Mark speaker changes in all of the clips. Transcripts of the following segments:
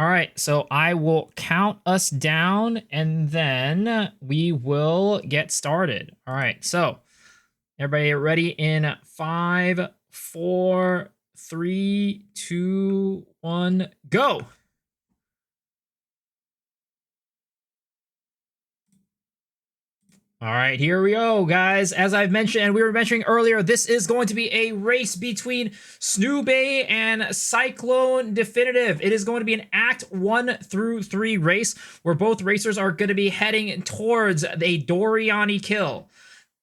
Speaker 1: All right, so I will count us down and then we will get started. All right, so everybody ready in 5, 4, 3, 2, 1, go. All right, here we go, guys. As I've mentioned, and we were mentioning earlier, this is going to be a race between Snoobe and Cyclone Definitive. It is going to be an Act 1 through 3 race where both racers are going to be heading towards a Doriani kill.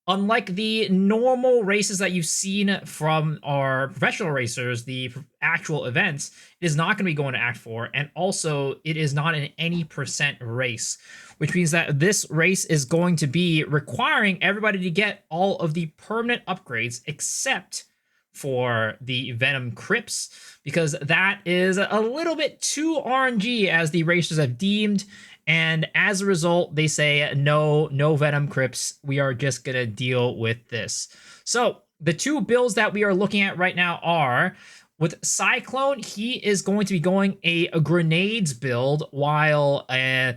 Speaker 1: Unlike the normal races that you've seen from our professional racers, the actual events, it is not going to be going to Act 4, and also it is not an any percent race, which means that this race is going to be requiring everybody to get all of the permanent upgrades except for the Venom Crypts, because that is a little bit too RNG as the racers have deemed. And as a result, they say, no Venom Crypts. We are just going to deal with this. So the two builds that we are looking at right now are, with Cyclone, he is going to be going a grenades build, while so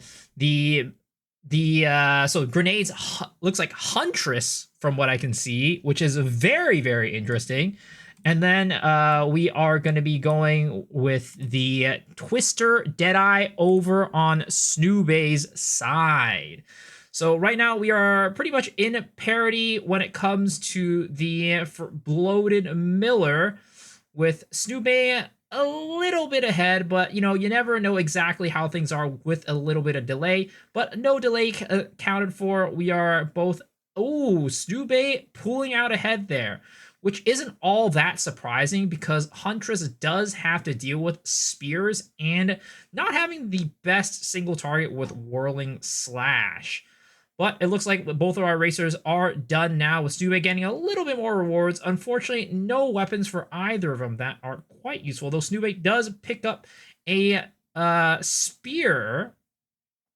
Speaker 1: grenades looks like Huntress from what I can see, which is very, very interesting. And then we are going to be going with the Twister Deadeye over on Snoobe's side. So right now we are pretty much in parity when it comes to the Bloated Miller, with Snoobe a little bit ahead, but you never know exactly how things are with a little bit of delay. But no delay accounted for. We are both, Snoobe pulling out ahead there, which isn't all that surprising because Huntress does have to deal with spears and not having the best single target with Whirling Slash. But it looks like both of our racers are done now, with Snoobe getting a little bit more rewards. Unfortunately, no weapons for either of them that are quite useful, though Snoobe does pick up a spear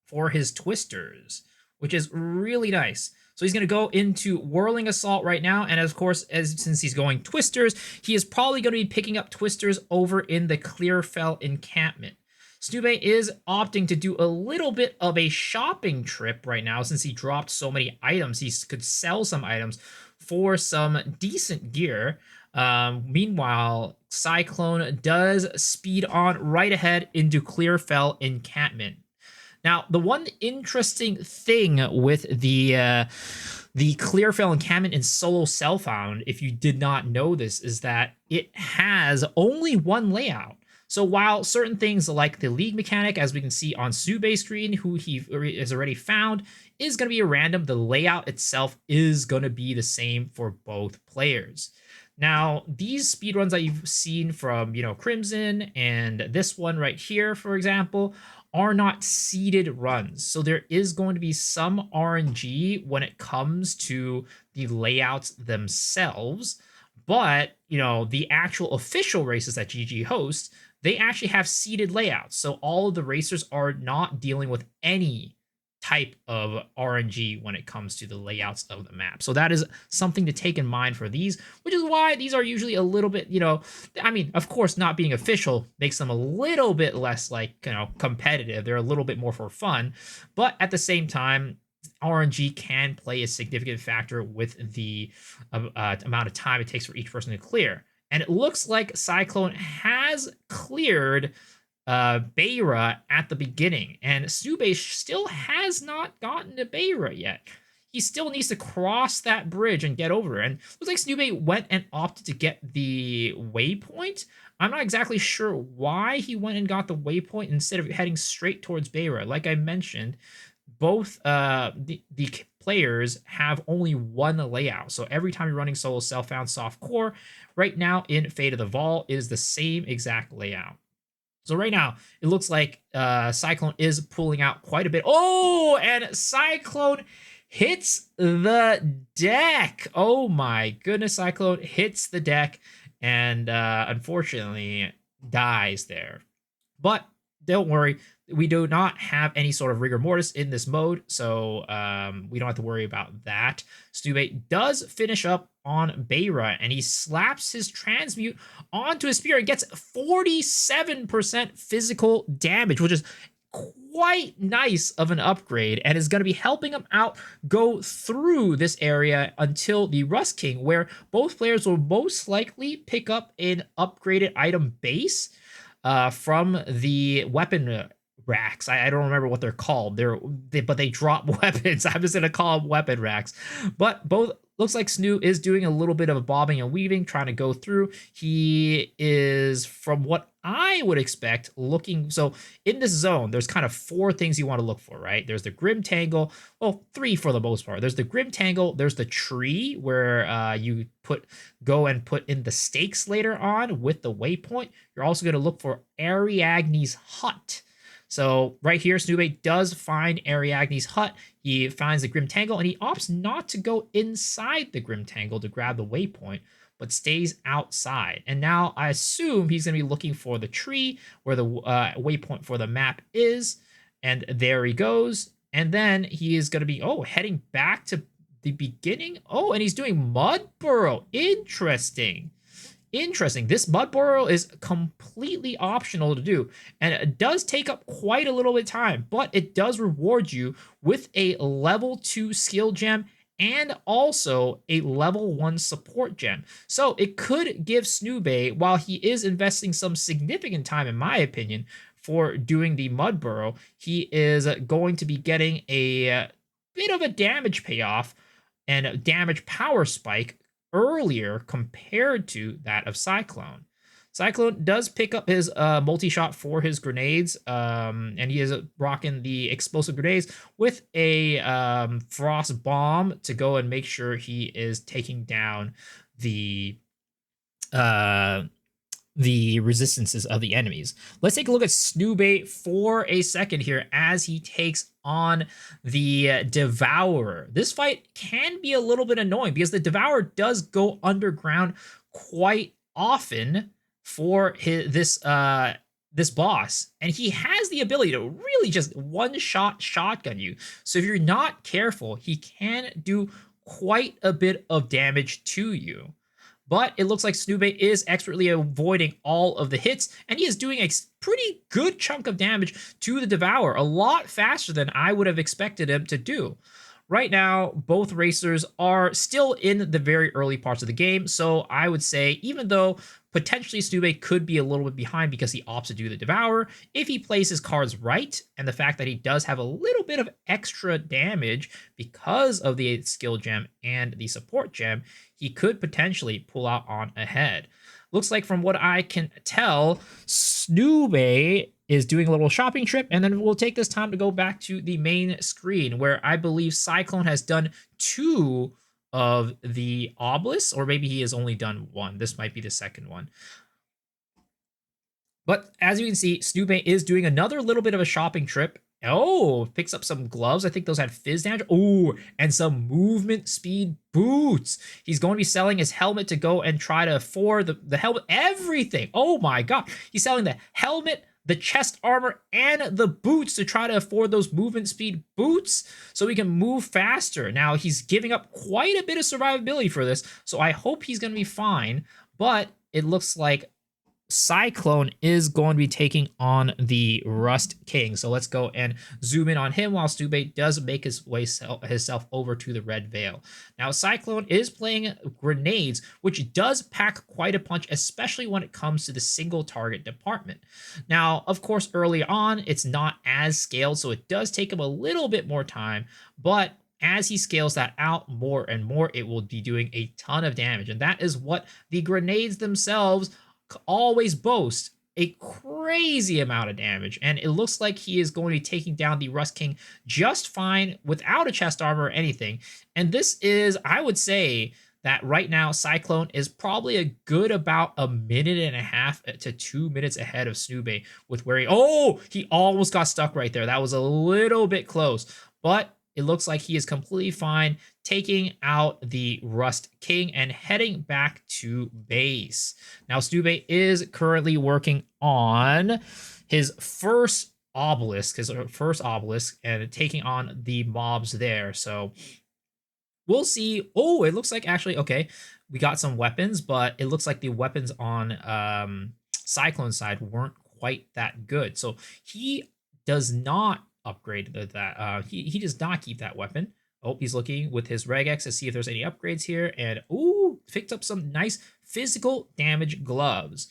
Speaker 1: for his twisters, which is really nice. So he's going to go into Whirling Assault right now, and of course, since he's going Twisters, he is probably going to be picking up Twisters over in the Clearfell encampment. Snoobe is opting to do a little bit of a shopping trip right now, since he dropped so many items. He could sell some items for some decent gear. Meanwhile, Cyclone does speed on right ahead into Clearfell encampment. Now, the one interesting thing with the Clearfell encampment in Solo Self-Found, if you did not know this, is that it has only one layout. So while certain things like the League mechanic, as we can see on Snoobe's screen, who he has already found, is going to be a random, the layout itself is going to be the same for both players. Now, these speedruns that you've seen from, Crimson and this one right here, for example, are not seeded runs. So there is going to be some RNG when it comes to the layouts themselves. But, the actual official races that GG hosts, they actually have seeded layouts. So all of the racers are not dealing with any type of RNG when it comes to the layouts of the map. So that is something to take in mind for these, which is why these are usually a little bit, of course, not being official makes them a little bit less competitive. They're a little bit more for fun, but at the same time, RNG can play a significant factor with the amount of time it takes for each person to clear. And it looks like Cyclone has cleared Beira at the beginning, and Snoobe still has not gotten to Beira yet. He still needs to cross that bridge and get over it. And it looks like Snoobe went and opted to get the waypoint. I'm not exactly sure why he went and got the waypoint instead of heading straight towards Beira. Like I mentioned, both the players have only one layout. So every time you're running Solo Self-Found Soft Core, right now in Fate of the Vault, it is the same exact layout. So right now, it looks like Cyclone is pulling out quite a bit. Oh, and Cyclone hits the deck. Oh my goodness, Cyclone hits the deck and unfortunately dies there. But don't worry, we do not have any sort of rigor mortis in this mode, so we don't have to worry about that. Snube does finish up on Beira, and he slaps his transmute onto his spear and gets 47% physical damage, which is quite nice of an upgrade, and is going to be helping him out go through this area until the Rust King, where both players will most likely pick up an upgraded item base from the weapon racks. I don't remember what they're called. But they drop weapons. I'm just gonna call them weapon racks. But both looks like Snoo is doing a little bit of bobbing and weaving, trying to go through. He is, from what I would expect, looking. So in this zone, there's kind of 4 things you want to look for, right? There's the Grim Tangle. Well, 3 for the most part. There's the Grim Tangle. There's the tree where you go and put in the stakes later on with the waypoint. You're also going to look for Ariagny's hut. So right here, Snube does find Ariagny's hut. He finds the Grim Tangle, and he opts not to go inside the Grim Tangle to grab the waypoint, but stays outside. And now I assume he's going to be looking for the tree where the waypoint for the map is. And there he goes. And then he is going to be, heading back to the beginning. Oh, and he's doing Mud Burrow. Interesting. This mud burrow is completely optional to do, and it does take up quite a little bit of time, but it does reward you with a level 2 skill gem and also a level 1 support gem. So it could give Snube, while he is investing some significant time, in my opinion, for doing the mud burrow, he is going to be getting a bit of a damage payoff and a damage power spike earlier compared to that of Cyclone. Cyclone does pick up his multi-shot for his grenades, and he is rocking the explosive grenades with a frost bomb to go and make sure he is taking down the resistances of the enemies. Let's take a look at Snube for a second here as he takes on the Devourer. This fight can be a little bit annoying because the Devourer does go underground quite often for this boss, and he has the ability to really just one-shot shotgun you. So if you're not careful, he can do quite a bit of damage to you. But it looks like Snube is expertly avoiding all of the hits, and he is doing a pretty good chunk of damage to the Devourer, a lot faster than I would have expected him to do. Right now, both racers are still in the very early parts of the game, so I would say, even though potentially Snube could be a little bit behind because he opts to do the Devourer, if he plays his cards right, and the fact that he does have a little bit of extra damage because of the skill gem and the support gem, he could potentially pull out on ahead. Looks like, from what I can tell, Snube is doing a little shopping trip, and then we'll take this time to go back to the main screen, where I believe Cyclone has done 2 of the obelisks, or maybe he has only done 1. This might be the second one. But as you can see, Snube is doing another little bit of a shopping trip. Oh, picks up some gloves. I think those had fizz damage. Oh, and some movement speed boots. He's going to be selling his helmet to go and try to afford the helmet, everything. Oh my god. He's selling the helmet, the chest armor, and the boots to try to afford those movement speed boots so he can move faster. Now, he's giving up quite a bit of survivability for this, so I hope he's going to be fine, but it looks like Cyclone is going to be taking on the Rust King. So let's go and zoom in on him while Snube does make himself over to the Red Veil. Now, Cyclone is playing grenades, which does pack quite a punch, especially when it comes to the single target department. Now, of course, early on, it's not as scaled, so it does take him a little bit more time, but as he scales that out more and more, it will be doing a ton of damage. And that is what the grenades themselves always boast, a crazy amount of damage, and it looks like he is going to be taking down the Rust King just fine without a chest armor or anything. And this is, I would say, that right now Cyclone is probably a good about 1.5 minutes to 2 minutes ahead of Snube with where he almost got stuck right there. That was a little bit close, but it looks like he is completely fine, taking out the Rust King and heading back to base. Now, Snube is currently working on his first obelisk, and taking on the mobs there. So we'll see. Oh, it looks like actually, okay, we got some weapons, but it looks like the weapons on Cyclone side weren't quite that good. So he does not upgrade that. He does not keep that weapon. Oh, he's looking with his regex to see if there's any upgrades here. And ooh, picked up some nice physical damage gloves.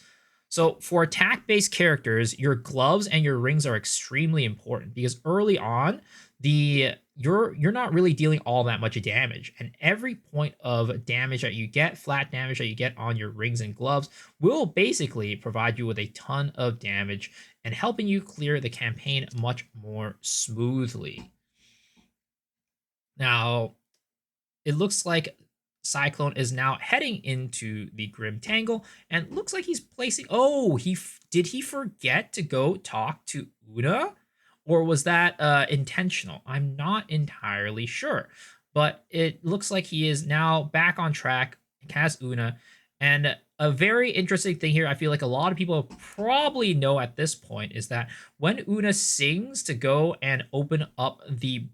Speaker 1: So for attack-based characters, your gloves and your rings are extremely important because early on, you're not really dealing all that much damage, and every point of damage that you get, flat damage that you get on your rings and gloves, will basically provide you with a ton of damage and helping you clear the campaign much more smoothly. Now, it looks like Cyclone is now heading into the Grim Tangle, and looks like he's placing. Oh, did he forget to go talk to Una, or was that intentional? I'm not entirely sure, but it looks like he is now back on track. Has Una, and a very interesting thing here, I feel like a lot of people probably know at this point, is that when Una sings to go and open up the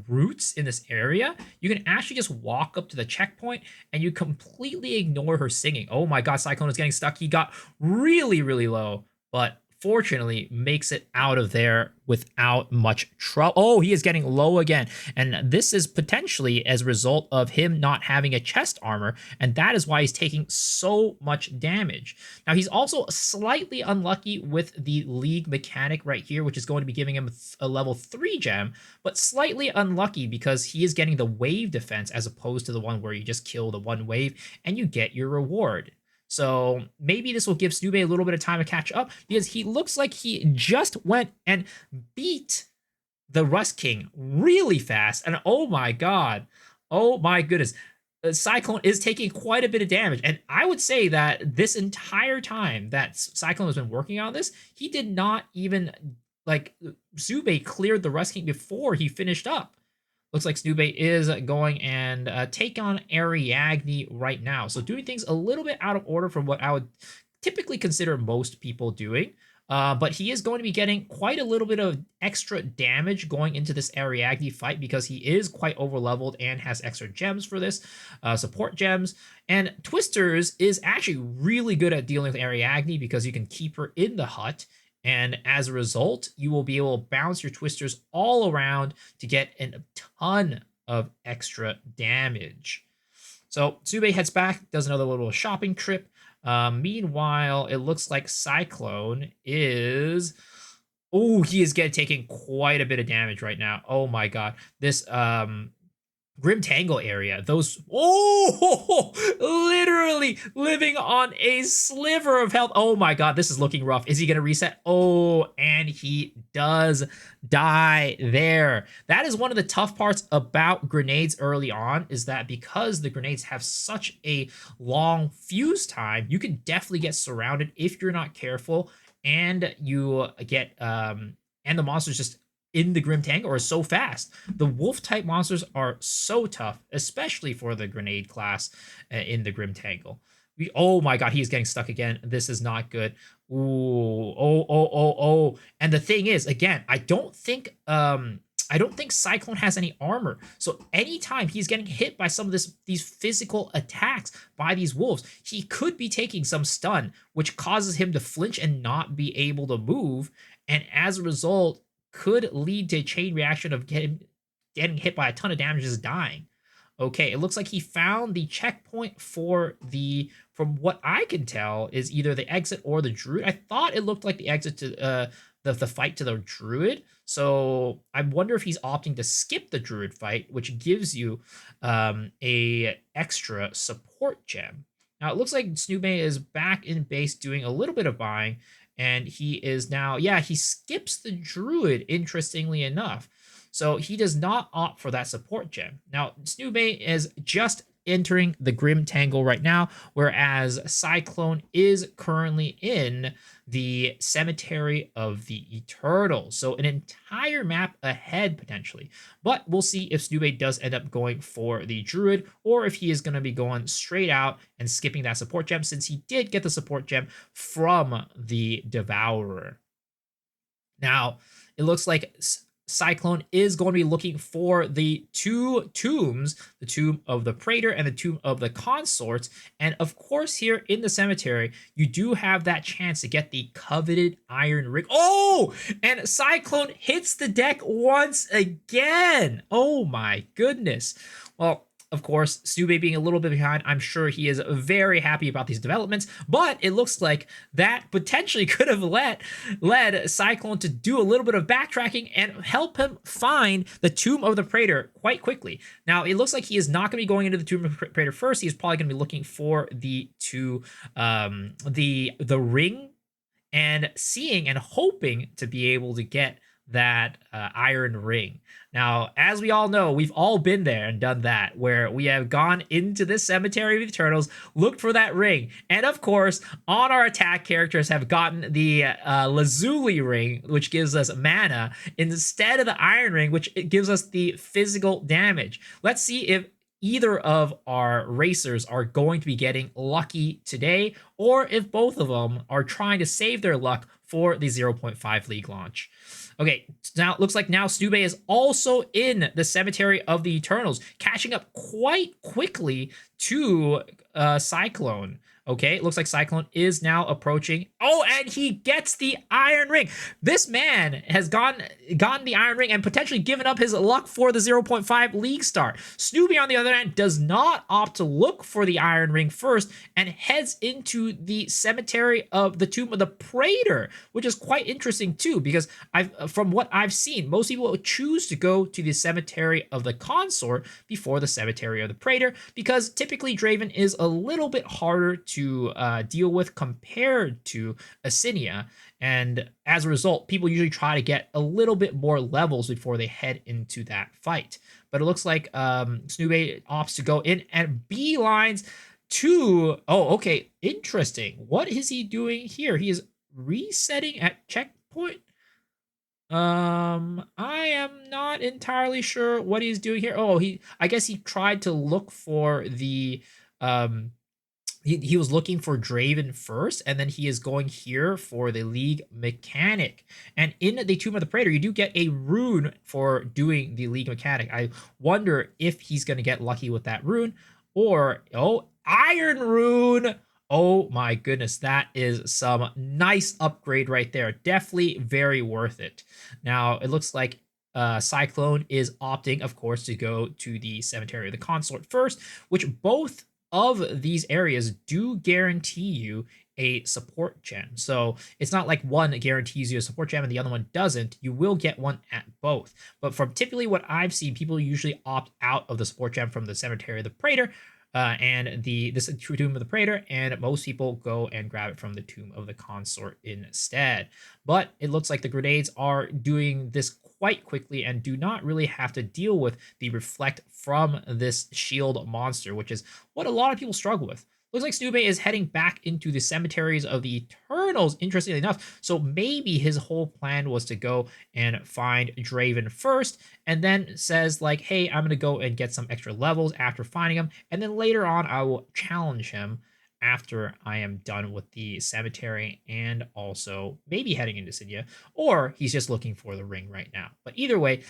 Speaker 1: roots in this area, you can actually just walk up to the checkpoint and you completely ignore her singing. Oh my god, Cyclone is getting stuck. He got really, really low, but fortunately makes it out of there without much trouble. Oh, he is getting low again. And this is potentially as a result of him not having a chest armor, and that is why he's taking so much damage. Now, he's also slightly unlucky with the league mechanic right here, which is going to be giving him a level 3 gem, but slightly unlucky because he is getting the wave defense as opposed to the one where you just kill the one wave and you get your reward. So maybe this will give Snube a little bit of time to catch up, because he looks like he just went and beat the Rust King really fast. And oh my god, oh my goodness, Cyclone is taking quite a bit of damage. And I would say that this entire time that Cyclone has been working on this, he did not even, like, Zube cleared the Rust King before he finished up. Looks like Snube is going and take on Ariagny right now. So doing things a little bit out of order from what I would typically consider most people doing. But he is going to be getting quite a little bit of extra damage going into this Ariagny fight because he is quite overleveled and has extra gems for this, support gems. And Twisters is actually really good at dealing with Ariagny because you can keep her in the hut. And as a result, you will be able to bounce your Twisters all around to get a ton of extra damage. So Tsube heads back, does another little shopping trip. Meanwhile, it looks like Cyclone is... Oh, he is taking quite a bit of damage right now. Oh my god. This Grim Tangle area, those, oh, literally living on a sliver of health. Oh my god, this is looking rough. Is he gonna reset? Oh, and he does die there. That is one of the tough parts about grenades early on, is that because the grenades have such a long fuse time, you can definitely get surrounded if you're not careful, and you get and the monsters just in the Grim Tangle are so fast. The wolf type monsters are so tough, especially for the grenade class in the Grim Tangle. Oh my god, he is getting stuck again. This is not good. Ooh, oh. And the thing is, again, I don't think Cyclone has any armor. So anytime he's getting hit by some of these physical attacks by these wolves, he could be taking some stun, which causes him to flinch and not be able to move. And as a result, could lead to a chain reaction of getting hit by a ton of damage, just dying. Okay, it looks like he found the checkpoint for from what I can tell, is either the exit or the druid. I thought it looked like the exit to the fight to the druid. So I wonder if he's opting to skip the druid fight, which gives you a extra support gem. Now it looks like Snube is back in base doing a little bit of buying. And he is now, yeah, he skips the druid, interestingly enough. So he does not opt for that support gem. Now, Snube is just entering the Grim Tangle right now, whereas Cyclone is currently in the Cemetery of the Eternal. So an entire map ahead, potentially. But we'll see if Snube does end up going for the Druid, or if he is going to be going straight out and skipping that support gem, since he did get the support gem from the Devourer. Now, it looks like Cyclone is going to be looking for the two tombs, the tomb of the Praetor and the tomb of the consorts. And of course, here in the cemetery, you do have that chance to get the coveted iron ring. Oh, and Cyclone hits the deck once again. Oh my goodness. Well, of course, Snube being a little bit behind, I'm sure he is very happy about these developments, but it looks like that potentially could have led Cyclone to do a little bit of backtracking and help him find the Tomb of the Praetor quite quickly. Now, it looks like he is not going to be going into the Tomb of the Praetor first. He's probably going to be looking for the ring and seeing and hoping to be able to get that iron ring. Now, as we all know, we've all been there and done that, where we have gone into this cemetery of Eternals, looked for that ring, and of course, on our attack characters have gotten the Lazuli ring, which gives us mana, instead of the iron ring, which gives us the physical damage. Let's see if either of our racers are going to be getting lucky today, or if both of them are trying to save their luck for the 0.5 League launch. Okay, now it looks like now Snube is also in the Cemetery of the Eternals, catching up quite quickly to Cyclone. Okay, it looks like Cyclone is now approaching. Oh, and he gets the Iron Ring. This man has gotten the Iron Ring and potentially given up his luck for the 0.5 League start. Snoopy, on the other hand, does not opt to look for the Iron Ring first and heads into the Cemetery of the Tomb of the Praetor, which is quite interesting too, because from what I've seen, most people choose to go to the Cemetery of the Consort before the Cemetery of the Praetor, because typically Draven is a little bit harder to deal with compared to Assinia, and as a result, people usually try to get a little bit more levels before they head into that fight. But it looks like Snube opts to go in and beelines to... Oh, okay, interesting. What is he doing here? He is resetting at checkpoint. I am not entirely sure what he's doing here. Oh, I guess he tried to look for the he was looking for Draven first, and then he is going here for the League mechanic. And in the Tomb of the Praetor, you do get a rune for doing the League mechanic. I wonder if he's going to get lucky with that rune, or, oh, Iron Rune! Oh my goodness, that is some nice upgrade right there. Definitely very worth it. Now, it looks like Cyclone is opting, of course, to go to the Cemetery of the Consort first, which both of these areas do guarantee you a support gem. So it's not like one guarantees you a support gem and the other one doesn't. You will get one at both. But from typically what I've seen, people usually opt out of the support gem from the Cemetery of the Praetor and this Tomb of the Praetor, and most people go and grab it from the Tomb of the Consort instead. But it looks like the grenades are doing this quite quickly and do not really have to deal with the reflect from this shield monster, which is what a lot of people struggle with. Looks like Snube is heading back into the Cemeteries of the Eternals, interestingly enough. So maybe his whole plan was to go and find Draven first, and then says like, hey, I'm going to go and get some extra levels after finding him, and then later on I will challenge him after I am done with the cemetery and also maybe heading into Sidia, or he's just looking for the ring right now. But either way,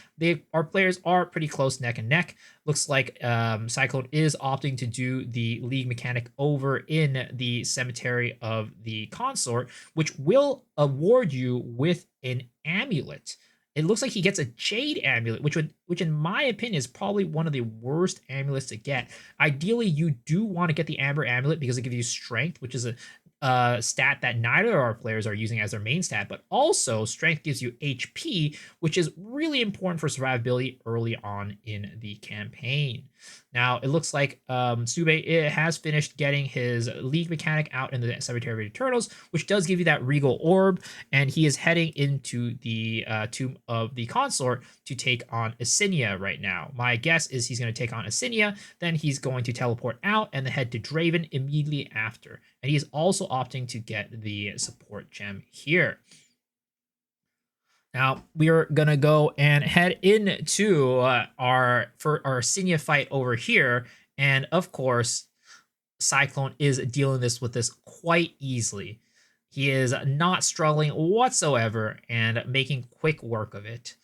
Speaker 1: our players are pretty close neck and neck. Looks like Cyclone is opting to do the League mechanic over in the Cemetery of the Consort, which will award you with an amulet. It looks like he gets a Jade amulet, which in my opinion is probably one of the worst amulets to get. Ideally, you do want to get the Amber amulet because it gives you strength, which is a stat that neither of our players are using as their main stat, but also strength gives you HP, which is really important for survivability early on in the campaign. Now, it looks like Snube has finished getting his League mechanic out in the Cemetery of Eternals, which does give you that Regal Orb, and he is heading into the Tomb of the Consort to take on Assinia right now. My guess is he's going to take on Assinia, then he's going to teleport out and then head to Draven immediately after. And he is also opting to get the support gem here. Now, we are going to go and head into our Assinia fight over here. And of course, Cyclone is dealing with this quite easily. He is not struggling whatsoever and making quick work of it.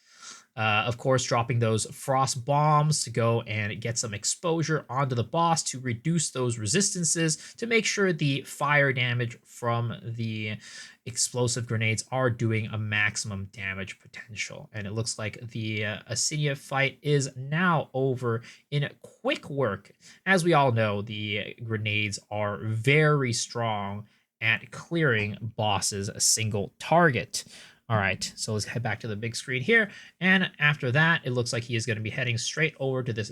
Speaker 1: Of course, dropping those frost bombs to go and get some exposure onto the boss to reduce those resistances to make sure the fire damage from the explosive grenades are doing a maximum damage potential. And it looks like the Asinia fight is now over in quick work. As we all know, the grenades are very strong at clearing bosses a single target. All right, so let's head back to the big screen here. And after that, it looks like he is going to be heading straight over to this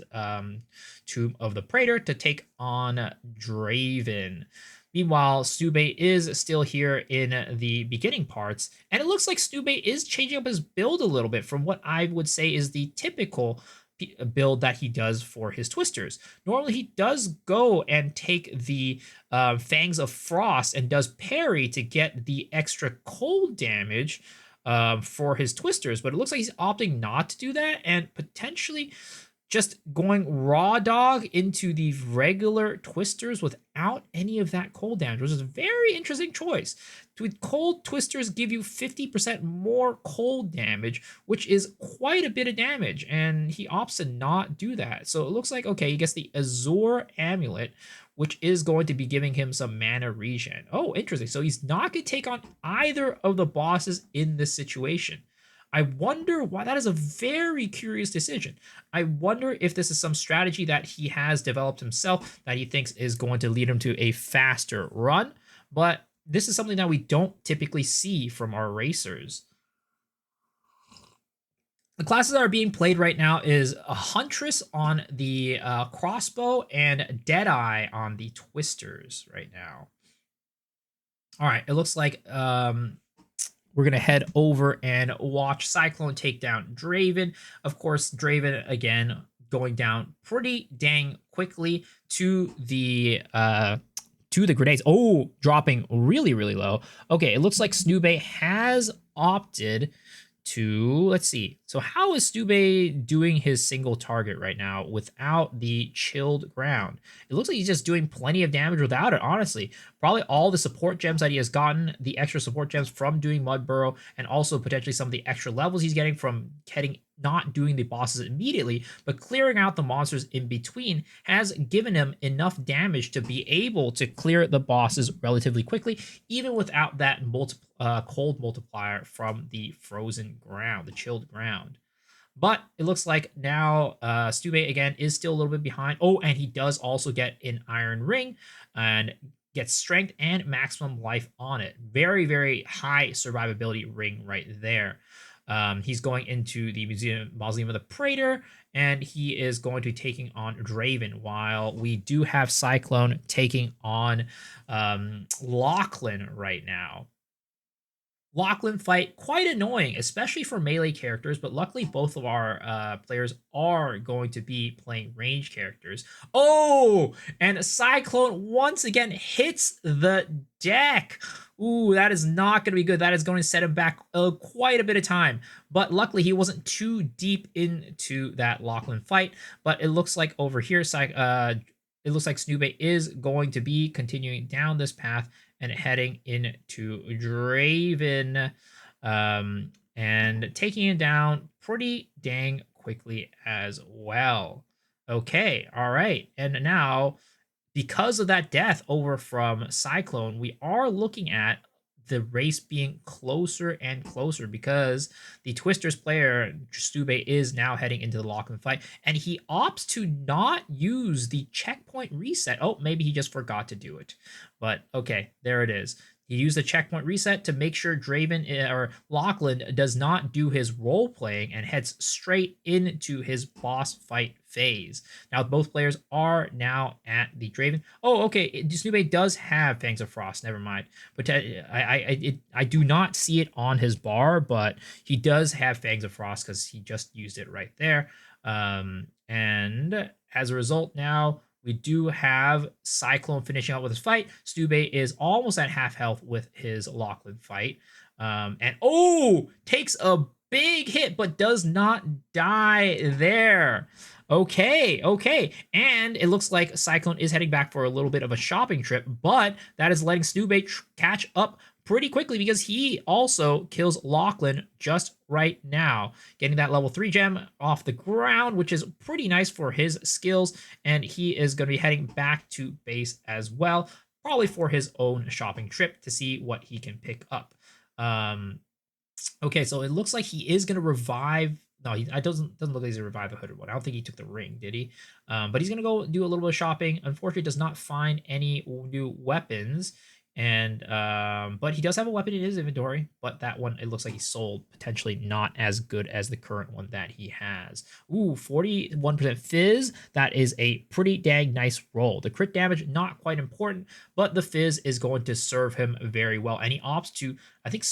Speaker 1: Tomb of the Praetor to take on Draven. Meanwhile, Snube is still here in the beginning parts, and it looks like Snube is changing up his build a little bit from what I would say is the typical build that he does for his twisters. Normally he does go and take the Fangs of Frost and does parry to get the extra cold damage for his twisters, but it looks like he's opting not to do that and potentially just going raw dog into the regular twisters without any of that cold damage, which is a very interesting choice. Cold twisters give you 50% more cold damage, which is quite a bit of damage, and he opts to not do that. So it looks like, okay, he gets the Azure Amulet, which is going to be giving him some mana regen. Oh, interesting. So he's not going to take on either of the bosses in this situation. I wonder why. That is a very curious decision. I wonder if this is some strategy that he has developed himself that he thinks is going to lead him to a faster run, but this is something that we don't typically see from our racers. The classes that are being played right now is a Huntress on the crossbow and Deadeye on the twisters right now. All right, it looks like we're going to head over and watch Cyclone take down Draven. Of course, Draven, again, going down pretty dang quickly to the grenades. Oh, dropping really, really low. Okay, it looks like Snube has opted to, let's see. So how is Snube doing his single target right now without the chilled ground? It looks like he's just doing plenty of damage without it, honestly. Probably all the support gems that he has gotten, the extra support gems from doing Mud Burrow, and also potentially some of the extra levels he's getting from not doing the bosses immediately, but clearing out the monsters in between has given him enough damage to be able to clear the bosses relatively quickly, even without that cold multiplier from the frozen ground, the chilled ground. But it looks like now Stube again is still a little bit behind. Oh, and he does also get an Iron Ring and gets strength and maximum life on it. Very, very high survivability ring right there. He's going into the Mausoleum of the Praetor, and he is going to be taking on Draven, while we do have Cyclone taking on Lachlan right now. Lachlan fight, quite annoying, especially for melee characters, but luckily both of our players are going to be playing range characters. Oh, and Cyclone once again hits the deck. Ooh, that is not going to be good. That is going to set him back quite a bit of time. But luckily, he wasn't too deep into that Lachlan fight. But it looks like over here, it looks like Snube is going to be continuing down this path and heading into Draven and taking him down pretty dang quickly as well. Okay, all right. And now, because of that death over from Cyclone, we are looking at the race being closer and closer because the Twisters player, Stube, is now heading into the Lachlan fight, and he opts to not use the checkpoint reset. Oh, maybe he just forgot to do it. But okay, there it is. He used the checkpoint reset to make sure Draven or Lachlan does not do his role playing and heads straight into his boss fight phase. Now both players are now at the Draven. Oh, okay. Snube does have Fangs of Frost. Never mind. But I do not see it on his bar, but he does have Fangs of Frost because he just used it right there. And as a result, now we do have Cyclone finishing out with his fight. Stube is almost at half health with his Lachlan fight. And oh, takes a big hit, but does not die there. Okay. And it looks like Cyclone is heading back for a little bit of a shopping trip, but that is letting Snube catch up pretty quickly because he also kills Lachlan just right now, getting that level 3 gem off the ground, which is pretty nice for his skills. And he is going to be heading back to base as well, probably for his own shopping trip to see what he can pick up. Okay, so it looks like he is going to revive. No, it doesn't look like he's going to revive the hooded one. I don't think he took the ring, did he? But he's going to go do a little bit of shopping. Unfortunately, does not find any new weapons. And but he does have a weapon in his inventory, but that one, it looks like he sold, potentially not as good as the current one that he has. Ooh, 41% fizz. That is a pretty dang nice roll. The crit damage, not quite important, but the fizz is going to serve him very well. And he opts to, I think,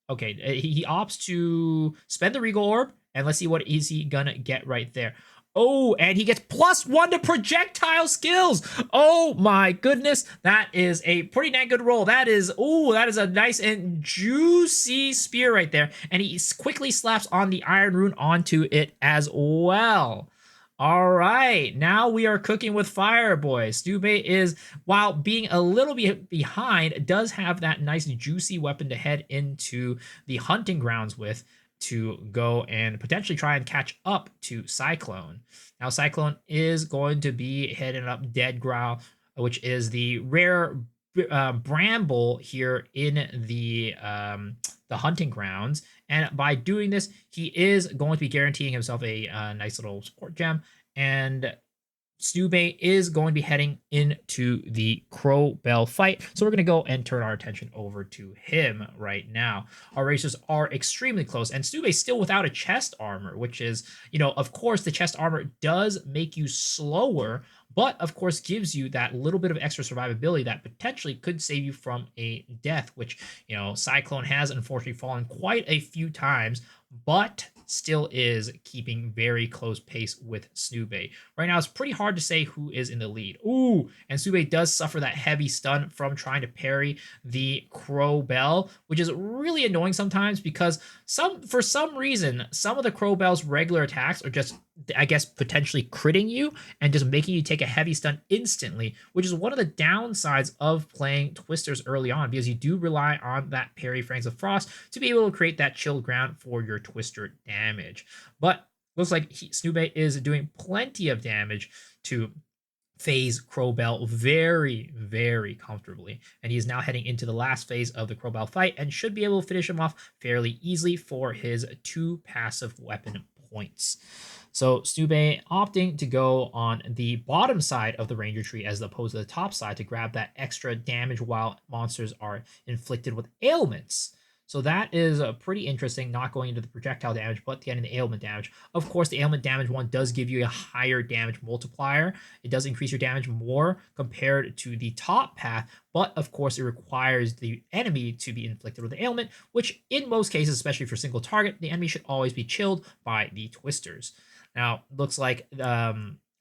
Speaker 1: okay, he opts to spend the Regal Orb, and let's see what is he gonna get right there. Oh, and he gets +1 to projectile skills. Oh my goodness, that is a pretty dang good roll. That is a nice and juicy spear right there. And he quickly slaps on the Iron Rune onto it as well. All right, now we are cooking with fire, boys. Snubei is, while being a little bit behind, does have that nice juicy weapon to head into the hunting grounds with, to go and potentially try and catch up to Cyclone. Now, Cyclone is going to be heading up Dead Growl, which is the rare bramble here in the hunting grounds. And by doing this, he is going to be guaranteeing himself a nice little support gem. And Snubei is going to be heading into the Crow Bell fight. So we're going to go and turn our attention over to him right now. Our racers are extremely close, and Snubei's still without a chest armor, which is, of course, the chest armor does make you slower, but of course gives you that little bit of extra survivability that potentially could save you from a death, which, Cyclone has unfortunately fallen quite a few times, but still is keeping very close pace with Snubei. Right now, it's pretty hard to say who is in the lead. Ooh, and Snubei does suffer that heavy stun from trying to parry the Crow Bell, which is really annoying sometimes because for some reason, some of the Crow Bell's regular attacks are just, I guess, potentially critting you and just making you take a heavy stun instantly, which is one of the downsides of playing Twisters early on, because you do rely on that parry Fangs of Frost to be able to create that chilled ground for your Twister damage. But looks like Snubei is doing plenty of damage to phase Crow Bell very, very comfortably. And he is now heading into the last phase of the Crow Bell fight and should be able to finish him off fairly easily for his 2 passive weapon points. So Snubei opting to go on the bottom side of the Ranger tree as opposed to the top side to grab that extra damage while monsters are inflicted with ailments. So that is pretty interesting, not going into the projectile damage, but getting the ailment damage. Of course, the ailment damage one does give you a higher damage multiplier. It does increase your damage more compared to the top path, but of course, it requires the enemy to be inflicted with the ailment, which in most cases, especially for single target, the enemy should always be chilled by the Twisters. Now, looks like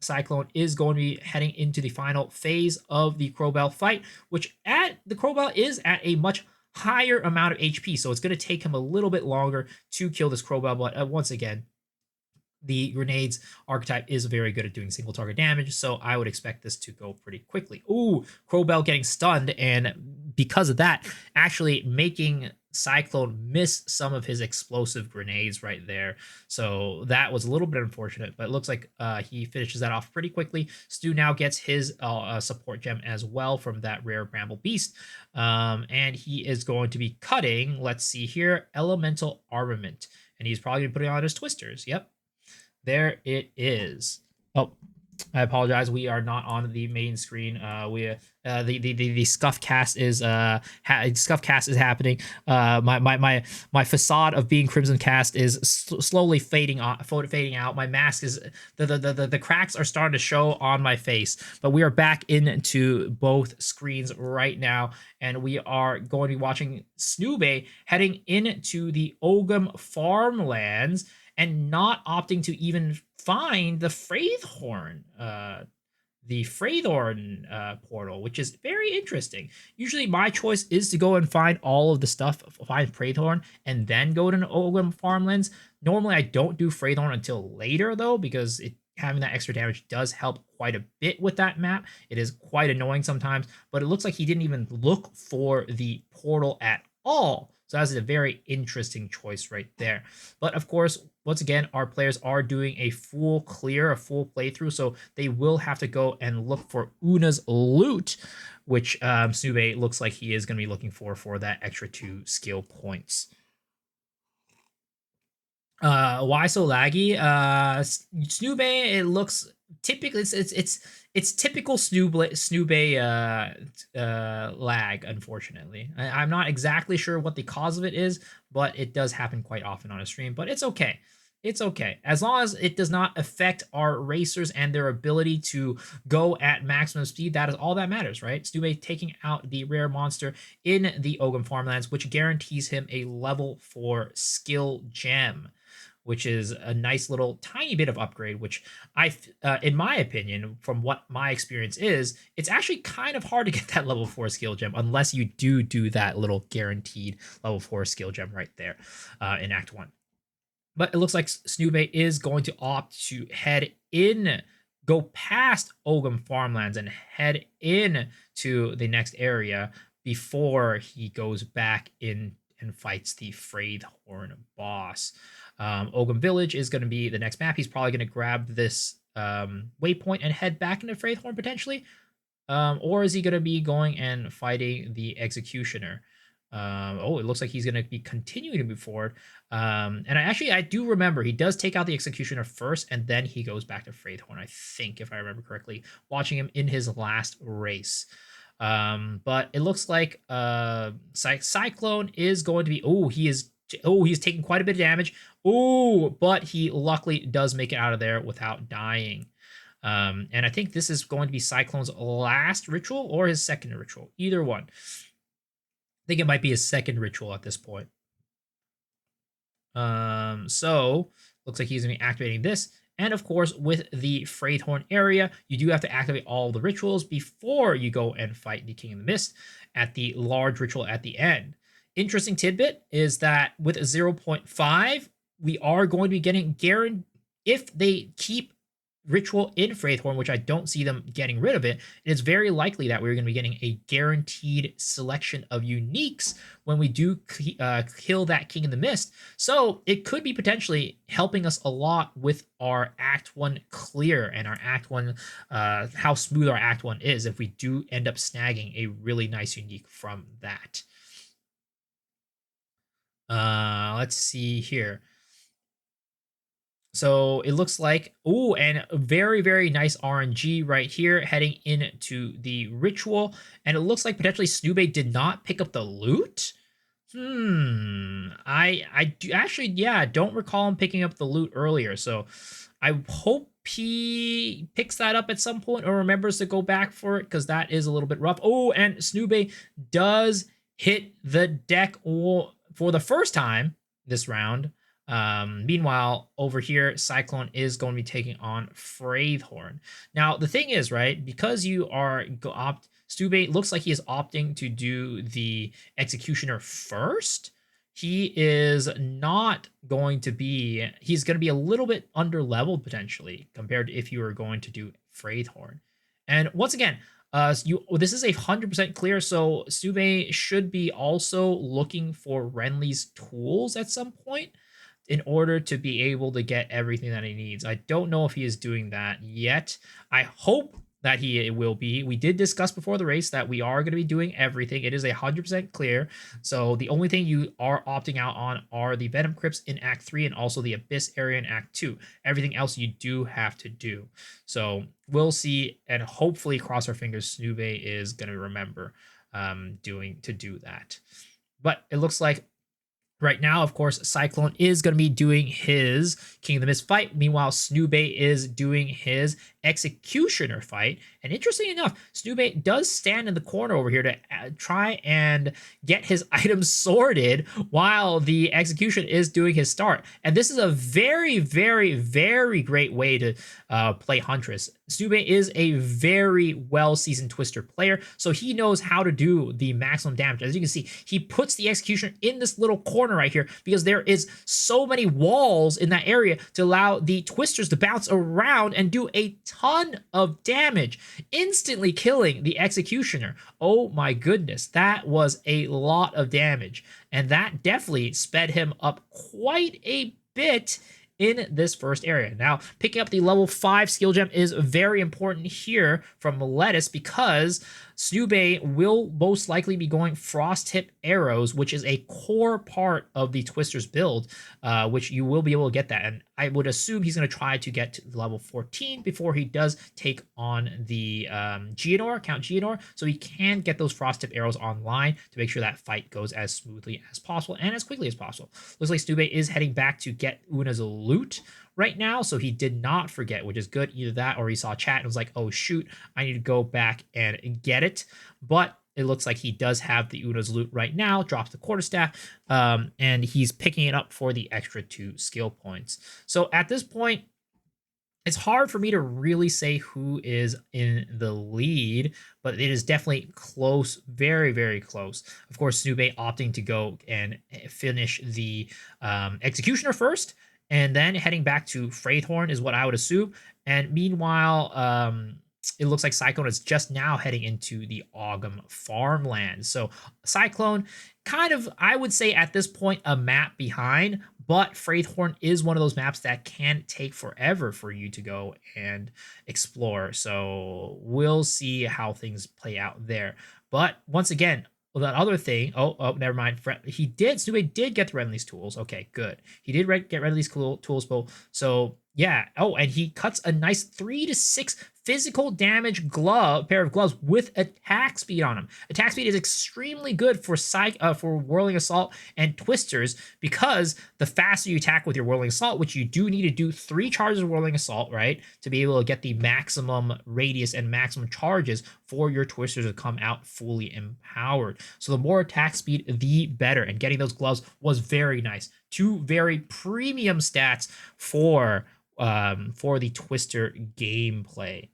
Speaker 1: Cyclone is going to be heading into the final phase of the Crow Bell fight, which the Crow Bell is at a much higher amount of HP, so it's going to take him a little bit longer to kill this Crow Bell, but once again, the grenades archetype is very good at doing single target damage, so I would expect this to go pretty quickly. Ooh, Crow Bell getting stunned, and because of that, actually making Cyclone miss some of his explosive grenades right there. So that was a little bit unfortunate, but it looks like he finishes that off pretty quickly. Stu now gets his support gem as well from that rare Bramble Beast. And he is going to be cutting, let's see here, Elemental Armament. And he's probably going to put it on his Twisters. Yep. There it is. Oh, I apologize. We are not on the main screen. The scuff cast is happening. My facade of being Crimson Cast is slowly fading out. My mask is the cracks are starting to show on my face. But we are back into both screens right now, and we are going to be watching Snubei heading into the Ogham Farmlands and not opting to even find the Fraythorn portal, which is very interesting. Usually my choice is to go and find all of the stuff, find Fraythorn, and then go to Ogham Farmlands. Normally I don't do Fraythorn until later though, because having that extra damage does help quite a bit with that map. It is quite annoying sometimes, but it looks like he didn't even look for the portal at all. So that's a very interesting choice right there. But of course, once again, our players are doing a full clear, a full playthrough, so they will have to go and look for Una's loot, which Snube looks like he is going to be looking for that extra 2 skill points. Why so laggy? Snube, it looks typically it's typical Snube lag, unfortunately. I'm not exactly sure what the cause of it is, but it does happen quite often on a stream, but it's okay. It's okay. As long as it does not affect our racers and their ability to go at maximum speed, that is all that matters, right? Snube taking out the rare monster in the Ogham Farmlands, which guarantees him a level 4 skill gem, which is a nice little tiny bit of upgrade, which in my opinion, from what my experience is, it's actually kind of hard to get that level 4 skill gem unless you do that little guaranteed level 4 skill gem right there in Act 1. But it looks like Snube is going to opt to go past Ogham Farmlands and head in to the next area before he goes back in and fights the Fraythorn boss. Ogham Village is going to be the next map. He's probably going to grab this waypoint and head back into Fraythorn potentially. Or is he going to be going and fighting the Executioner? It looks like he's going to be continuing to move forward. And I do remember he does take out the Executioner first, and then he goes back to Fraythorn, I think, if I remember correctly, watching him in his last race. But it looks like Cyclone is going to be... he's taking quite a bit of damage. But he luckily does make it out of there without dying. And I think this is going to be Cyclone's last ritual or his second ritual. Either one. I think it might be his second ritual at this point. So looks like he's going to be activating this. And of course, with the Fraythorn area, you do have to activate all the rituals before you go and fight the King of the Mist at the large ritual at the end. Interesting tidbit is that with a 0.5, we are going to be getting guaranteed, if they keep ritual in Fraythorn, which I don't see them getting rid of it, it's very likely that we're going to be getting a guaranteed selection of uniques when we do kill that King in the Mist. So it could be potentially helping us a lot with our Act 1 clear and our Act 1, how smooth our Act 1 is if we do end up snagging a really nice unique from that. Let's see here. So it looks like, and very, very nice RNG right here heading into the ritual. And it looks like potentially Snube did not pick up the loot. I do actually, don't recall him picking up the loot earlier. So I hope he picks that up at some point or remembers to go back for it, because that is a little bit rough. And Snube does hit the deck for the first time this round. Meanwhile, over here, Cyclone is going to be taking on Fraythorn. Now, the thing is, right, because you are Snube looks like he is opting to do the Executioner first. He is not going to be... He's going to be a little bit under-leveled, potentially, compared to if you were going to do Fraythorn. And once again... this is 100% clear, so Snube should be also looking for Renly's tools at some point in order to be able to get everything that he needs. I don't know if he is doing that yet. I hope that he will be. We did discuss before the race that we are going to be doing everything. It is 100% clear. So the only thing you are opting out on are the Venom Crypts in Act 3 and also the Abyss area in Act 2. Everything else you do have to do. So we'll see, and hopefully, cross our fingers, Snube is going to remember to do that. But it looks like right now, of course, Cyclone is going to be doing his King of the Mist fight. Meanwhile, Snube is doing his Executioner fight. And interesting enough, Snube does stand in the corner over here to try and get his items sorted while the Execution is doing his start. And this is a very, very, very great way to play Huntress. Snube is a very well-seasoned Twister player, so he knows how to do the maximum damage. As you can see, he puts the Executioner in this little corner right here because there is so many walls in that area to allow the Twisters to bounce around and do a ton of damage, instantly killing the Executioner. Oh my goodness, that was a lot of damage. And that definitely sped him up quite a bit in this first area. Now, picking up the level 5 skill gem is very important here from Lettuce because Snubei will most likely be going Frost Tip Arrows, which is a core part of the Twister's build, which you will be able to get that. And I would assume he's going to try to get to level 14 before he does take on the Geonor, Count Geonor, so he can get those Frost Tip Arrows online to make sure that fight goes as smoothly as possible and as quickly as possible. Looks like Snubei is heading back to get Una's loot right now, so he did not forget, which is good. Either that or he saw chat and was like, oh shoot, I need to go back and get it. But it looks like he does have the Una's loot right now, drops the quarterstaff, and he's picking it up for the extra 2 skill points. So at this point, it's hard for me to really say who is in the lead, but it is definitely close, very, very close. Of course, Snubei opting to go and finish the Executioner first, and then heading back to Fraythorn is what I would assume. And meanwhile, it looks like Cyclone is just now heading into the Ogham Farmlands. So Cyclone, kind of, I would say at this point, a map behind, but Fraythorn is one of those maps that can take forever for you to go and explore. So we'll see how things play out there. But once again, that other thing, oh, never mind. Snubei did get the Renly's tools. Okay, good. He did get Renly's tools, so yeah. Oh, and he cuts a nice 3 to 6 physical damage pair of gloves with attack speed on him. Attack speed is extremely good for Whirling Assault and Twisters because the faster you attack with your Whirling Assault, which you do need to do 3 charges of Whirling Assault, right, to be able to get the maximum radius and maximum charges for your Twisters to come out fully empowered. So the more attack speed, the better. And getting those gloves was very nice. 2 very premium stats for the Twister gameplay.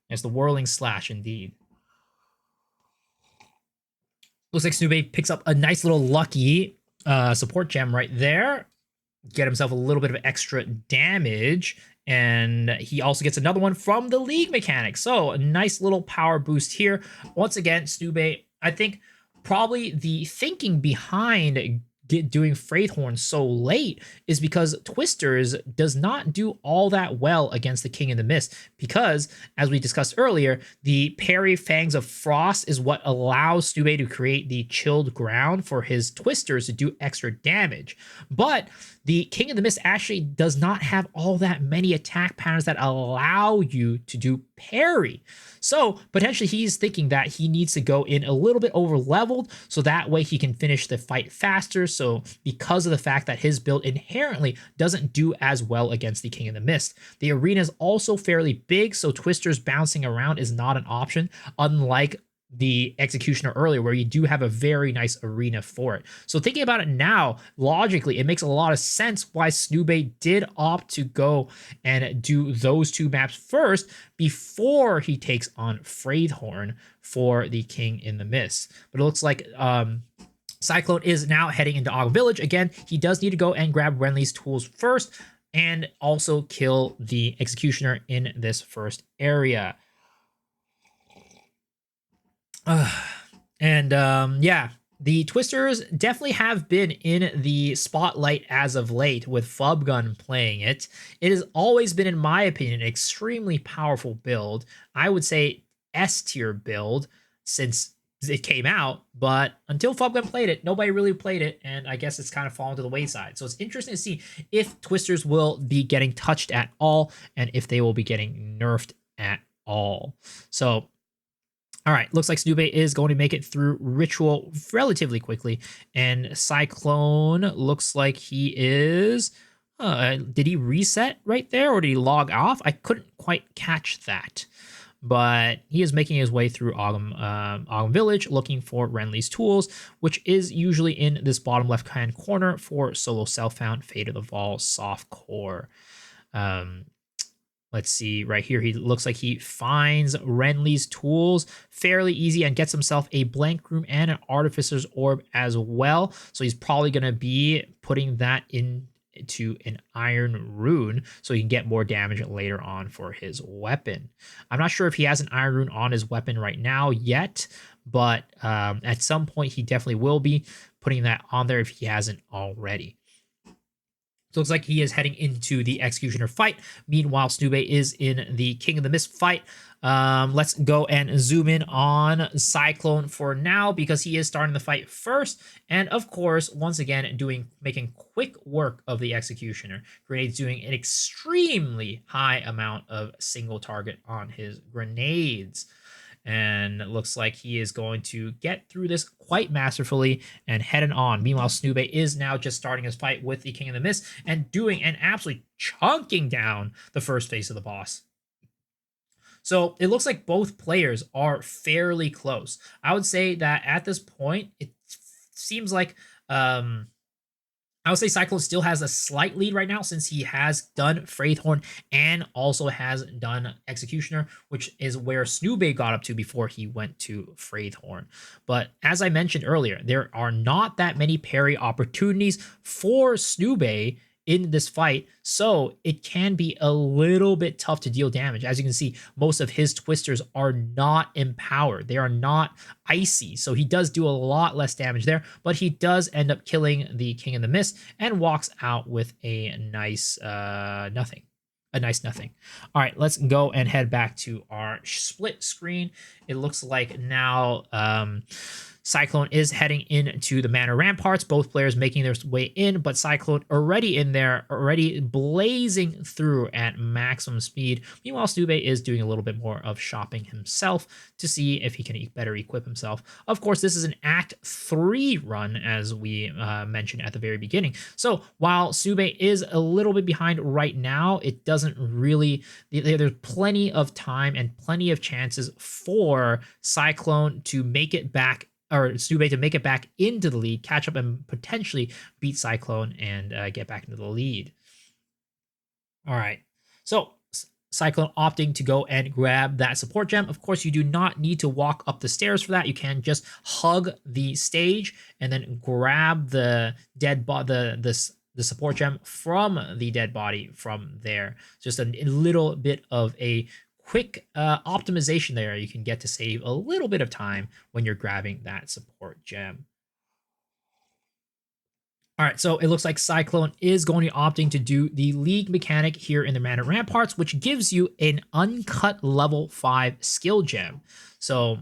Speaker 1: It's the Whirling Slash, indeed. Looks like Snubei picks up a nice little lucky support gem right there. Get himself a little bit of extra damage. And he also gets another one from the League mechanic. So a nice little power boost here. Once again, Snubei, I think probably the thinking behind doing Fraythorn so late is because Twisters does not do all that well against the King in the Mist because, as we discussed earlier, the parry Fangs of Frost is what allows Snubei to create the chilled ground for his Twisters to do extra damage. But the King of the Mist actually does not have all that many attack patterns that allow you to do parry. So potentially he's thinking that he needs to go in a little bit over leveled so that way he can finish the fight faster. So because of the fact that his build inherently doesn't do as well against the King of the Mist. The arena is also fairly big, so Twisters bouncing around is not an option, unlike the Executioner earlier, where you do have a very nice arena for it. So thinking about it now, logically, it makes a lot of sense why Snubei did opt to go and do those 2 maps first before he takes on Fraythorn for the King in the Mist. But it looks like Cyclone is now heading into Ogham Village. Again, he does need to go and grab Renly's tools first and also kill the Executioner in this first area. Yeah, the Twisters definitely have been in the spotlight as of late with Flubgun playing it. It has always been, in my opinion, an extremely powerful build. I would say S tier build since it came out, but until Flubgun played it, nobody really played it, and I guess it's kind of fallen to the wayside. So it's interesting to see if Twisters will be getting touched at all and if they will be getting nerfed at all. So all right, looks like Snubei is going to make it through Ritual relatively quickly. And Cyclone looks like he is... did he reset right there or did he log off? I couldn't quite catch that. But he is making his way through Ogham Village looking for Renly's tools, which is usually in this bottom left-hand corner for solo self-found Fate of the Vol softcore. Let's see right here. He looks like he finds Renly's tools fairly easy and gets himself a blank room and an artificer's orb as well. So he's probably going to be putting that in to an iron rune so he can get more damage later on for his weapon. I'm not sure if he has an iron rune on his weapon right now yet, but at some point he definitely will be putting that on there if he hasn't already. So it looks like he is heading into the Executioner fight. Meanwhile, Snube is in the King of the Mist fight. Let's go and zoom in on Cyclone for now because he is starting the fight first. And of course, once again, making quick work of the Executioner. Grenades doing an extremely high amount of single target on his grenades. And it looks like he is going to get through this quite masterfully and heading on. Meanwhile, Snube is now just starting his fight with the King of the Mist and doing and absolutely chunking down the first phase of the boss. So it looks like both players are fairly close. I would say that at this point, it seems like I would say Cyclone still has a slight lead right now since he has done Wraithhorn and also has done Executioner, which is where Snube got up to before he went to Wraithhorn. But as I mentioned earlier, there are not that many parry opportunities for Snube in this fight, so it can be a little bit tough to deal damage. As you can see, most of his twisters are not empowered. They are not icy, so he does do a lot less damage there, but he does end up killing the King of the Mist and walks out with a nice nothing. A nice nothing. All right, let's go and head back to our split screen. It looks like now Cyclone is heading into the Manor Ramparts, both players making their way in, but Cyclone already in there, already blazing through at maximum speed. Meanwhile, Snube is doing a little bit more of shopping himself to see if he can better equip himself. Of course, this is an Act 3 run, as we mentioned at the very beginning. So while Snube is a little bit behind right now, it doesn't really, there's plenty of time and plenty of chances for Cyclone to make it back, or Snube to make it back into the lead, catch up and potentially beat Cyclone and get back into the lead. All right, so Cyclone opting to go and grab that support gem. Of course, you do not need to walk up the stairs for that. You can just hug the stage and then grab the the support gem from the dead body from there. Just a little bit of a quick optimization there. You can get to save a little bit of time when you're grabbing that support gem. All right, so it looks like Cyclone is going to be opting to do the League mechanic here in the Manor Ramparts, which gives you an uncut level 5 skill gem. So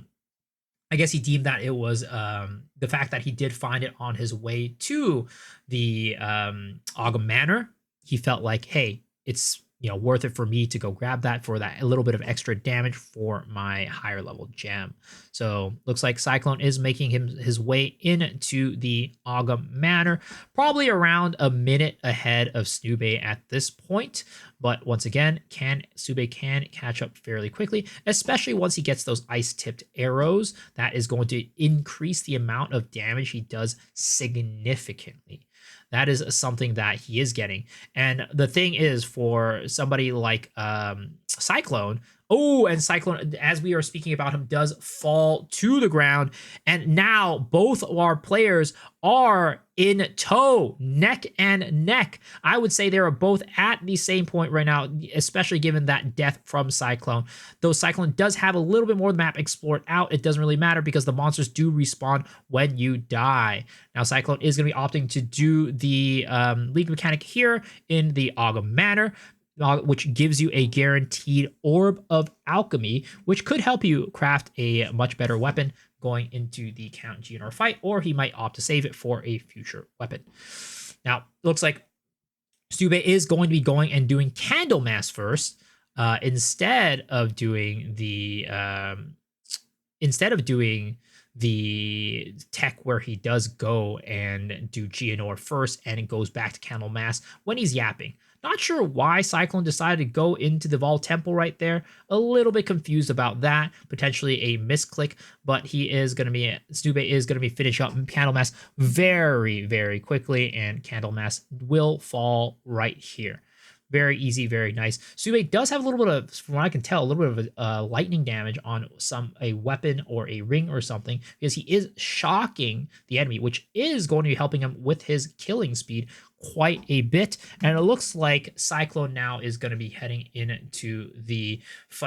Speaker 1: I guess he deemed that it was the fact that he did find it on his way to the Ogham Manor. He felt like, hey, it's worth it for me to go grab that for that a little bit of extra damage for my higher level gem. So looks like Cyclone is making his way into the Ogham Manor, probably around a minute ahead of Snube at this point. But once again, Snube can catch up fairly quickly, especially once he gets those ice-tipped arrows. That is going to increase the amount of damage he does significantly. That is something that he is getting. And the thing is, for somebody like Cyclone, and Cyclone, as we are speaking about him, does fall to the ground. And now both of our players are in tow, neck and neck. I would say they are both at the same point right now, especially given that death from Cyclone. Though Cyclone does have a little bit more of the map explored out, it doesn't really matter because the monsters do respawn when you die. Now, Cyclone is going to be opting to do the League mechanic here in the Ogham Manor, which gives you a guaranteed Orb of Alchemy, which could help you craft a much better weapon going into the Count Geonor fight, or he might opt to save it for a future weapon. Now, looks like Snube is going to be going and doing Candlemas first, instead of doing the tech where he does go and do Geonor first, and it goes back to Candlemas when he's yapping. Not sure why Cyclone decided to go into the Vol Temple right there. A little bit confused about that. Potentially a misclick, but Snube is going to be finishing up Candlemas very, very quickly, and Candlemas will fall right here. Very easy, very nice. Snube does have a little bit of, from what I can tell, a little bit of lightning damage on a weapon or a ring or something, because he is shocking the enemy, which is going to be helping him with his killing speed quite a bit, and it looks like Cyclone now is going to be heading into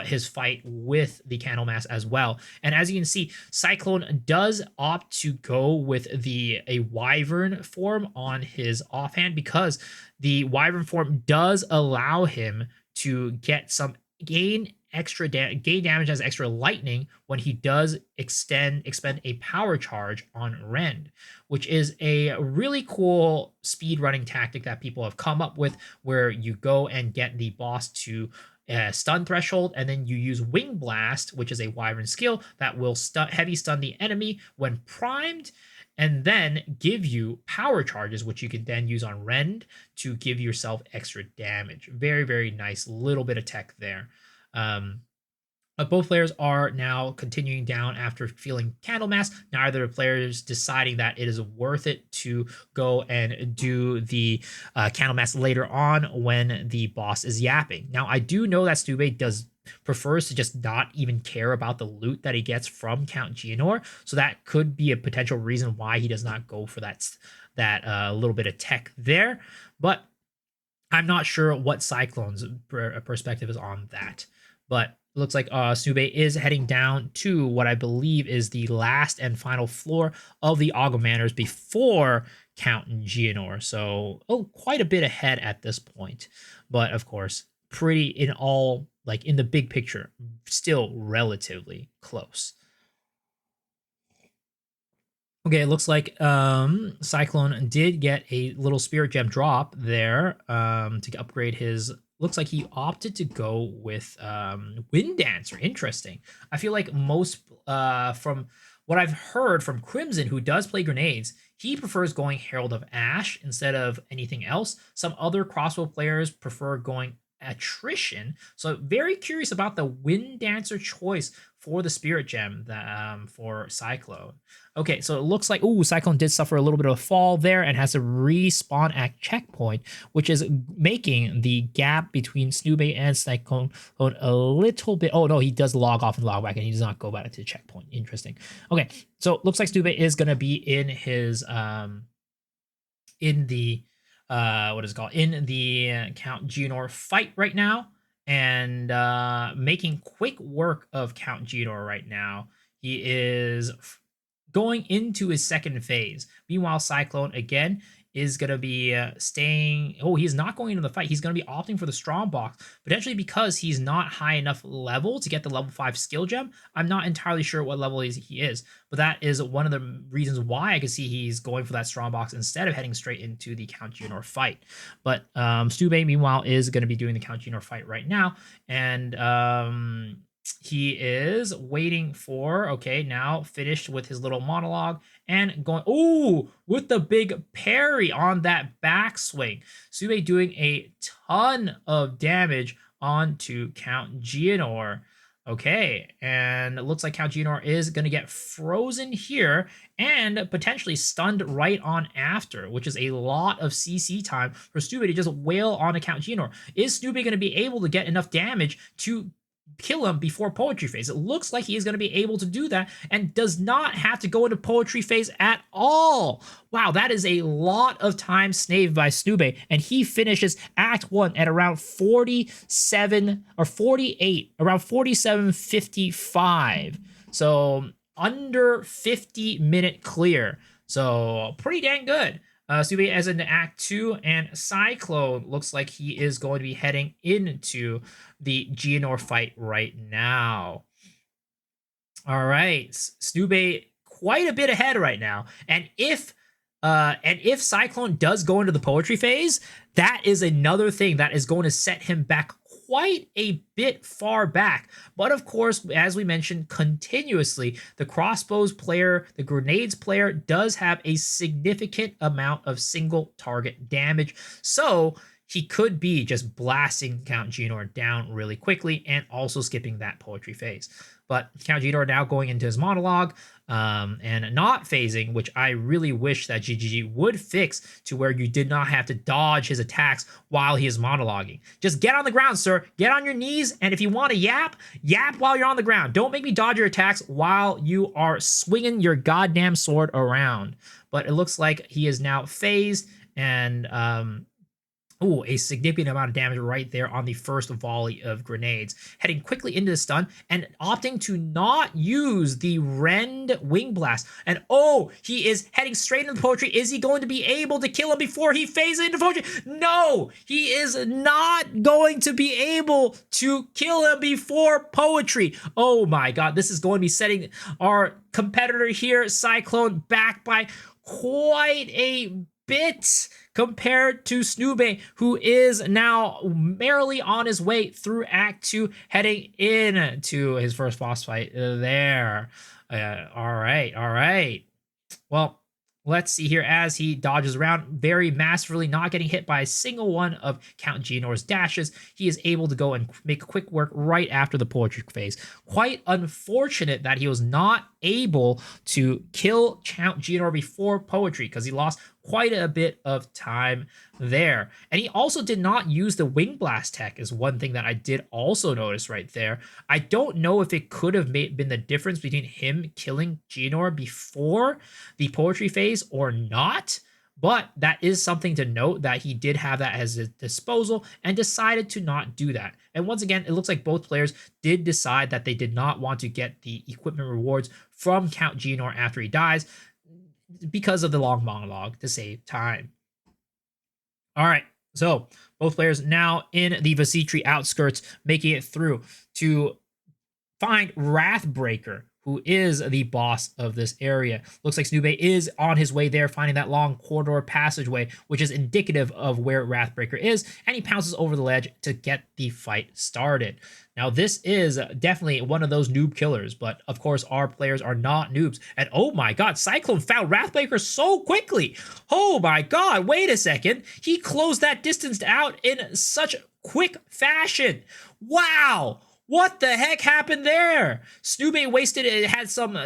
Speaker 1: his fight with the Candlemass as well. And as you can see, Cyclone does opt to go with a Wyvern form on his offhand, because the Wyvern form does allow him to get some gain damage as extra lightning when he does expend a power charge on Rend, which is a really cool speed running tactic that people have come up with, where you go and get the boss to stun threshold, and then you use Wing Blast, which is a Wyvern skill that will heavy stun the enemy when primed, and then give you power charges, which you can then use on Rend to give yourself extra damage. Very, very nice little bit of tech there. But both players are now continuing down after feeling Candlemass. Neither players deciding that it is worth it to go and do the Candlemass later on when the boss is yapping. Now, I do know that Snube prefers to just not even care about the loot that he gets from Count Geonor, so that could be a potential reason why he does not go for that little bit of tech there. But I'm not sure what Cyclone's perspective is on that. But it looks like Snube is heading down to what I believe is the last and final floor of the Ogham Manors before Count Geonor. So, quite a bit ahead at this point. But of course, pretty in all, like in the big picture, still relatively close. Okay, it looks like Cyclone did get a little spirit gem drop there to upgrade his. Looks like he opted to go with Wind Dancer. Interesting. I feel like most, from what I've heard from Crimson, who does play grenades, he prefers going Herald of Ash instead of anything else. Some other crossbow players prefer going Attrition. So very curious about the Wind Dancer choice for the Spirit Gem for Cyclone. Okay, so it looks like, Cyclone did suffer a little bit of a fall there and has to respawn at checkpoint, which is making the gap between Snube and Cyclone a little bit. Oh, no, he does log off and log back, and he does not go back to the checkpoint. Interesting. Okay, so it looks like Snube is going to be in his, in the Count Geonor fight right now, and making quick work of Count Geonor right now. He is going into his second phase. Meanwhile, Cyclone again is going to be staying. He's not going into the fight. He's going to be opting for the strong box, potentially because he's not high enough level to get the level 5 skill gem. I'm not entirely sure what level he is, but that is one of the reasons why I can see he's going for that strong box instead of heading straight into the Count Geonor fight. But Snube, meanwhile, is going to be doing the Count Geonor fight right now, and he is waiting for, now finished with his little monologue and going, with the big parry on that backswing. Snube doing a ton of damage onto Count Geonor. Okay, and it looks like Count Geonor is going to get frozen here and potentially stunned right on after, which is a lot of CC time for Snube to just wail on a Count Geonor. Is Snube going to be able to get enough damage to kill him before poetry phase? It looks like he is going to be able to do that and does not have to go into poetry phase at all. Wow, that is a lot of time snaved by Snube, and he finishes Act 1 at around 47 or 48, around 47:55. So under 50-minute clear. So pretty dang good. Snube as in Act 2, and Cyclone looks like he is going to be heading into the Geonor fight right now. All right, Snube quite a bit ahead right now, and if Cyclone does go into the poetry phase, that is another thing that is going to set him back quite a bit far back. But of course, as we mentioned continuously, the crossbows player, the grenades player does have a significant amount of single target damage. So he could be just blasting Count Geonor down really quickly and also skipping that poetry phase. But Count Geonor now going into his monologue and not phasing, which I really wish that GGG would fix to where you did not have to dodge his attacks while he is monologuing. Just get on the ground, sir. Get on your knees, and if you want to yap while you're on the ground. Don't make me dodge your attacks while you are swinging your goddamn sword around. But it looks like he is now phased, and ooh, a significant amount of damage right there on the first volley of grenades. Heading quickly into the stun and opting to not use the Rend Wing Blast. And oh, he is heading straight into the poetry. Is he going to be able to kill him before he phases into poetry? No, he is not going to be able to kill him before poetry. Oh my god, this is going to be setting our competitor here, Cyclone, back by quite a bit compared to Snoobe, who is now merrily on his way through Act 2, heading into his first boss fight there. All right. Well, let's see here as he dodges around very masterfully, not getting hit by a single one of Count Geonor's dashes. He is able to go and make quick work right after the poetry phase. Quite unfortunate that he was not able to kill Count Geonor before poetry, because he lost quite a bit of time there. And he also did not use the Wing Blast tech, is one thing that I did also notice right there. I don't know if it could have been the difference between him killing Geonor before the poetry phase or not, but that is something to note, that he did have that at his disposal and decided to not do that. And once again, it looks like both players did decide that they did not want to get the equipment rewards from Count Geonor after he dies, because of the long monologue to save time. All right, so both players now in the Vasitri outskirts, making it through to find Wrathbreaker, who is the boss of this area. Looks like Snoobe is on his way there, finding that long corridor passageway, which is indicative of where Wrathbreaker is, and he pounces over the ledge to get the fight started. Now, this is definitely one of those noob killers, but of course, our players are not noobs. And oh my god, Cyclone found Wrathbreaker so quickly. Oh my god, wait a second. He closed that distance out in such quick fashion. Wow. What the heck happened there? Snoobe wasted it, had some,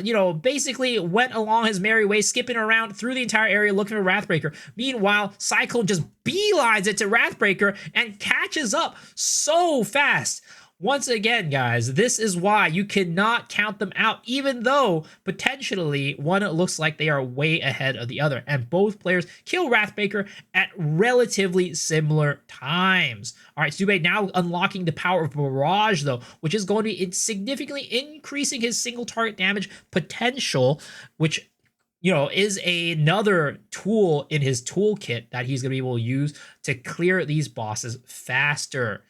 Speaker 1: basically went along his merry way, skipping around through the entire area looking for Wrathbreaker. Meanwhile, Cyclone just beelines it to Wrathbreaker and catches up so fast. Once again, guys, this is why you cannot count them out, even though potentially one looks like they are way ahead of the other. And both players kill Wrathbreaker at relatively similar times. All right, Snoobe now unlocking the power of Barrage, though, which is going to be significantly increasing his single target damage potential, which is another tool in his toolkit that he's going to be able to use to clear these bosses faster.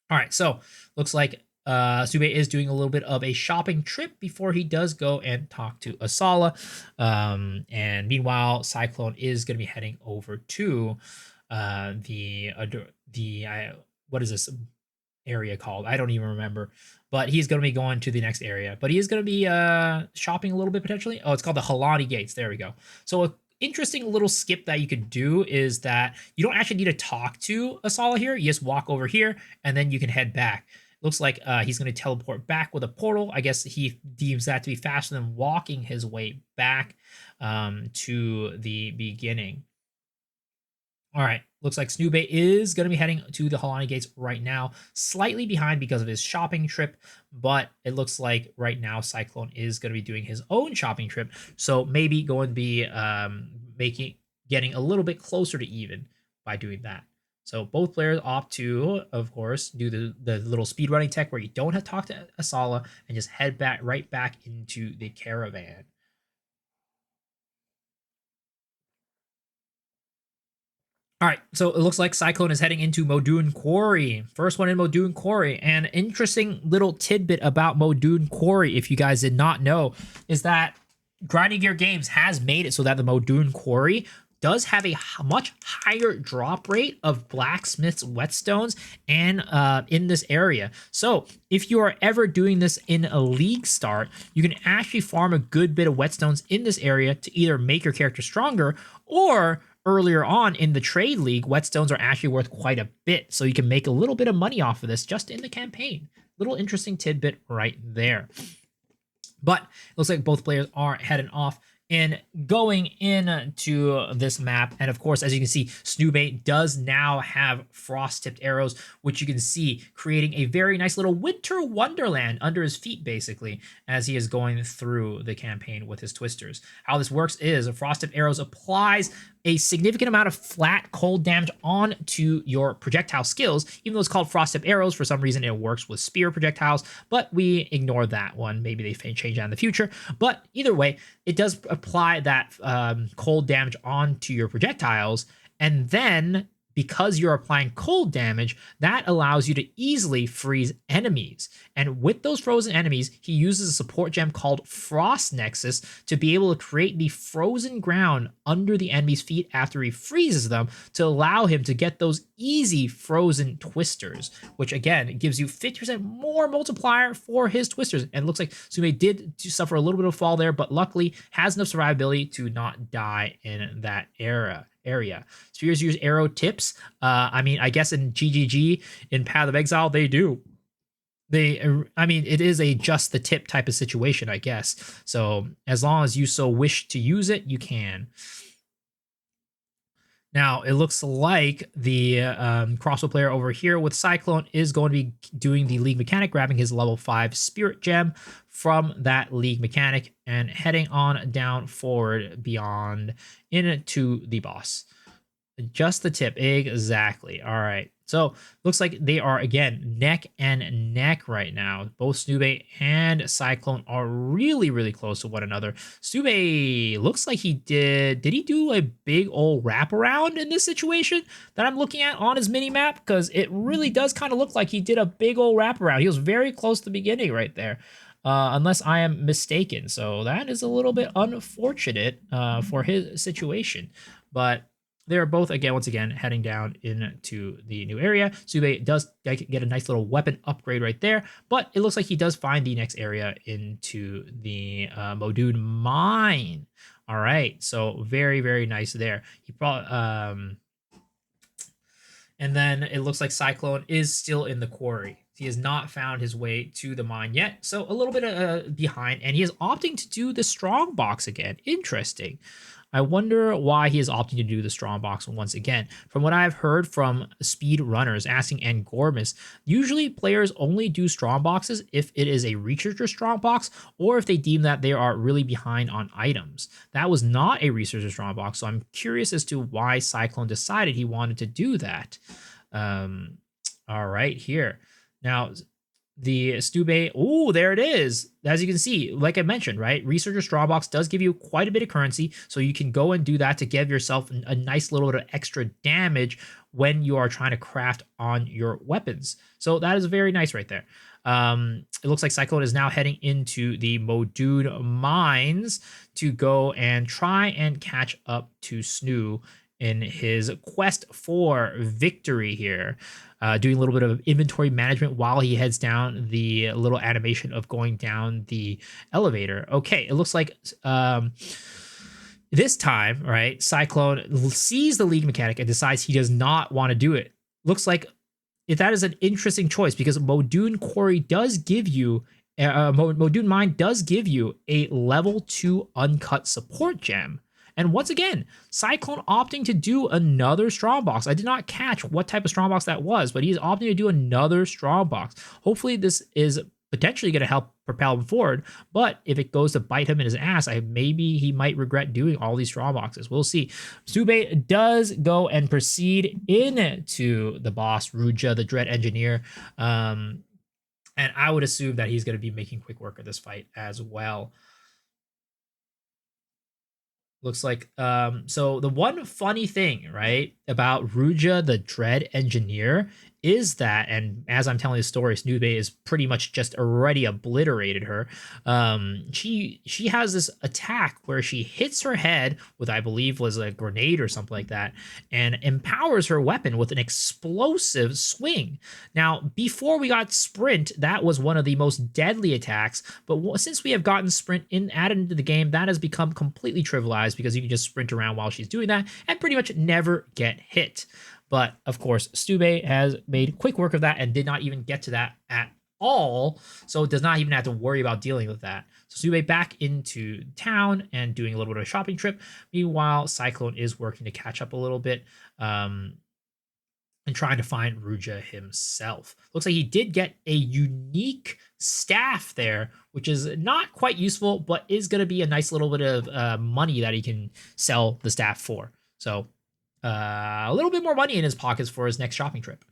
Speaker 1: All right, so looks like Snoobe is doing a little bit of a shopping trip before he does go and talk to Asala. And meanwhile, Cyclone is going to be heading over to what is this area called? I don't even remember. But he's going to be going to the next area. But he is going to be shopping a little bit potentially. Oh, it's called the Halani Gates. There we go. So interesting little skip that you could do is that you don't actually need to talk to Asala here. You just walk over here and then you can head back. Looks like he's going to teleport back with a portal. I guess he deems that to be faster than walking his way back to the beginning. All right, looks like Snoobe is going to be heading to the Halani Gates right now, slightly behind because of his shopping trip, but it looks like right now Cyclone is going to be doing his own shopping trip, so maybe going to be getting a little bit closer to even by doing that. So both players opt to, of course, do the little speedrunning tech where you don't have to talk to Asala and just head right back into the caravan. All right, so it looks like Cyclone is heading into Modun Quarry. First one in Modun Quarry. And interesting little tidbit about Modun Quarry, if you guys did not know, is that Grinding Gear Games has made it so that the Modun Quarry does have a much higher drop rate of blacksmith's whetstones and in this area. So if you are ever doing this in a Leaguestart, you can actually farm a good bit of whetstones in this area to either make your character stronger, or earlier on in the trade league, whetstones are actually worth quite a bit, so you can make a little bit of money off of this just in the campaign. Little interesting tidbit right there. But it looks like both players are heading off and going into this map. And of course, as you can see, Snoobe does now have frost-tipped arrows, which you can see creating a very nice little winter wonderland under his feet, basically, as he is going through the campaign with his twisters. How this works is frost-tipped arrows applies a significant amount of flat cold damage onto your projectile skills, even though it's called frost tip arrows. For some reason, it works with spear projectiles, but we ignore that one. Maybe they change that in the future. But either way, it does apply that cold damage onto your projectiles, and then because you're applying cold damage, that allows you to easily freeze enemies. And with those frozen enemies, he uses a support gem called Frost Nexus to be able to create the frozen ground under the enemy's feet after he freezes them to allow him to get those easy frozen twisters, which again gives you 50% more multiplier for his twisters. And it looks like Sume did suffer a little bit of fall there, but luckily has enough survivability to not die in that area. Spheres use arrow tips. I mean, I guess in GGG, in Path of Exile, they do. I mean, it is a just the tip type of situation, I guess. So as long as you so wish to use it, you can. Now, it looks like the crossbow player over here with Cyclone is going to be doing the League mechanic, grabbing his level 5 Spirit Gem from that League mechanic and heading on down forward beyond into the boss. Just the tip, exactly. All right. So looks like they are, again, neck and neck right now. Both Snube and Cyclone are really, really close to one another. Snube looks like he did he do a big old wraparound in this situation that I'm looking at on his mini map? Because it really does kind of look like he did a big old wraparound. He was very close to the beginning right there. Unless I am mistaken. So that is a little bit unfortunate for his situation. But they're both, once again, heading down into the new area. Sube does get a nice little weapon upgrade right there, but it looks like he does find the next area into the Modune Mine. All right, so very, very nice there. He probably, and then it looks like Cyclone is still in the quarry. He has not found his way to the mine yet, so a little bit behind, and he is opting to do the strong box again. Interesting. I wonder why he is opting to do the strong box once again. From what I've heard from speed runners asking Angormus, usually players only do strong boxes if it is a researcher strong box or if they deem that they are really behind on items. That was not a researcher strong box, so I'm curious as to why Cyclone decided he wanted to do that. All right, here. Now, the Stube, oh, there it is. As you can see, like I mentioned, right? Researcher Straw Box does give you quite a bit of currency, so you can go and do that to give yourself a nice little bit of extra damage when you are trying to craft on your weapons. So that is very nice right there. It looks like Cyclone is now heading into the Modune Mines to go and try and catch up to Snoo in his quest for victory here. Doing a little bit of inventory management while he heads down the little animation of going down the elevator. Okay, it looks like this time, right, Cyclone sees the League mechanic and decides he does not want to do it. Looks like that is an interesting choice because Modune Quarry does give you, Modune Mine does give you a level 2 uncut support gem. And once again, Cyclone opting to do another strongbox. I did not catch what type of strongbox that was, but he's opting to do another strongbox. Hopefully this is potentially going to help propel him forward, but if it goes to bite him in his ass, maybe he might regret doing all these strongboxes. We'll see. Sube does go and proceed into the boss, Ruja, the Dread Engineer. And I would assume that he's going to be making quick work of this fight as well. Looks like, so the one funny thing, right, about Ruja, the Dread Engineer, is that, and as I'm telling the story, Snube is pretty much just already obliterated her. She has this attack where she hits her head with, I believe, was a grenade or something like that, and empowers her weapon with an explosive swing. Now, before we got Sprint, that was one of the most deadly attacks, but since we have gotten Sprint added into the game, that has become completely trivialized because you can just sprint around while she's doing that and pretty much never get hit. But of course, Stube has made quick work of that and did not even get to that at all. So it does not even have to worry about dealing with that. So Stube back into town and doing a little bit of a shopping trip. Meanwhile, Cyclone is working to catch up a little bit and trying to find Ruja himself. Looks like he did get a unique staff there, which is not quite useful, but is going to be a nice little bit of money that he can sell the staff for. So a little bit more money in his pockets for his next shopping trip.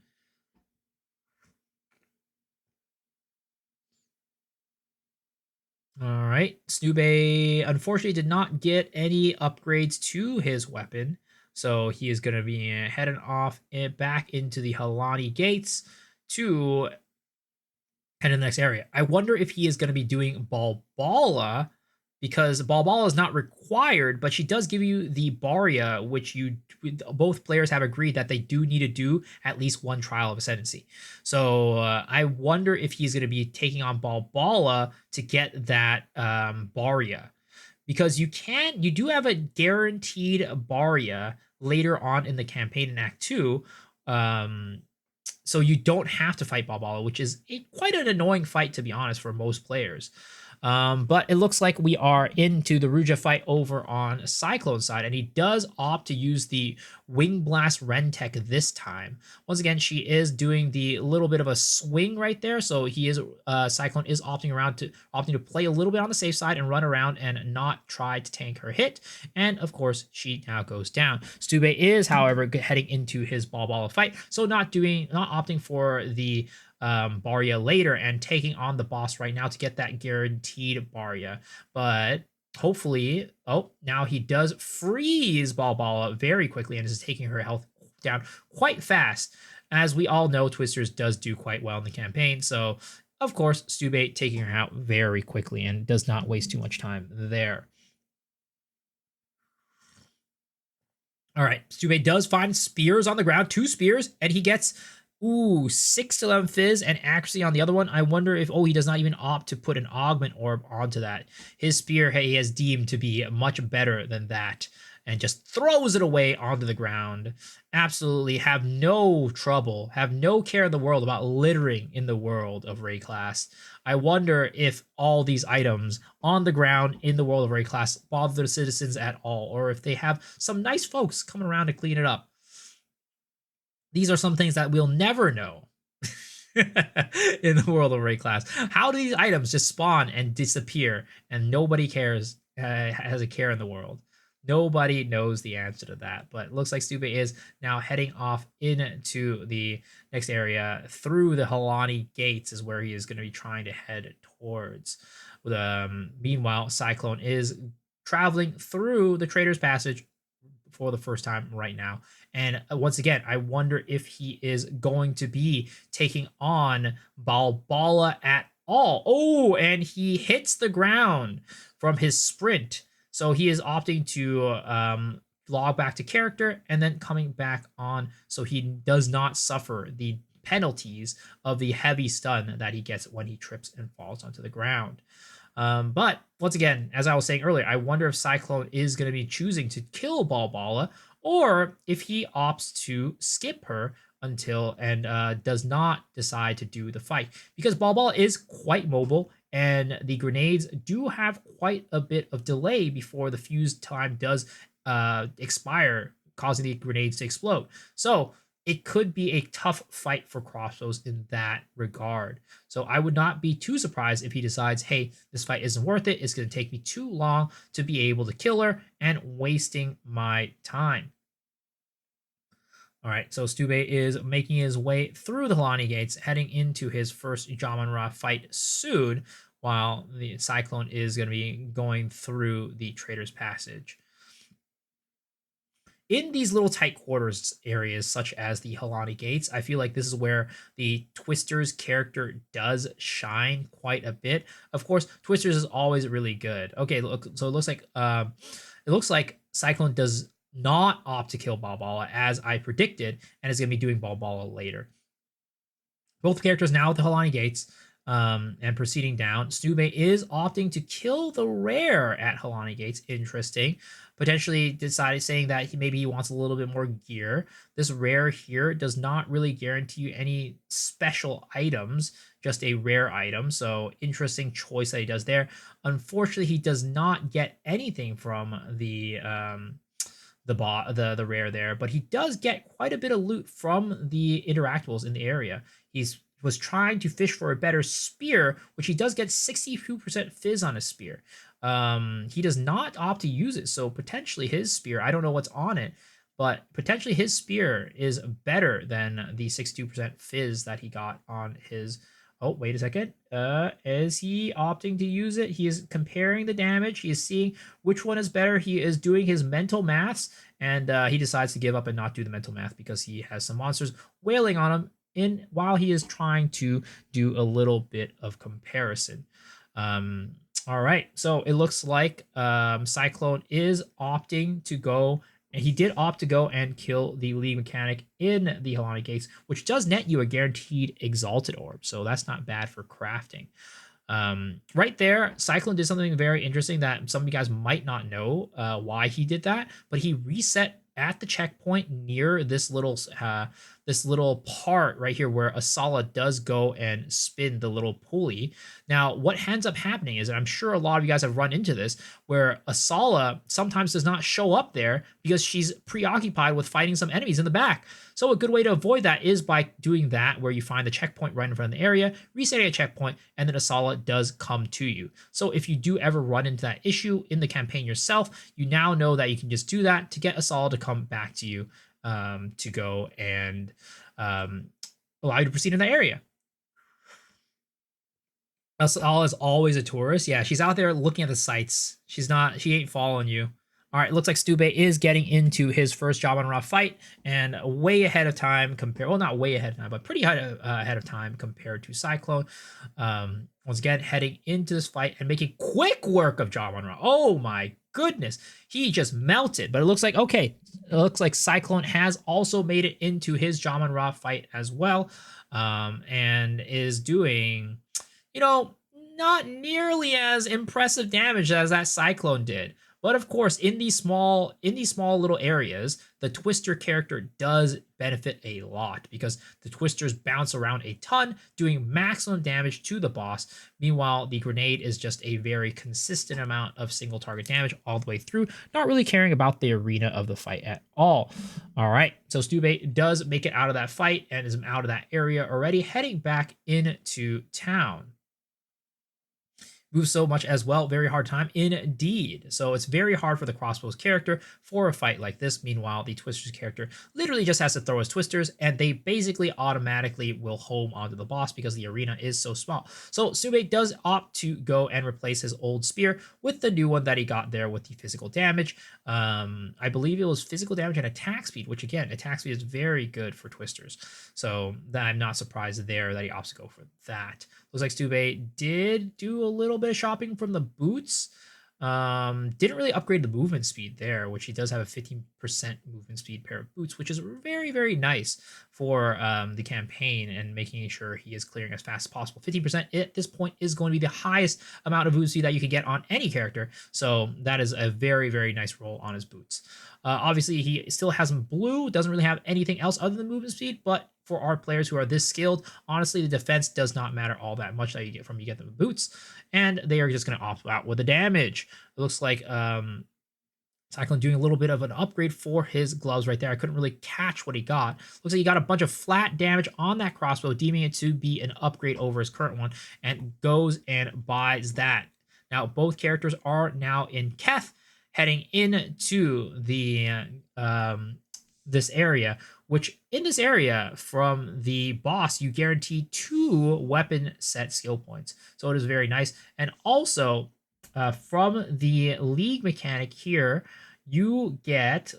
Speaker 1: All right. Snube unfortunately did not get any upgrades to his weapon. So he is going to be heading off back into the Halani gates to head to the next area. I wonder if he is going to be doing Balbala, because Balbala is not required, but she does give you the Baria, which both players have agreed that they do need to do at least one Trial of Ascendancy. So I wonder if he's going to be taking on Balbala to get that Baria, because you do have a guaranteed Baria later on in the campaign in Act 2. So you don't have to fight Balbala, which is quite an annoying fight, to be honest, for most players. But it looks like we are into the Ruja fight over on Cyclone's side, and he does opt to use the Wing Blast Rentec this time. Once again, she is doing the little bit of a swing right there, so Cyclone is opting to play a little bit on the safe side and run around and not try to tank her hit. And of course, she now goes down. Stube is, however, heading into his Balbala fight, so not opting for the Baria later and taking on the boss right now to get that guaranteed Baria. But hopefully, now he does freeze Balbala very quickly and is taking her health down quite fast. As we all know, Twisters does do quite well in the campaign, so of course, Stube taking her out very quickly and does not waste too much time there. All right, Stube does find spears on the ground, 2 spears, and he gets 6 to 11 fizz and accuracy on the other one. I wonder if, he does not even opt to put an augment orb onto that. His spear he has deemed to be much better than that, and just throws it away onto the ground. Absolutely have no trouble, have no care in the world about littering in the world of Ray Class. I wonder if all these items on the ground in the world of Ray Class bother the citizens at all, or if they have some nice folks coming around to clean it up. These are some things that we'll never know in the world of Ray Class. How do these items just spawn and disappear and nobody cares, has a care in the world? Nobody knows the answer to that, but it looks like Stube is now heading off into the next area through the Halani gates is where he is going to be trying to head towards. Meanwhile, Cyclone is traveling through the Trader's Passage for the first time right now. And once again, I wonder if he is going to be taking on Balbala at all. And he hits the ground from his sprint. So he is opting to log back to character and then coming back on so he does not suffer the penalties of the heavy stun that he gets when he trips and falls onto the ground. But once again, as I was saying earlier, I wonder if Cyclone is going to be choosing to kill Balbala, or if he opts to skip her until and does not decide to do the fight, because Balbala is quite mobile and the grenades do have quite a bit of delay before the fuse time does expire, causing the grenades to explode. So it could be a tough fight for Crossbows in that regard. So I would not be too surprised if he decides, hey, this fight isn't worth it. It's going to take me too long to be able to kill her and wasting my time. All right, so Stube is making his way through the Halani gates, heading into his first Jamanra fight soon, while the Cyclone is going to be going through the Trader's Passage. In these little tight quarters areas, such as the Halani gates, I feel like this is where the Twister's character does shine quite a bit. Of course, Twister's is always really good. Okay, look, so it looks like Cyclone does not opt to kill Balbala as I predicted, and is going to be doing Balbala later. Both characters now at the Halani gates. And proceeding down, Stube is opting to kill the rare at Halani gates. Interesting. Potentially saying that maybe he wants a little bit more gear. This rare here does not really guarantee you any special items, just a rare item. So interesting choice that he does there. Unfortunately, he does not get anything from the rare there, but he does get quite a bit of loot from the interactables in the area. He's was trying to fish for a better spear, which he does get 62% fizz on his spear. He does not opt to use it, so potentially his spear, I don't know what's on it, but potentially his spear is better than the 62% fizz that he got on his. Oh, wait a second. Is he opting to use it? He is comparing the damage. He is seeing which one is better. He is doing his mental maths, and he decides to give up and not do the mental math because he has some monsters wailing on him while he is trying to do a little bit of comparison. All right, so it looks like Cyclone is opting to go, and he did opt to go and kill the League Mechanic in the Helani Gates, which does net you a guaranteed Exalted Orb, so that's not bad for crafting. Right there, Cyclone did something very interesting that some of you guys might not know why he did that, but he reset at the checkpoint near this little part right here where Asala does go and spin the little pulley. Now, what ends up happening is, and I'm sure a lot of you guys have run into this, where Asala sometimes does not show up there because she's preoccupied with fighting some enemies in the back. So a good way to avoid that is by doing that, where you find the checkpoint right in front of the area, resetting a checkpoint, and then Asala does come to you. So if you do ever run into that issue in the campaign yourself, you now know that you can just do that to get Asala to come back to you to go and allow you to proceed in that area. Asala is always a tourist. Yeah, she's out there looking at the sights. She ain't following you. All right, looks like Stube is getting into his first job on Raw fight, and way ahead of time well, not way ahead of time, but pretty ahead of time compared to Cyclone. Once again, heading into this fight and making quick work of Job on Raw. Oh my goodness, he just melted. But it looks like, okay, it looks like Cyclone has also made it into his Job on Raw fight as well, and is doing, not nearly as impressive damage as that Cyclone did. But of course, in these small little areas, the Twister character does benefit a lot because the Twisters bounce around a ton, doing maximum damage to the boss. Meanwhile, the grenade is just a very consistent amount of single target damage all the way through, not really caring about the arena of the fight at all. All right, so Stube does make it out of that fight and is out of that area already, heading back into town. Moves so much as well, very hard time indeed. So it's very hard for the crossbows character for a fight like this. Meanwhile, the Twisters character literally just has to throw his Twisters, and they basically automatically will home onto the boss because the arena is so small. So Stube does opt to go and replace his old spear with the new one that he got there with the physical damage. I believe it was physical damage and attack speed, which again, attack speed is very good for Twisters. So I'm not surprised there that he opts to go for that. Looks like Stube did do a little bit of shopping from the boots. Didn't really upgrade the movement speed there, which he does have a 15% movement speed pair of boots, which is very, very nice for the campaign and making sure he is clearing as fast as possible. 15% at this point is going to be the highest amount of boot speed that you can get on any character. So that is a very, very nice roll on his boots. Obviously, he still has him blue, doesn't really have anything else other than movement speed, but for our players who are this skilled, honestly, the defense does not matter all that much that you get you get them boots, and they are just going to opt out with the damage. It looks like Cyclone doing a little bit of an upgrade for his gloves right there. I couldn't really catch what he got. Looks like he got a bunch of flat damage on that crossbow, deeming it to be an upgrade over his current one, and goes and buys that. Now, both characters are now in Keth, heading into the this area, which in this area from the boss, you guarantee 2 weapon set skill points. So it is very nice. And also from the League mechanic here, you get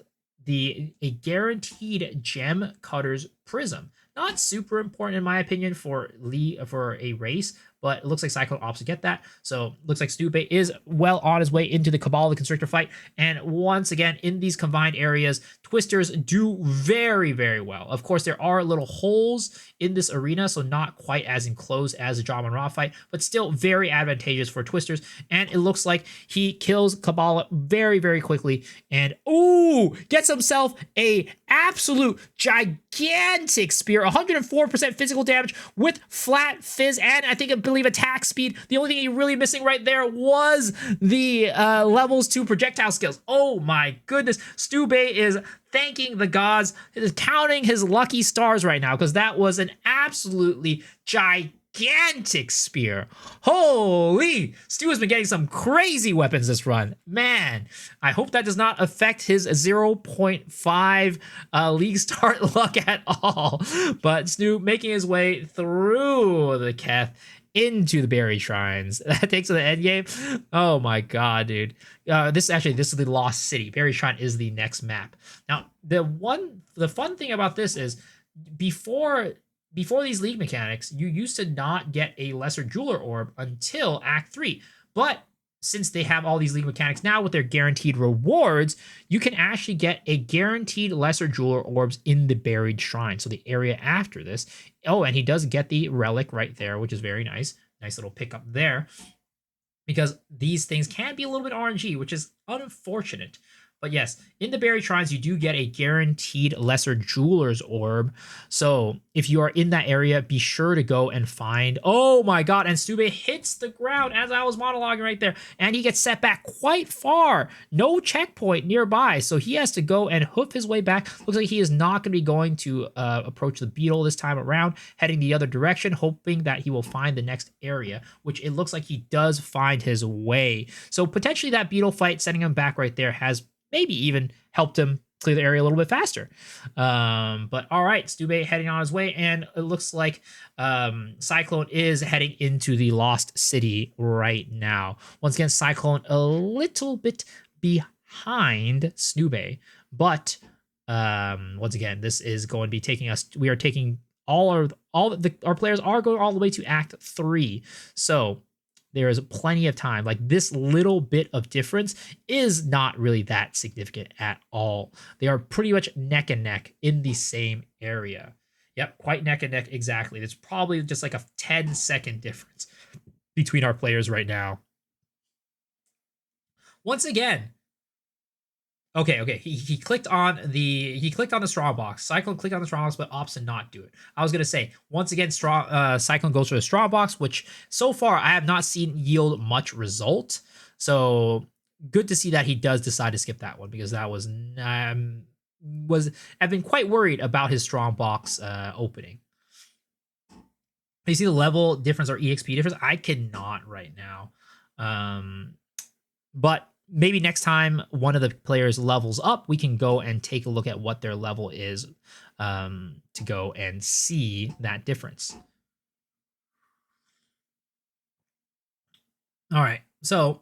Speaker 1: a guaranteed gem cutter's prism. Not super important in my opinion for a race, but it looks like Cyclone opts to get that. So looks like Stube is well on his way into the Cabal the Constrictor fight. And once again, in these combined areas, Twisters do very, very well. Of course, there are little holes in this arena, so not quite as enclosed as the Job and Raw fight, but still very advantageous for Twisters. And it looks like he kills Cabal very, very quickly. And gets himself a absolute gigantic spear, 104% physical damage with flat fizz, and I believe attack speed. The only thing you're really missing right there was the levels 2 projectile skills. Oh my goodness, Stube is thanking the gods, is counting his lucky stars right now, because that was an absolutely gigantic gigantic spear. Holy! Stu has been getting some crazy weapons this run. Man, I hope that does not affect his 0.5 league start luck at all. But Stu making his way through the Keth into the buried shrines. That takes to the end game. Oh my god, dude. This is the Lost City. Buried Shrine is the next map. Now, the fun thing about this is before these league mechanics, you used to not get a lesser jeweler orb until Act 3. But since they have all these league mechanics now with their guaranteed rewards, you can actually get a guaranteed lesser jeweler orbs in the buried shrine. So the area after this. Oh, and he does get the relic right there, which is very nice. Nice little pickup there. Because these things can be a little bit RNG, which is unfortunate. But yes, in the buried shrines, you do get a guaranteed lesser jeweler's orb. So if you are in that area, be sure to go and find. Oh my god, and Stube hits the ground as I was monologuing right there. And he gets set back quite far. No checkpoint nearby. So he has to go and hoof his way back. Looks like he is not going to be going to approach the beetle this time around, heading the other direction, hoping that he will find the next area, which it looks like he does find his way. So potentially that beetle fight, sending him back right there, has maybe even helped him clear the area a little bit faster. But all right, Stube heading on his way, and it looks like Cyclone is heading into the Lost City right now. Once again, Cyclone a little bit behind Snube, but once again, this is going to be taking us. We are taking our players are going all the way to Act 3. So there is plenty of time. Like, this little bit of difference is not really that significant at all. They are pretty much neck and neck in the same area. Yep, quite neck and neck, exactly. There's probably just like a 10-second difference between our players right now. Once again, okay. He clicked on the strong box. Cyclone clicked on the strong box, but opts to not do it. I was gonna say, once again, Cyclone goes for the strong box, which so far I have not seen yield much result. So good to see that he does decide to skip that one, because that was I've been quite worried about his strong box opening. You see the level difference or EXP difference? I cannot right now. But maybe next time one of the players levels up, we can go and take a look at what their level is to go and see that difference. All right, so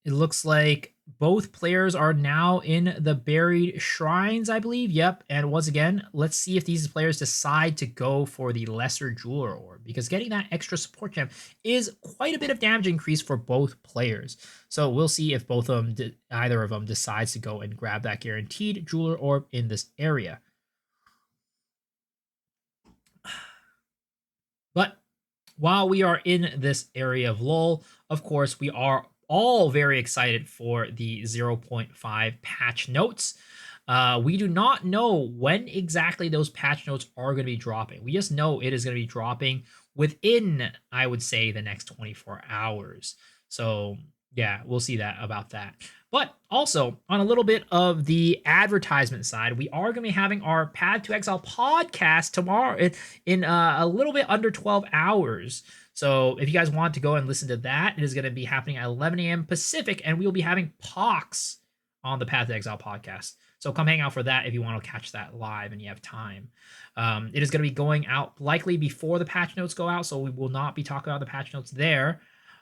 Speaker 1: it looks like both players are now in the buried shrines, I believe. Yep. And once again, let's see if these players decide to go for the lesser jeweler orb, because getting that extra support gem is quite a bit of damage increase for both players. So we'll see if either of them decides to go and grab that guaranteed jeweler orb in this area. But while we are in this area of lull, of course, we are all very excited for the 0.5 patch notes. We do not know when exactly those patch notes are going to be dropping. We just know it is going to be dropping within, I would say, the next 24 hours. So yeah, we'll see about that. But also, on a little bit of the advertisement side, we are going to be having our Path to Exile podcast tomorrow in a little bit under 12 hours. So if you guys want to go and listen to that, it is going to be happening at 11 a.m. Pacific, and we will be having Pox on the Path to Exile podcast. So come hang out for that if you want to catch that live and you have time. It is going to be going out likely before the patch notes go out, so we will not be talking about the patch notes there.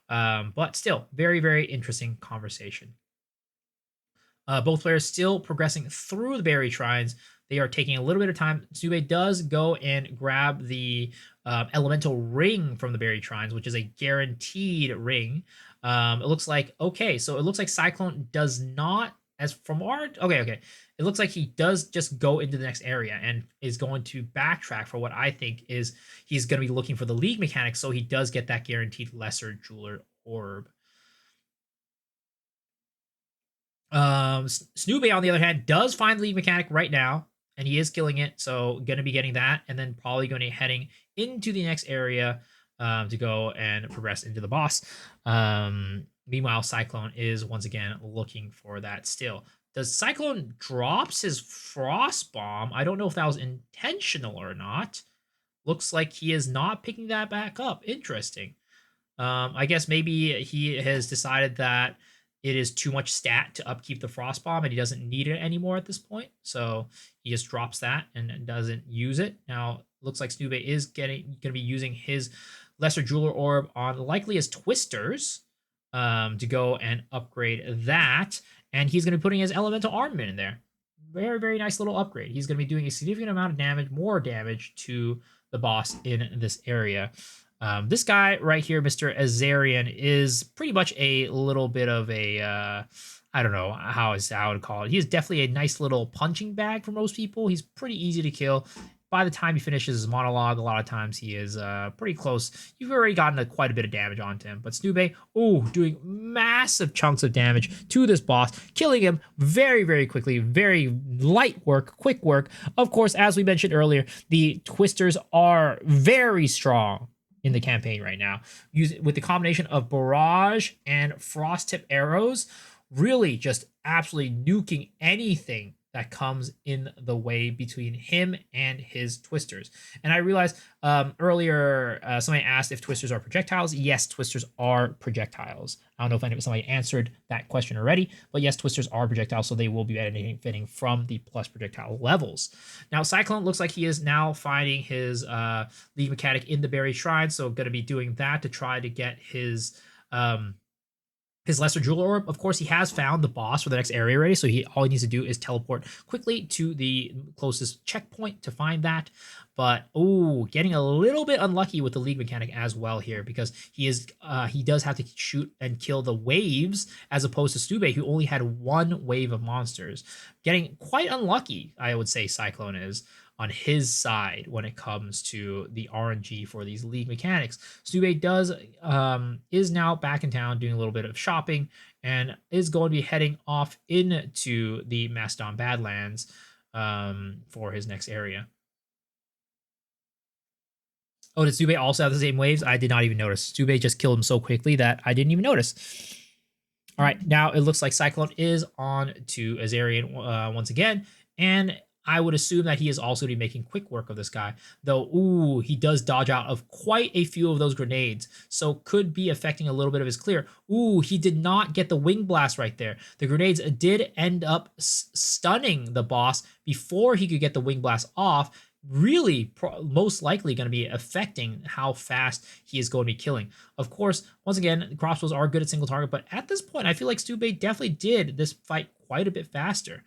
Speaker 1: But still, very, very interesting conversation. Both players still progressing through the buried shrines. They are taking a little bit of time. Tsube does go and grab the elemental ring from the buried shrines, which is a guaranteed ring. It looks like, okay, so it looks like Cyclone does not, as from our, okay. It looks like he does just go into the next area and is going to backtrack for what I think is he's going to be looking for the league mechanics, so he does get that guaranteed lesser jeweler orb. Snube, on the other hand, does find the league mechanic right now, and he is killing it, so going to be getting that, and then probably going to be heading into the next area to go and progress into the boss. Meanwhile, Cyclone is once again looking for that still. Does Cyclone drops his frost bomb? I don't know if that was intentional or not. looks like he is not picking that back up. Interesting. I guess maybe he has decided that it is too much stat to upkeep the Frost Bomb and he doesn't need it anymore at this point. So he just drops that and doesn't use it. Now, looks like Snube is going to be using his Lesser Jeweler Orb on likely his Twisters to go and upgrade that. And he's going to be putting his Elemental Armament in there. Very, very nice little upgrade. He's going to be doing a significant amount of damage, more damage to the boss in this area. This guy right here, Mr. Azarian, is pretty much a little bit of a, I don't know how I would call it. He is definitely a nice little punching bag for most people. He's pretty easy to kill. By the time he finishes his monologue, a lot of times he is pretty close. You've already gotten quite a bit of damage onto him. But Snube, doing massive chunks of damage to this boss, killing him very, very quickly. Very light work, quick work. Of course, as we mentioned earlier, the Twisters are very strong in the campaign right now. With the combination of barrage and frost tip arrows, really just absolutely nuking anything that comes in the way between him and his Twisters. And I realized earlier somebody asked if Twisters are projectiles. Yes, Twisters are projectiles. I don't know if somebody answered that question already, but yes, Twisters are projectiles, so they will be benefiting from the plus projectile levels. Now, Cyclone looks like he is now finding his League mechanic in the Buried Shrine, so going to be doing that to try to get his Lesser Jeweler Orb. Of course, he has found the boss for the next area already, so all he needs to do is teleport quickly to the closest checkpoint to find that. But getting a little bit unlucky with the League mechanic as well here, because he does have to shoot and kill the waves as opposed to Snube, who only had one wave of monsters. Getting quite unlucky, I would say Cyclone is on his side when it comes to the RNG for these League mechanics. Snube is now back in town doing a little bit of shopping and is going to be heading off into the Mastodon Badlands for his next area. Oh, did Snube also have the same waves? I did not even notice. Snube just killed him so quickly that I didn't even notice. All right, now it looks like Cyclone is on to Azarian once again, and I would assume that he is also to be making quick work of this guy, though, he does dodge out of quite a few of those grenades, so could be affecting a little bit of his clear. He did not get the Wing Blast right there. The grenades did end up stunning the boss before he could get the Wing Blast off, really most likely going to be affecting how fast he is going to be killing. Of course, once again, crossbows are good at single target, but at this point, I feel like Snube definitely did this fight quite a bit faster.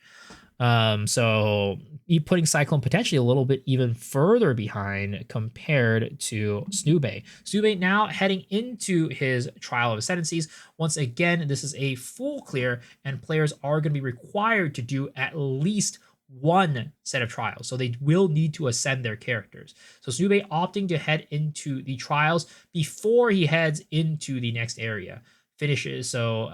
Speaker 1: So putting Cyclone potentially a little bit even further behind compared to Snube. Snube now heading into his Trial of Ascendancies. Once again, this is a full clear, and players are going to be required to do at least one set of trials, so they will need to ascend their characters. So Snube opting to head into the trials before he heads into the next area. Finishes. So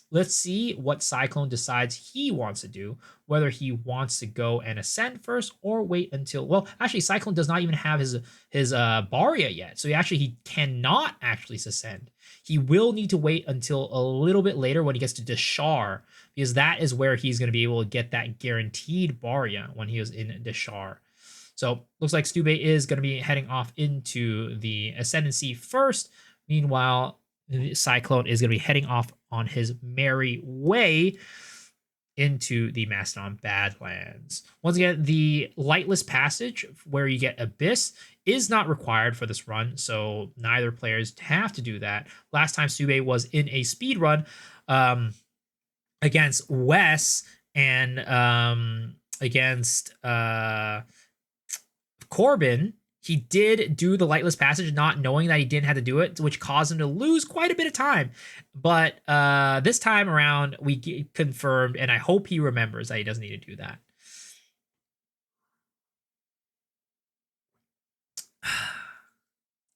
Speaker 1: let's see what Cyclone decides he wants to do, whether he wants to go and ascend first or wait until, well, actually, Cyclone does not even have his Baria yet, so he cannot actually ascend. He will need to wait until a little bit later when he gets to Deshar, because that is where he's going to be able to get that guaranteed Baria when he is in Deshar. So looks like Snube is going to be heading off into the Ascendancy first. Meanwhile, Cyclone is going to be heading off on his merry way into the Mastodon Badlands. Once again, the Lightless Passage, where you get Abyss, is not required for this run, so neither players have to do that. Last time Snube was in a speed run against Wes and against Corbin, he did do the Lightless Passage not knowing that he didn't have to do it, which caused him to lose quite a bit of time. But this time around, we confirmed, and I hope he remembers that he doesn't need to do that.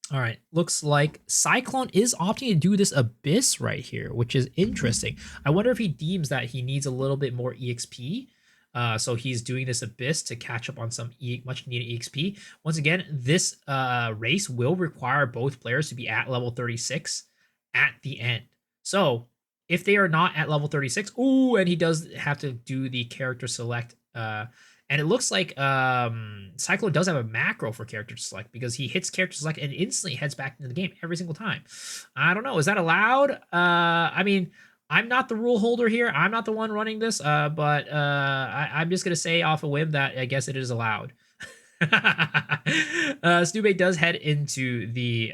Speaker 1: All right, looks like Cyclone is opting to do this Abyss right here, which is interesting. I wonder if he deems that he needs a little bit more EXP. So he's doing this Abyss to catch up on some much needed EXP. Once again, this race will require both players to be at level 36 at the end. So if they are not at level 36, and he does have to do the character select And it looks like Cyclone does have a macro for character select because he hits character select and instantly heads back into the game every single time. I don't know. Is that allowed? I mean, I'm not the rule holder here. I'm not the one running this, but I'm just going to say off a whim that I guess it is allowed. Snubay does head into the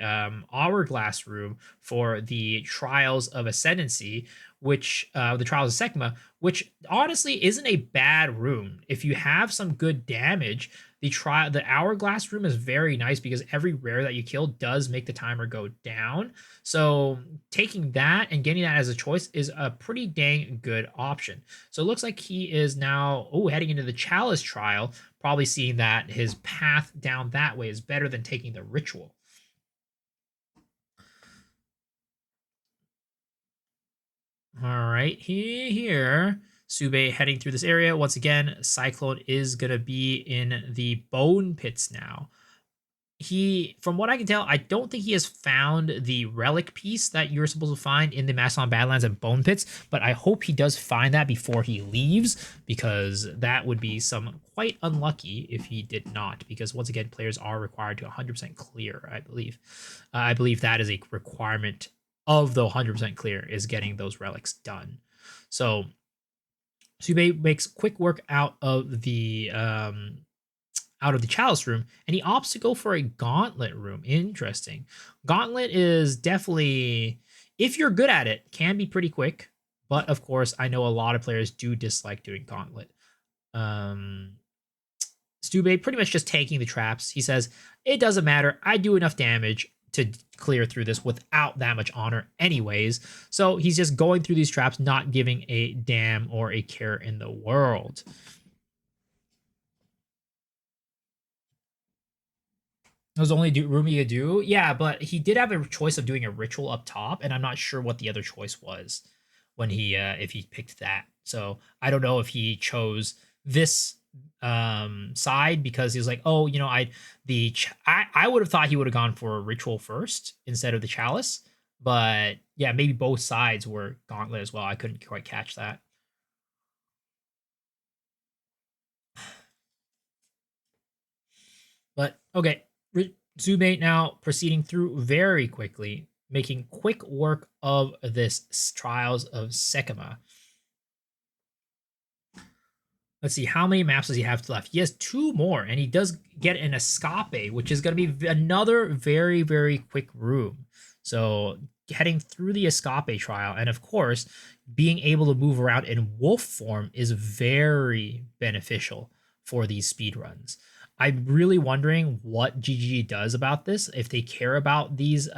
Speaker 1: hourglass room for the Trials of Ascendancy, which the Trials of Sekma, which honestly isn't a bad room. If you have some good damage, the hourglass room is very nice because every rare that you kill does make the timer go down. So taking that and getting that as a choice is a pretty dang good option. So it looks like he is now heading into the Chalice Trial, probably seeing that his path down that way is better than taking the ritual. All right, here, Sube heading through this area. Once again, Cyclone is going to be in the Bone Pits now. From what I can tell, I don't think he has found the relic piece that you're supposed to find in the Macedon Badlands and Bone Pits, but I hope he does find that before he leaves, because that would be some quite unlucky if he did not, because once again, players are required to 100% clear, I believe. I believe that is a requirement of the 100% clear, is getting those relics done. So Sube makes quick work out of the Chalice room, and he opts to go for a Gauntlet room. Interesting. Gauntlet is definitely, if you're good at it, can be pretty quick, but of course I know a lot of players do dislike doing Gauntlet. Stube pretty much just taking the traps. He says, it doesn't matter, I do enough damage to clear through this without that much honor anyways. So he's just going through these traps, not giving a damn or a care in the world. It was the only room he could do? Yeah, but he did have a choice of doing a ritual up top, and I'm not sure what the other choice was when he if he picked that. So I don't know if he chose this side because he was like, oh, you know, I would have thought he would have gone for a ritual first instead of the chalice. But yeah, maybe both sides were gauntlet as well. I couldn't quite catch that. But okay, Zubate now proceeding through very quickly, making quick work of this Trials of Sekima. Let's see, how many maps does he have left? He has 2 more, and he does get an Escape, which is going to be another very, very quick room. So heading through the Escape trial, and of course, being able to move around in wolf form is very beneficial for these speed runs. I'm really wondering what GGG does about this, if they care about these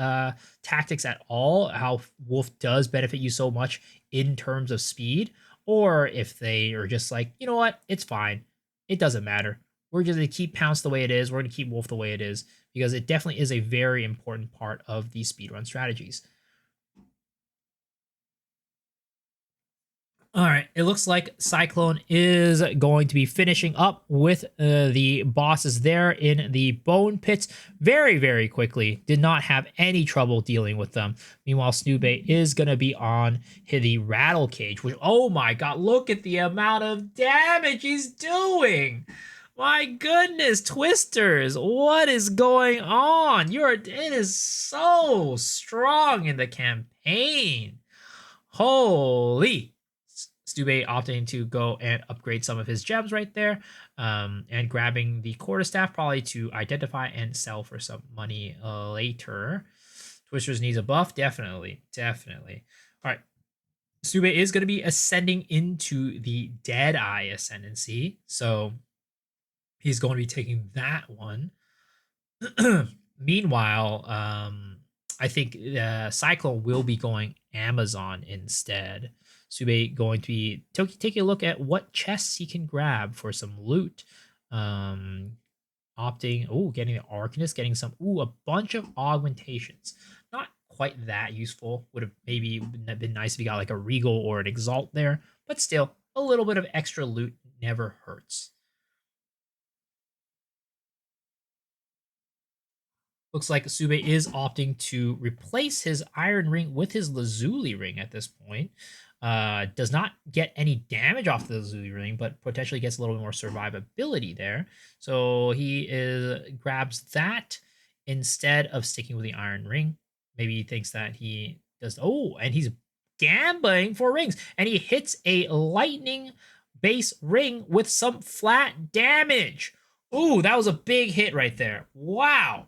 Speaker 1: tactics at all, how wolf does benefit you so much in terms of speed, or if they are just like, you know what, it's fine, it doesn't matter, we're just going to keep Pounce the way it is, we're going to keep Wolf the way it is, because it definitely is a very important part of these speedrun strategies. All right, it looks like Cyclone is going to be finishing up with the bosses there in the Bone Pits very, very quickly. Did not have any trouble dealing with them. Meanwhile, Snube is going to be on the Rattle Cage, which, oh my god, look at the amount of damage he's doing. My goodness, Twisters, what is going on? It is so strong in the campaign. Holy. Stube opting to go and upgrade some of his gems right there, and grabbing the quarterstaff probably to identify and sell for some money later. Twisters needs a buff, definitely. All right, Stube is going to be ascending into the Deadeye Ascendancy, so he's going to be taking that one. Meanwhile, I think Cyclone will be going Amazon instead. Sube going to be taking a look at what chests he can grab for some loot. Opting, getting the Arcanist, getting a bunch of augmentations. Not quite that useful. Would have maybe been nice if he got like a Regal or an Exalt there, but still, a little bit of extra loot never hurts. Looks like Sube is opting to replace his Iron Ring with his Lazuli Ring at this point. Does not get any damage off the Zuli ring, but potentially gets a little bit more survivability there. So he grabs that instead of sticking with the iron ring. Maybe he thinks that he does. Oh, and he's gambling for rings, and he hits a lightning base ring with some flat damage. Ooh, that was a big hit right there. Wow.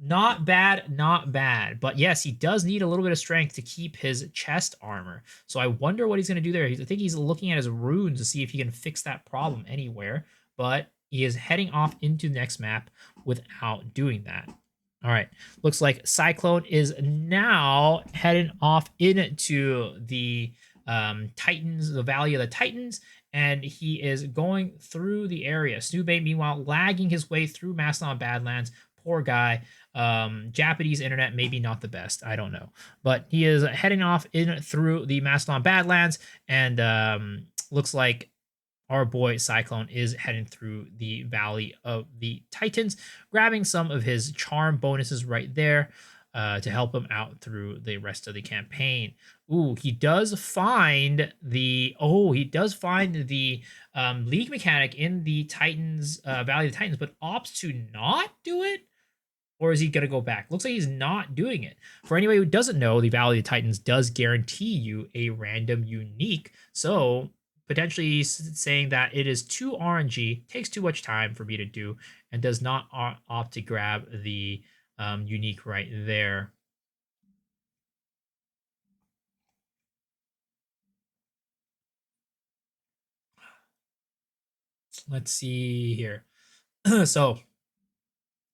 Speaker 1: Not bad, not bad. But yes, he does need a little bit of strength to keep his chest armor. So I wonder what he's going to do there. I think he's looking at his runes to see if he can fix that problem anywhere. But he is heading off into the next map without doing that. All right. Looks like Cyclone is now heading off into the Titans, the Valley of the Titans, and he is going through the area. Snubay, meanwhile, lagging his way through Mastodon Badlands. Poor guy. Japanese internet, maybe not the best. I don't know. But he is heading off in through the Mastodon Badlands, and looks like our boy Cyclone is heading through the Valley of the Titans, grabbing some of his charm bonuses right there to help him out through the rest of the campaign. Ooh, he does find the league mechanic in the Titans Valley of the Titans, but opts to not do it. Or is he going to go back? Looks like he's not doing it. For anybody who doesn't know, the Valley of the Titans does guarantee you a random unique. So potentially saying that it is too RNG, takes too much time for me to do, and does not opt to grab the unique right there. Let's see here. So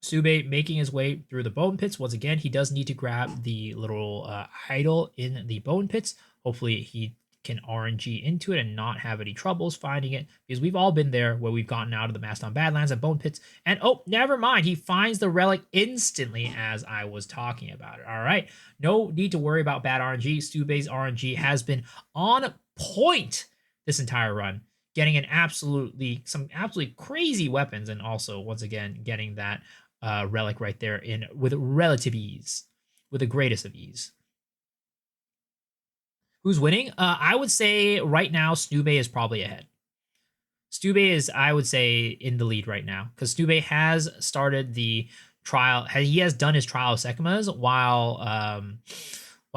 Speaker 1: Sube making his way through the bone pits. Once again, he does need to grab the little idol in the bone pits. Hopefully he can RNG into it and not have any troubles finding it, because we've all been there where we've gotten out of the Mastodon Badlands and bone pits, and oh, never mind, he finds the relic instantly as I was talking about it. All right, no need to worry about bad RNG. Stube's RNG has been on point this entire run, getting some absolutely crazy weapons, and also once again getting that relic right there with relative ease, with the greatest of ease. Who's winning? I would say right now Snube is probably ahead. Snube is, I would say, in the lead right now, because Snube has started the trial. He has done his trial of Sekimas, while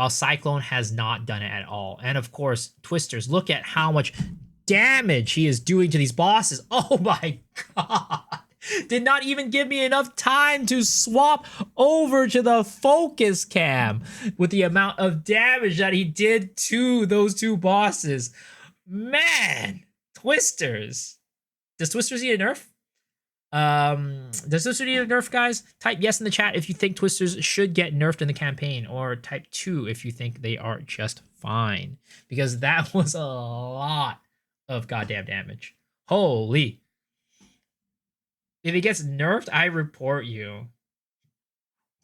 Speaker 1: Cyclone has not done it at all. And of course, Twisters, look at how much damage he is doing to these bosses. Oh my god. Did not even give me enough time to swap over to the focus cam with the amount of damage that he did to those two bosses. Man, Twisters. Does Twisters need a nerf? Does Twisters need a nerf, guys? Type yes in the chat if you think Twisters should get nerfed in the campaign, or type 2 if you think they are just fine, because that was a lot of goddamn damage. Holy. If he gets nerfed, I report you.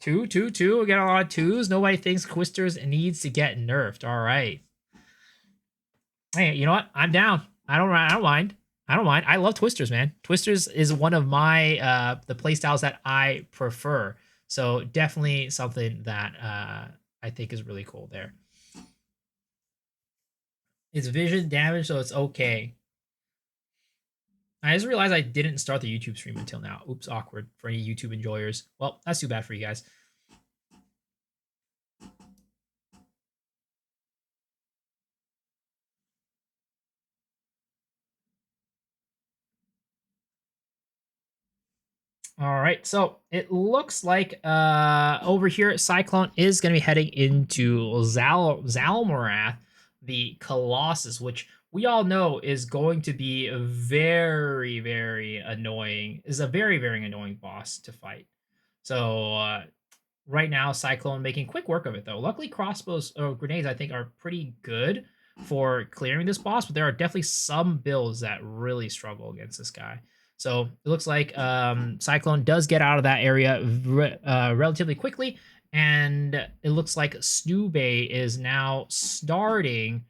Speaker 1: 2, 2, 2. We got a lot of 2s. Nobody thinks Twisters needs to get nerfed. All right. Hey, you know what? I'm down. I don't mind. I don't mind. I love Twisters, man. Twisters is one of my the playstyles that I prefer. So definitely something that I think is really cool there. It's vision damage, so it's okay. I just realized I didn't start the YouTube stream until now. Oops, awkward for any YouTube enjoyers. Well, that's too bad for you guys. All right, so it looks like over here, Cyclone is going to be heading into Zalmorath, the Colossus, which we all know is going to be a very, very annoying, is a very, very annoying boss to fight. So right now, Cyclone making quick work of it, though. Luckily, crossbows or grenades, I think, are pretty good for clearing this boss, but there are definitely some builds that really struggle against this guy. So it looks like Cyclone does get out of that area relatively quickly, and it looks like Snube is now starting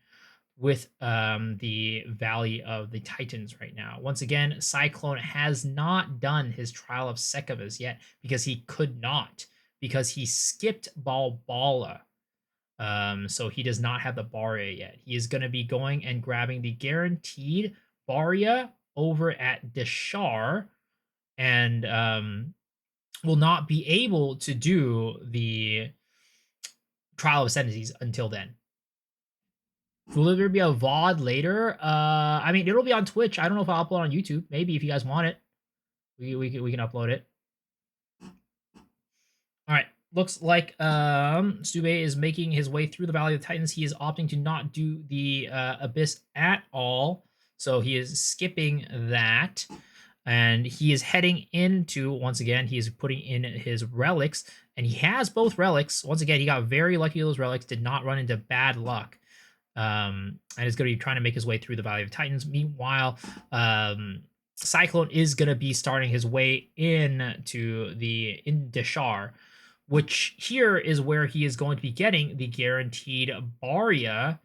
Speaker 1: with the Valley of the Titans right now. Once again, Cyclone has not done his Trial of Sekimas yet because he could not, because he skipped Balbala. So he does not have the Barya yet. He is going to be going and grabbing the guaranteed Barya over at Deshar, and will not be able to do the Trial of Ascendancies until then. Will there be a VOD later? I mean, it'll be on Twitch. I don't know if I'll upload on YouTube. Maybe if you guys want it, we can upload it. All right. Looks like Stube is making his way through the Valley of the Titans. He is opting to not do the Abyss at all. So he is skipping that. And he is heading into, once again, he is putting in his relics. And he has both relics. Once again, he got very lucky with those relics. Did not run into bad luck. And is going to be trying to make his way through the Valley of the Titans. Meanwhile, Cyclone is going to be starting his way into the Deshar, which here is where he is going to be getting the guaranteed Barya,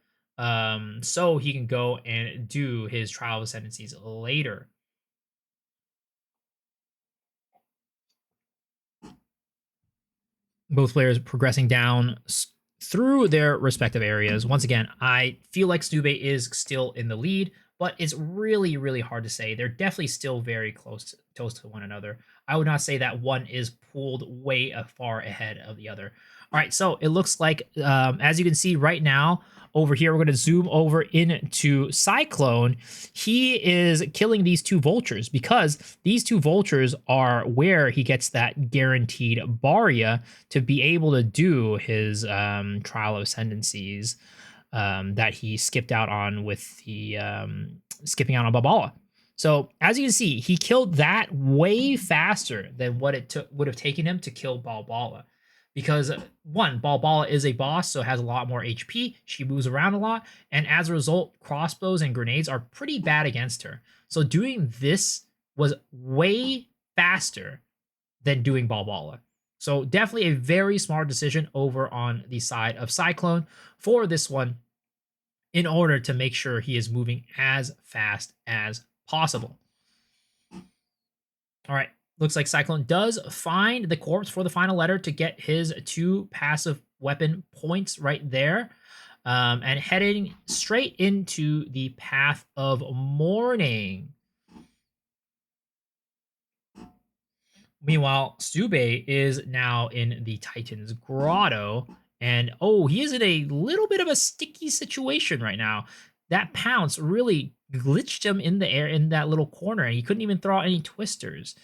Speaker 1: so he can go and do his Trial of Ascendancies later. Both players progressing down through their respective areas. Once again, I feel like Stube is still in the lead, but it's really, really hard to say. They're definitely still very close to one another. I would not say that one is pulled way far ahead of the other. All right, so it looks like, as you can see right now, over here, we're going to zoom over into Cyclone. He is killing these two vultures because these two vultures are where he gets that guaranteed Barya to be able to do his Trial of Ascendancies that he skipped out on with the skipping out on Balbala. So as you can see, he killed that way faster than what it would have taken him to kill Balbala. Because one, Balbala is a boss, so has a lot more HP. She moves around a lot, and as a result, crossbows and grenades are pretty bad against her. So doing this was way faster than doing Balbala. So definitely a very smart decision over on the side of Cyclone for this one, in order to make sure he is moving as fast as possible. All right. Looks like Cyclone does find the corpse for the final letter to get his 2 passive weapon points right there. And heading straight into the Path of Mourning. Meanwhile, Stube is now in the Titan's Grotto. And, oh, he is in a little bit of a sticky situation right now. That pounce really glitched him in the air in that little corner, and he couldn't even throw out any twisters,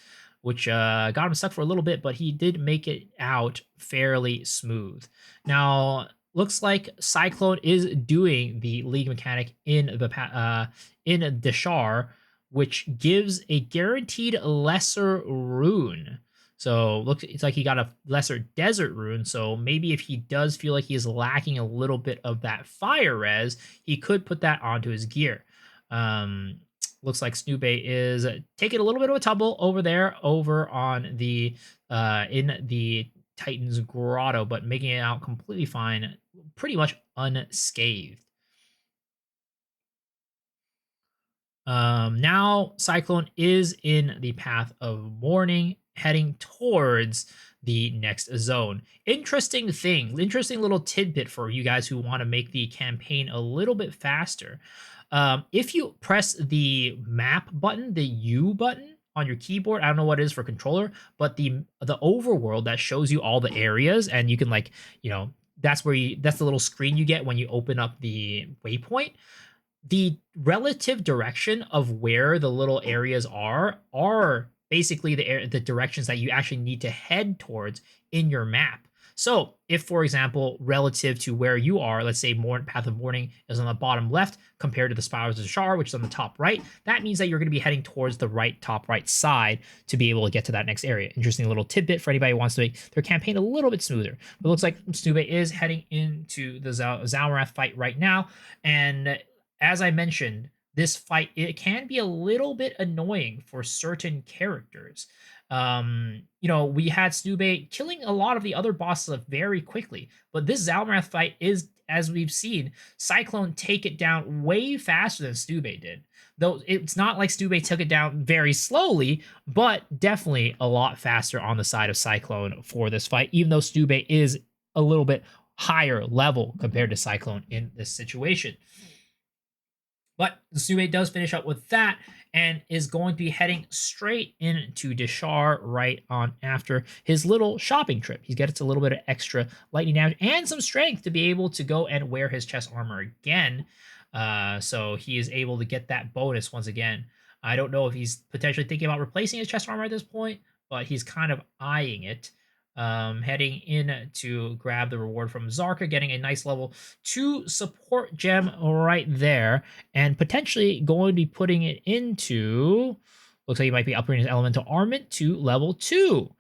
Speaker 1: which got him stuck for a little bit, but he did make it out fairly smooth. Now, looks like Cyclone is doing the League mechanic in the in Deshar, which gives a guaranteed lesser rune. So it's like he got a lesser desert rune. So maybe if he does feel like he is lacking a little bit of that fire res, he could put that onto his gear. Looks like Snube is taking a little bit of a tumble over there, over on the in the Titan's Grotto, but making it out completely fine, pretty much unscathed. Now Cyclone is in the Path of Mourning, heading towards the next zone. Interesting little tidbit for you guys who want to make the campaign a little bit faster. If you press the map button, the U button on your keyboard, I don't know what it is for controller, but the overworld that shows you all the areas, and you can, like, you know, that's the little screen you get when you open up the waypoint. The relative direction of where the little areas are basically the directions that you actually need to head towards in your map. So if, for example, relative to where you are, let's say Path of Mourning is on the bottom left compared to the Spirals of Deshar, which is on the top right, that means that you're going to be heading towards the top right side to be able to get to that next area. Interesting little tidbit for anybody who wants to make their campaign a little bit smoother. But it looks like Snube is heading into the Zalmarath fight right now. And as I mentioned, this fight, it can be a little bit annoying for certain characters. You know, we had Snube killing a lot of the other bosses very quickly, but this Zalmarath fight is, as we've seen, Cyclone take it down way faster than Snube did. Though it's not like Snube took it down very slowly, but definitely a lot faster on the side of Cyclone for this fight, even though Snube is a little bit higher level compared to Cyclone in this situation. But Sube does finish up with that and is going to be heading straight into Deshar right on after his little shopping trip. He gets a little bit of extra lightning damage and some strength to be able to go and wear his chest armor again. So he is able to get that bonus once again. I don't know if he's potentially thinking about replacing his chest armor at this point, but he's kind of eyeing it. Heading in to grab the reward from Zarka, getting a nice level 2 support gem right there, and potentially going to be putting it into, looks like he might be upgrading his elemental armament to level 2.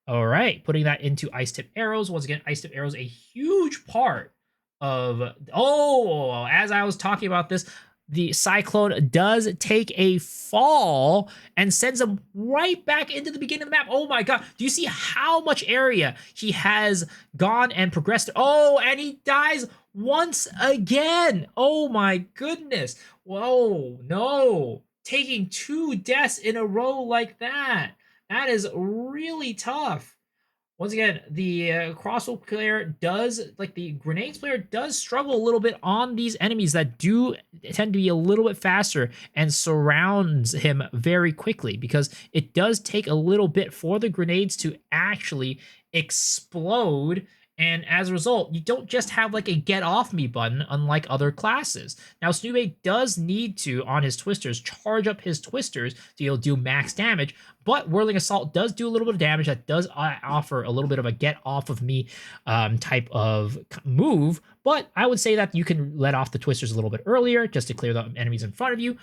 Speaker 1: All right, putting that into ice tip arrows. Once again, ice tip arrows, a huge part of, oh, as I was talking about this, the Cyclone does take a fall and sends him right back into the beginning of the map. Oh my god. Do you see how much area he has gone and progressed? Oh, and he dies once again. Oh my goodness. Whoa, no. Taking 2 deaths in a row like that. That is really tough. Once again, the crossbow player does, like the grenades player, does struggle a little bit on these enemies that do tend to be a little bit faster and surrounds him very quickly, because it does take a little bit for the grenades to actually explode. And as a result, you don't just have like a get off me button unlike other classes. Now, Snube does need to, on his twisters, charge up his twisters to do max damage, but Whirling Assault does do a little bit of damage. That does offer a little bit of a get off of me type of move, but I would say that you can let off the twisters a little bit earlier just to clear the enemies in front of you,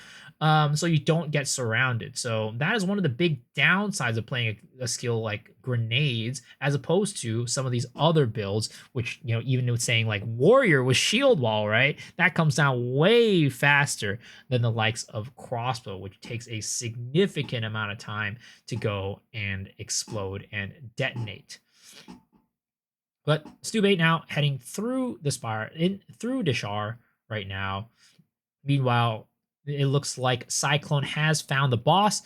Speaker 1: so you don't get surrounded. So that is one of the big downsides of playing a skill like grenades, as opposed to some of these other builds, which, you know, even with saying like warrior with shield wall, right, that comes down way faster than the likes of crossbow, which takes a significant amount of time to go and explode and detonate. But Stube now heading through the spire, through Deshar right now. Meanwhile, it looks like Cyclone has found the boss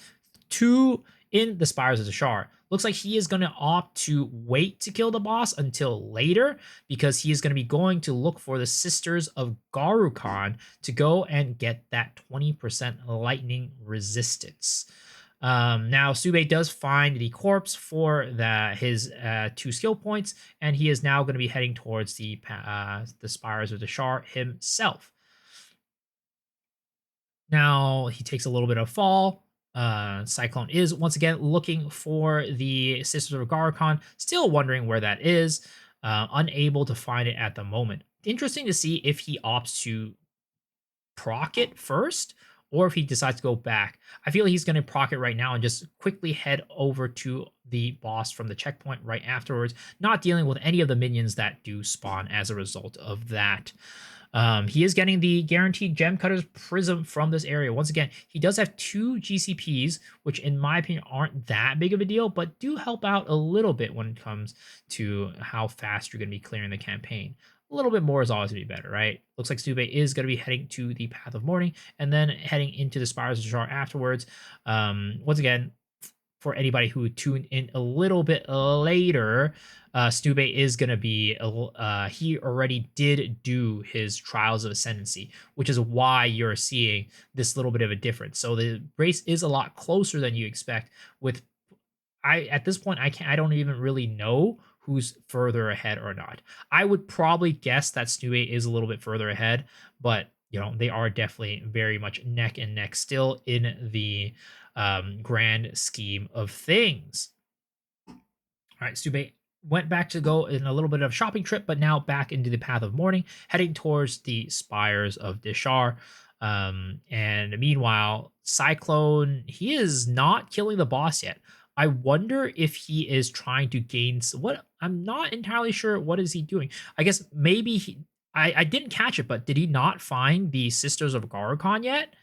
Speaker 1: in the Spires of Deshar. Looks like he is going to opt to wait to kill the boss until later, because he is going to be going to look for the Sisters of Garukhan to go and get that 20% lightning resistance. Now, Sube does find the corpse for his 2 skill points, and he is now going to be heading towards the Spires of Deshar himself. Now, he takes a little bit of fall. Cyclone is once again looking for the Sisters of Garukhan, still wondering where that is, unable to find it at the moment. Interesting to see if he opts to proc it first, or if he decides to go back. I feel he's going to proc it right now and just quickly head over to the boss from the checkpoint right afterwards, not dealing with any of the minions that do spawn as a result of that. He is getting the guaranteed Gem Cutter's Prism from this area. Once again, he does have 2 GCPs, which in my opinion aren't that big of a deal, but do help out a little bit when it comes to how fast you're going to be clearing the campaign. A little bit more is always going to be better, right? Looks like Stube is going to be heading to the Path of Morning and then heading into the Spires of Deshar afterwards. Once again, for anybody who tuned in a little bit later, Stube is going to be, he already did do his Trials of Ascendancy, which is why you're seeing this little bit of a difference. So the race is a lot closer than you expect. At this point, I don't even really know who's further ahead or not. I would probably guess that Snube is a little bit further ahead, but you know, they are definitely very much neck and neck still in the grand scheme of things. All right, Stube went back to go in a little bit of shopping trip, but now back into the Path of Morning, heading towards the Spires of Deshar. And meanwhile, Cyclone, he is not killing the boss yet. I wonder if he is trying to gain what. I'm not entirely sure. What is he doing? I guess maybe I didn't catch it, but did he not find the Sisters of Garukhan yet?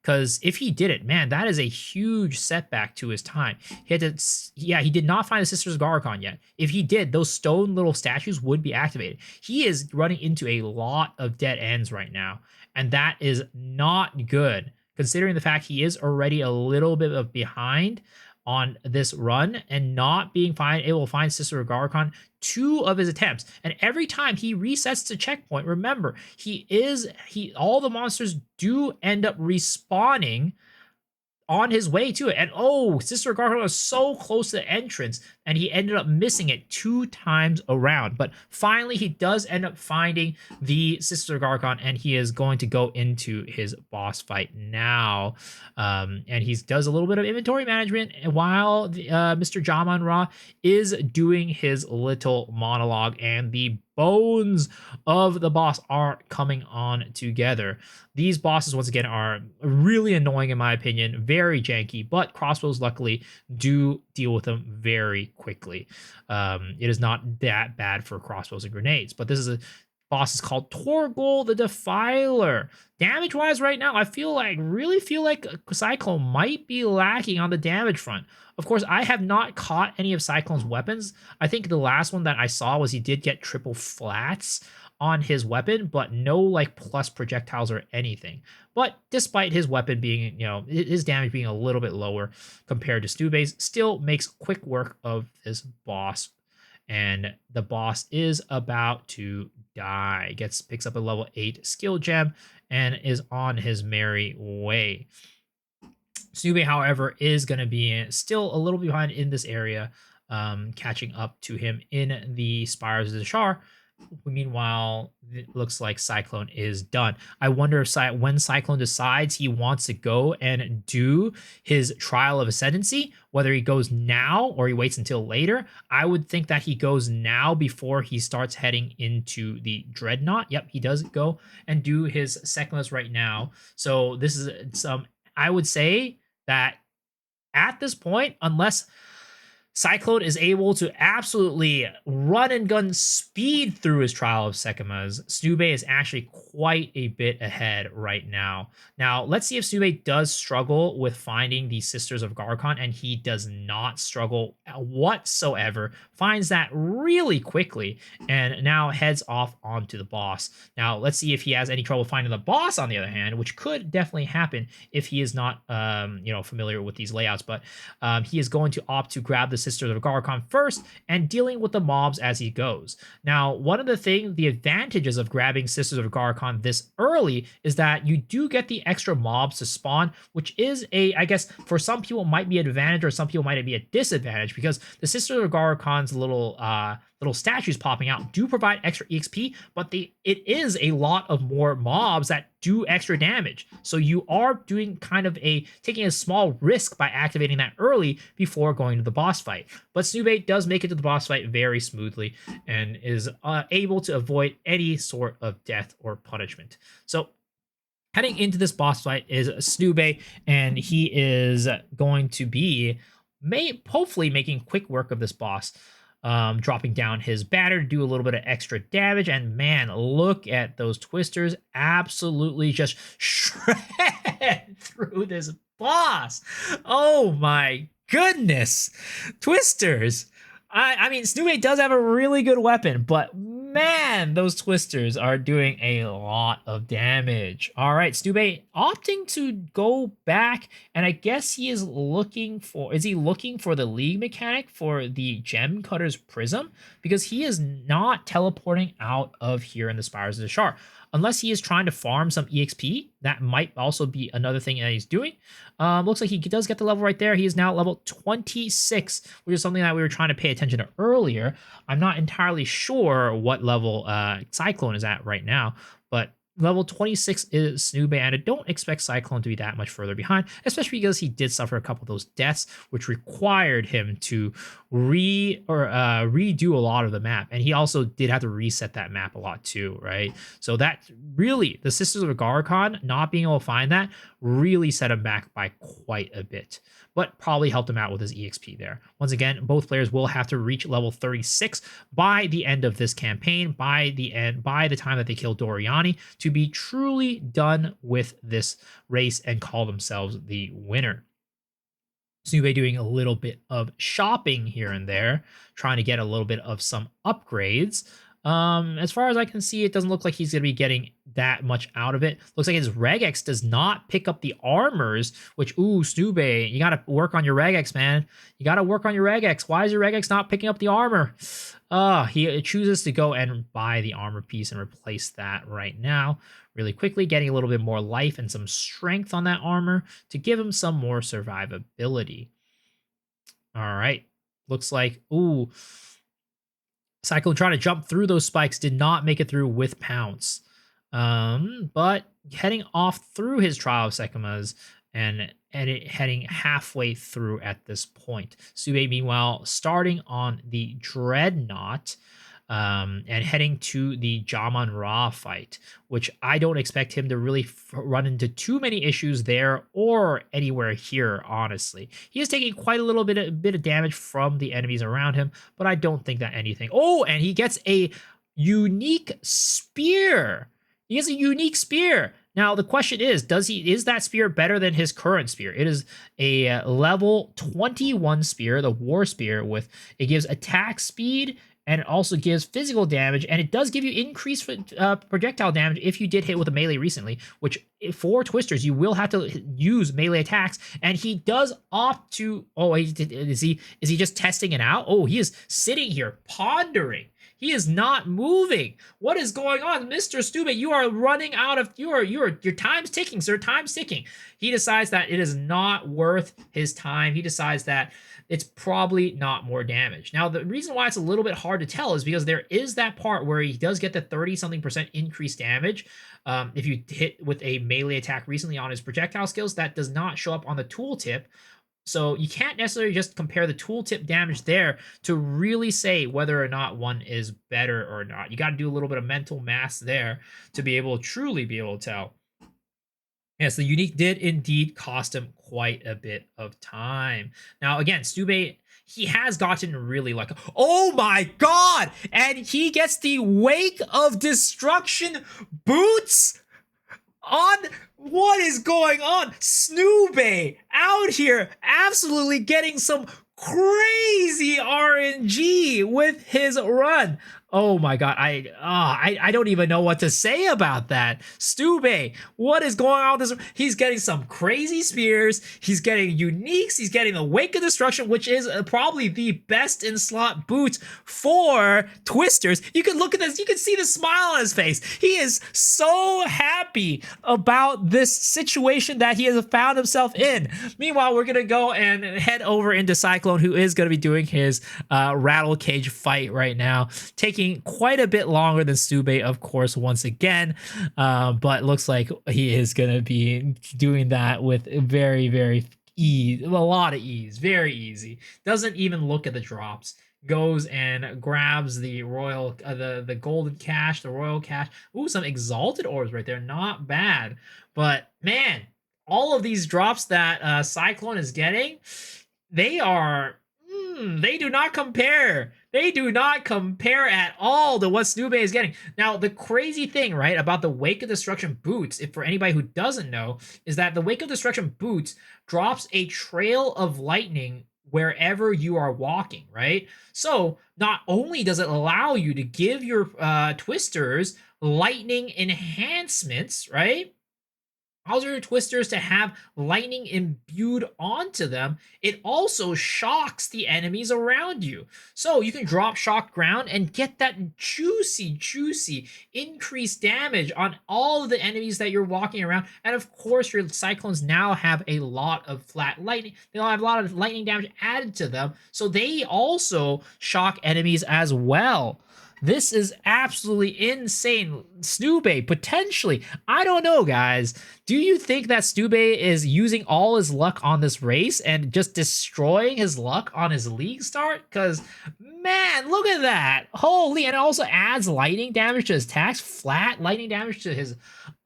Speaker 1: Because if he did it, man, that is a huge setback to his time. He did not find the Sisters of Garukhan yet. If he did, those stone little statues would be activated. He is running into a lot of dead ends right now, and that is not good, considering the fact he is already a little bit of behind on this run and not being fine. It will find Sister of Garkon 2 of his attempts, and every time he resets to checkpoint, remember, all the monsters do end up respawning on his way to it. And oh, Sister of Garkon was so close to the entrance, and he ended up missing it 2 times around. But finally, he does end up finding the Sister of Garkon, and he is going to go into his boss fight now. And he does a little bit of inventory management while Mr. Jaman Ra is doing his little monologue, and the bones of the boss are coming on together. These bosses, once again, are really annoying in my opinion, very janky, but crossbows luckily do deal with them very quickly. It is not that bad for crossbows and grenades, but this is a boss is called Torgol the Defiler. Damage-wise right now, I really feel like Cyclone might be lacking on the damage front. Of course, I have not caught any of Cyclone's weapons. I think the last one that I saw was he did get triple flats on his weapon, but no like plus projectiles or anything. But despite his weapon being, his damage being a little bit lower compared to Snubei's, still makes quick work of this boss. And the boss is about to die. Picks up a level 8 skill gem and is on his merry way. Snubei, however, is going to be still a little behind in this area, catching up to him in the Spires of the Shar. Meanwhile, it looks like Cyclone is done. I wonder if when Cyclone decides he wants to go and do his Trial of Ascendancy, whether he goes now or he waits until later. I would think that he goes now before he starts heading into the Dreadnought. Yep, he does go and do his second list right now. So this is I would say that at this point, unless Cyclone is able to absolutely run and gun speed through his Trial of Sekimas, Snubei is actually quite a bit ahead right now. Now, let's see if Snubei does struggle with finding the Sisters of Garkon, and he does not struggle whatsoever. Finds that really quickly, and now heads off onto the boss. Now, let's see if he has any trouble finding the boss, on the other hand, which could definitely happen if he is not, familiar with these layouts. But he is going to opt to grab the Sisters of Garkon first and dealing with the mobs as he goes. Now, one of the advantages of grabbing Sisters of Garkon this early is that you do get the extra mobs to spawn, which is I guess for some people might be an advantage or some people might be a disadvantage, because the Sisters of Garkon's little statues popping out do provide extra EXP, but it is a lot of more mobs that do extra damage. So you are doing taking a small risk by activating that early before going to the boss fight. But Snubei does make it to the boss fight very smoothly and is able to avoid any sort of death or punishment. So heading into this boss fight is Snubei, and he is going to be hopefully making quick work of this boss. Dropping down his banner to do a little bit of extra damage. And man, look at those twisters absolutely just shred through this boss. Oh my goodness. Twisters. I mean, Snubei does have a really good weapon, but man, those twisters are doing a lot of damage. All right, Snubei opting to go back, and I guess he is looking for the League mechanic for the Gem Cutter's Prism, because he is not teleporting out of here in the Spires of the Shar. Unless he is trying to farm some EXP, that might also be another thing that he's doing. Looks like he does get the level right there. He is now level 26, which is something that we were trying to pay attention to earlier. I'm not entirely sure what level Cyclone is at right now, but level 26 is Snubei, and I don't expect Cyclone to be that much further behind, especially because he did suffer a couple of those deaths, which required him to redo a lot of the map. And he also did have to reset that map a lot too, right? So that really, the Sisters of Garkon not being able to find that really set him back by quite a bit, but probably helped him out with his EXP there. Once again, both players will have to reach level 36 by the end of this campaign, by the time that they kill Doriani, to be truly done with this race and call themselves the winner. Snubei doing a little bit of shopping here and there, trying to get a little bit of some upgrades. As far as I can see, it doesn't look like he's going to be getting that much out of it. Looks like his regex does not pick up the armors, which, ooh, Snube, you got to work on your regex, man. You got to work on your regex. Why is your regex not picking up the armor? He chooses to go and buy the armor piece and replace that right now. Really quickly, getting a little bit more life and some strength on that armor to give him some more survivability. All right. Looks like, ooh, Cyclone trying to jump through those spikes, did not make it through with Pounce. But heading off through his Trial of Sekimas and heading halfway through at this point. Sube, meanwhile, starting on the Dreadnought, and heading to the Jaman Ra fight, which I don't expect him to really run into too many issues there or anywhere here, honestly. He is taking quite a little bit of damage from the enemies around him, but I don't think that anything... Oh, and he gets a unique spear. He has a unique spear. Now, the question is that spear better than his current spear? It is a level 21 spear, the War Spear, it gives attack speed, and it also gives physical damage, and it does give you increased projectile damage if you did hit with a melee recently, which for Twisters, you will have to use melee attacks, and he does opt to... Oh, is he just testing it out? Oh, he is sitting here pondering. He is not moving. What is going on? Mr. Stube, you are running out of... Your time's ticking, sir. Time's ticking. He decides that it is not worth his time. He decides that it's probably not more damage. Now, the reason why it's a little bit hard to tell is because there is that part where he does get the 30-something% increased damage. If you hit with a melee attack recently on his projectile skills, that does not show up on the tooltip. So you can't necessarily just compare the tooltip damage there to really say whether or not one is better or not. You got to do a little bit of mental math there to be able to truly be able to tell. Yes, the unique did indeed cost him quite a bit of time. Now, again, Stube, he has gotten really like, oh my god! And he gets the Wake of Destruction boots on... What is going on? Snube out here absolutely getting some crazy RNG with his run. Oh my god, I don't even know what to say about that. Stube, what is going on with this? He's getting some crazy spears, he's getting uniques, he's getting the Wake of Destruction, which is probably the best in slot boots for Twisters. You can look at this, you can see the smile on his face. He is so happy about this situation that he has found himself in. Meanwhile, we're gonna go and head over into Cyclone, who is gonna be doing his rattle cage fight right now, taking quite a bit longer than Stube, of course, once again, but looks like he is going to be doing that with very, very ease, a lot of ease, very easy. Doesn't even look at the drops. Goes and grabs the royal, the golden cash, the royal cash. Ooh, some exalted orbs right there, not bad. But man, all of these drops that Cyclone is getting, they are... they do not compare. They do not compare at all to what Snube is getting. Now, the crazy thing, right, about the Wake of Destruction boots, if for anybody who doesn't know, is that the Wake of Destruction boots drops a trail of lightning wherever you are walking, right? So, not only does it allow you to give your Twisters lightning enhancements, right? Allows your Twisters to have lightning imbued onto them. It also shocks the enemies around you. So you can drop shock ground and get that juicy increased damage on all of the enemies that you're walking around. And of course, your Cyclones now have a lot of flat lightning. They'll have a lot of lightning damage added to them. So they also shock enemies as well. This is absolutely insane. Snube, potentially. I don't know, guys. Do you think that Snube is using all his luck on this race and just destroying his luck on his league start? Because, man, look at that. Holy, and it also adds lightning damage to his attacks, flat lightning damage to his...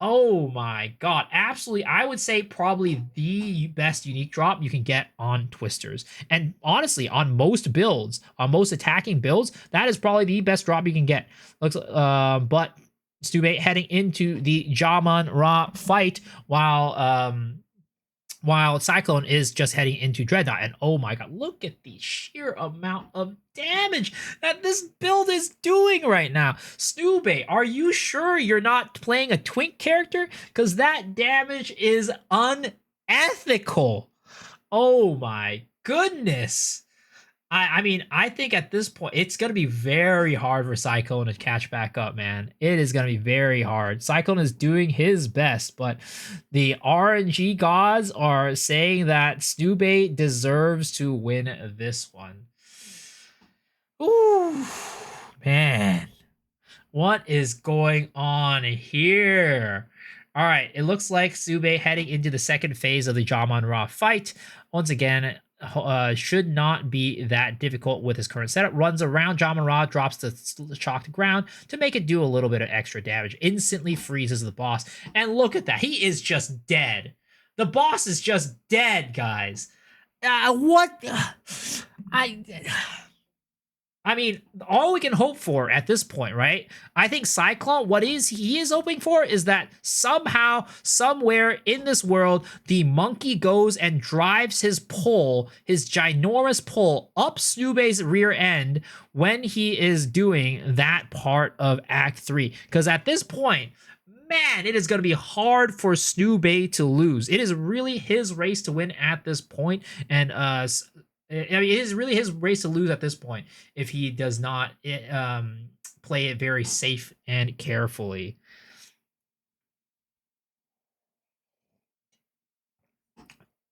Speaker 1: Oh my god. Absolutely, I would say probably the best unique drop you can get on Twisters. And honestly, on most builds, on most attacking builds, that is probably the best drop you can get. Looks, but Stube heading into the Jaman Ra fight while while Cyclone is just heading into Deadeye. And oh my god, look at the sheer amount of damage that this build is doing right now. Snoobe, are you sure you're not playing a twink character? Because that damage is unethical. Oh my goodness. I mean, I think at this point, it's going to be very hard for Cyclone to catch back up, man. It is going to be very hard. Cyclone is doing his best, but the RNG gods are saying that Snoobe deserves to win this one. Ooh, man. What is going on here? All right, it looks like Sube heading into the second phase of the Jamon-Ra fight. Once again, should not be that difficult with his current setup. Runs around Jamon-Ra, drops the shock to ground to make it do a little bit of extra damage. Instantly freezes the boss. And look at that. He is just dead. The boss is just dead, guys. What? I mean, all we can hope for at this point, right? I think Cyclone, he is hoping for is that somehow, somewhere in this world, the monkey goes and drives his ginormous pole, up Snoobe's rear end when he is doing that part of Act 3. Because at this point, man, it is going to be hard for Snoobe to lose. It is really his race to win at this point, and I mean, it is really his race to lose at this point if he does not play it very safe and carefully.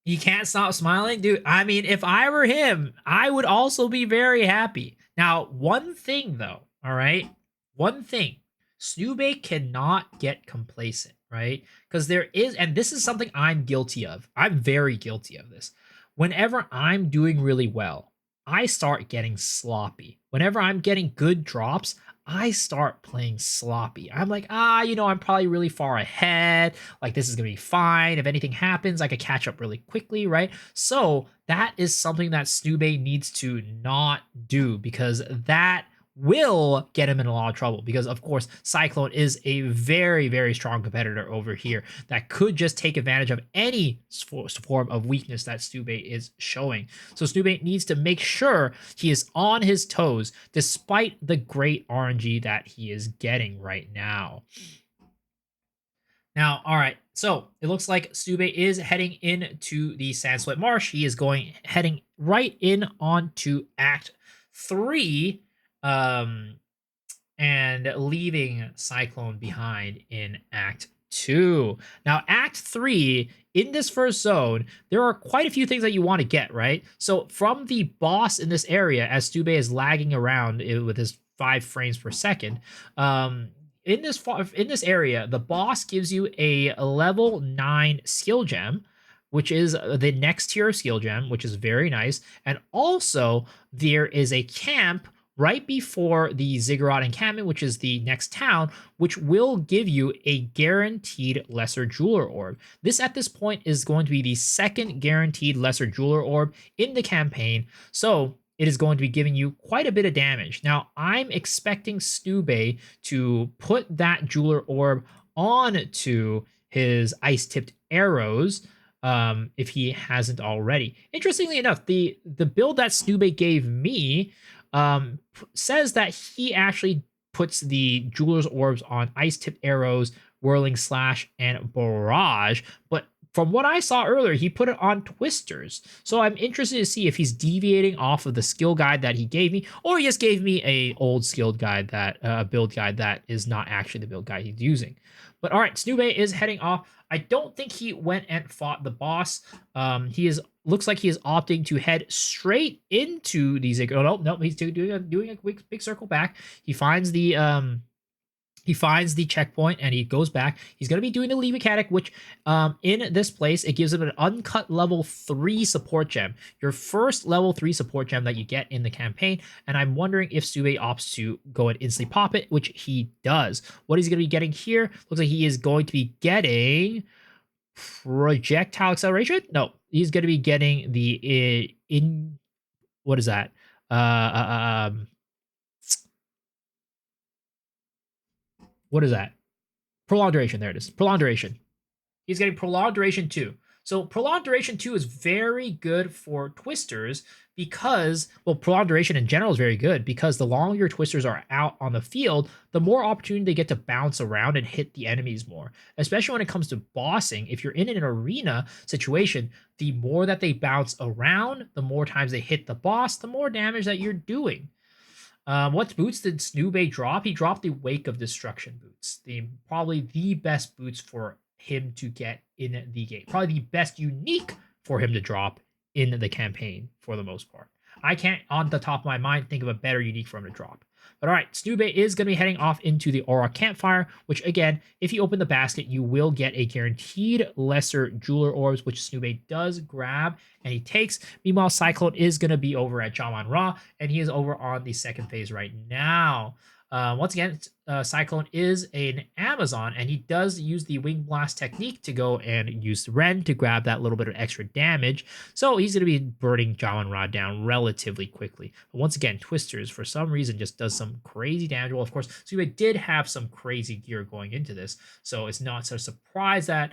Speaker 1: You can't stop smiling, dude. I mean, if I were him, I would also be very happy. Now, one thing though, all right? One thing. Snoobe cannot get complacent, right? Because there is, and this is something I'm guilty of. I'm very guilty of this. Whenever I'm doing really well, I start getting sloppy. Whenever I'm getting good drops, I start playing sloppy. I'm like, I'm probably really far ahead. Like, this is going to be fine. If anything happens, I could catch up really quickly, right? So that is something that Snoobe needs to not do, because that will get him in a lot of trouble, because of course Cyclone is a very, very strong competitor over here that could just take advantage of any form of weakness that Snoobe is showing. So Snoobe needs to make sure he is on his toes despite the great RNG that he is getting right now. Now, all right, so it looks like Snoobe is heading into the Sandswept Marsh. He is heading right in onto Act 3, and leaving Cyclone behind in Act 2. Now, Act 3, in this first zone, there are quite a few things that you want to get, right? So from the boss in this area, as Snoobe is lagging around with his 5 frames per second, in this area, the boss gives you a level 9 skill gem, which is the next tier of skill gem, which is very nice. And also, there is a camp right before the Ziggurat encampment, which is the next town, which will give you a guaranteed lesser jeweler orb. This, at this point, is going to be the second guaranteed lesser jeweler orb in the campaign, so it is going to be giving you quite a bit of damage. Now, I'm expecting Snoobe to put that jeweler orb onto his ice-tipped arrows, if he hasn't already. Interestingly enough, the build that Snoobe gave me says that he actually puts the jeweler's orbs on ice-tipped arrows, whirling slash, and barrage, but from what I saw earlier, he put it on twisters. So I'm interested to see if he's deviating off of the skill guide that he gave me, or he just gave me a old skilled guide that build guide that is not actually the build guide he's using. But all right, Snoobe is heading off. I don't think he went and fought the boss. Looks like he is opting to head straight into the Ziggurat. Oh, no, he's doing a quick big circle back. He finds the checkpoint and he goes back. He's going to be doing the lead mechanic, which in this place, it gives him an uncut level 3 support gem. Your first level 3 support gem that you get in the campaign. And I'm wondering if Snoobe opts to go and instantly pop it, which he does. What he's going to be getting here, looks like he is going to be getting projectile acceleration. No, he's going to be getting the what is that? What is that? Prolonged duration. There it is. Prolonged duration. He's getting prolonged duration too. So prolonged duration 2 is very good for twisters because, well, prolonged duration in general is very good because the longer twisters are out on the field, the more opportunity they get to bounce around and hit the enemies more. Especially when it comes to bossing, if you're in an arena situation, the more that they bounce around, the more times they hit the boss, the more damage that you're doing. What boots did Snoobay drop? He dropped the Wake of Destruction boots. Probably the best boots for him to get in the game. Probably the best unique for him to drop in the campaign for the most part. I can't, on the top of my mind, think of a better unique for him to drop. But all right, Snoobay is going to be heading off into the Aura Campfire, which again, if you open the basket, you will get a guaranteed lesser Jeweler Orbs, which Snoobay does grab and he takes. Meanwhile, Cyclone is going to be over at Jamon-Ra, and he is over on the second phase right now. Once again, Cyclone is an Amazon, and he does use the Wing Blast technique to go and use Ren to grab that little bit of extra damage. So he's going to be burning Jamon-Ra down relatively quickly. But once again, Twisters, for some reason, just does some crazy damage. Well, of course, Sube did have some crazy gear going into this, so it's not so surprise that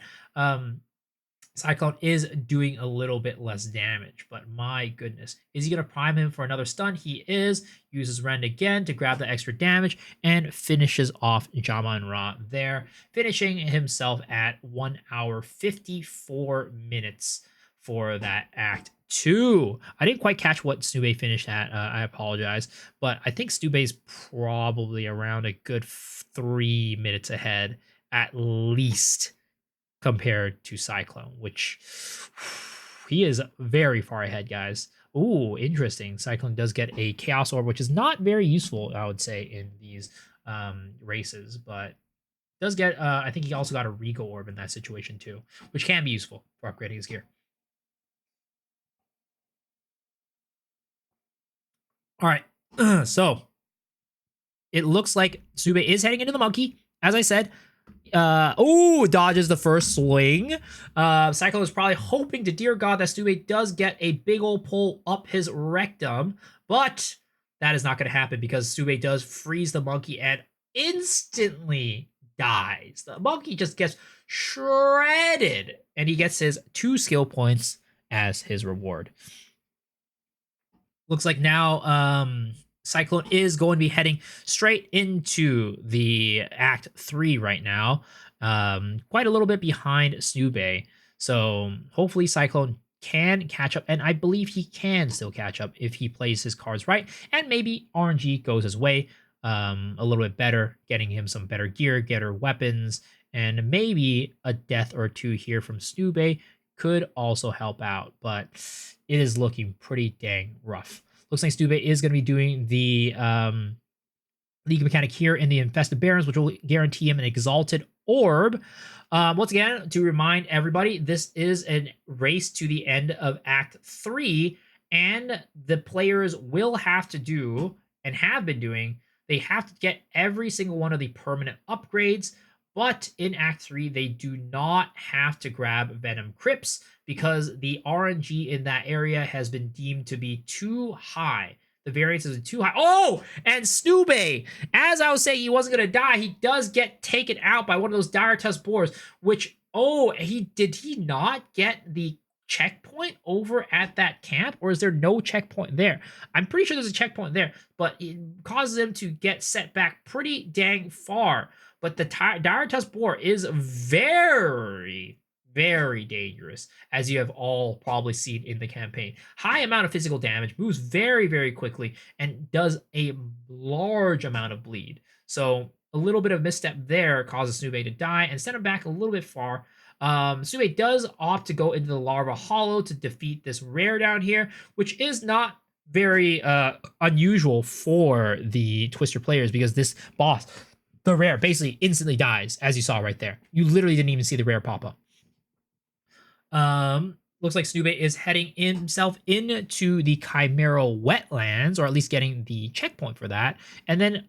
Speaker 1: Cyclone is doing a little bit less damage, but my goodness. Is he going to prime him for another stun? He is. Uses Rend again to grab the extra damage and finishes off Jamon-Ra there, finishing himself at 1 hour 54 minutes for that Act 2. I didn't quite catch what Snube finished at. I apologize, but I think Snube's probably around a good 3 minutes ahead at least, compared to Cyclone, which he is very far ahead, guys. Ooh, interesting. Cyclone does get a Chaos Orb, which is not very useful, I would say, in these races, but does get, I think he also got a Regal Orb in that situation too, which can be useful for upgrading his gear. All right, so it looks like Sube is heading into the monkey. As I said, dodges the first swing. Cyclone is probably hoping to dear God that Stube does get a big old pull up his rectum, but that is not going to happen because Stube does freeze the monkey and instantly dies. The monkey just gets shredded, and he gets his 2 skill points as his reward. Looks like now Cyclone is going to be heading straight into the Act 3 right now. Quite a little bit behind Snube. So hopefully Cyclone can catch up, and I believe he can still catch up if he plays his cards right, and maybe RNG goes his way a little bit better, getting him some better gear, better weapons, and maybe a death or 2 here from Snube could also help out, but it is looking pretty dang rough. Looks like Stube is going to be doing the League Mechanic here in the Infested Barrens, which will guarantee him an Exalted Orb. Once again, to remind everybody, this is a race to the end of Act 3, and the players will have to do, and have been doing, they have to get every single one of the permanent upgrades, but in Act 3, they do not have to grab Venom Crypts because the RNG in that area has been deemed to be too high. The variance is too high. Oh, and Snube, as I was saying, he wasn't going to die. He does get taken out by one of those dire tusk boars, which, did he not get the checkpoint over at that camp, or is there no checkpoint there? I'm pretty sure there's a checkpoint there, but it causes him to get set back pretty dang far. But the dire tusk boar is very, very dangerous, as you have all probably seen in the campaign. High amount of physical damage, moves very, very quickly, and does a large amount of bleed. So a little bit of misstep there causes Snube to die and send him back a little bit far. Snube does opt to go into the Larva Hollow to defeat this rare down here, which is not very unusual for the Twister players because this boss, the rare, basically instantly dies, as you saw right there. You literally didn't even see the rare pop up. Looks like Snube is heading himself into the Chimeral Wetlands, or at least getting the checkpoint for that. And then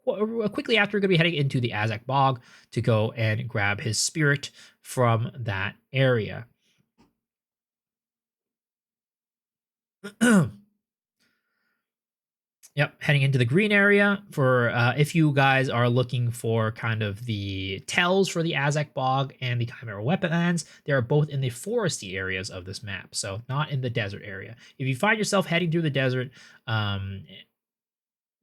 Speaker 1: quickly after, we're going to be heading into the Azak Bog to go and grab his spirit from that area. Yep, heading into the green area for if you guys are looking for kind of the tells for the Azek Bog and the Chimera Weaponlands, they are both in the foresty areas of this map, so not in the desert area. If you find yourself heading through the desert,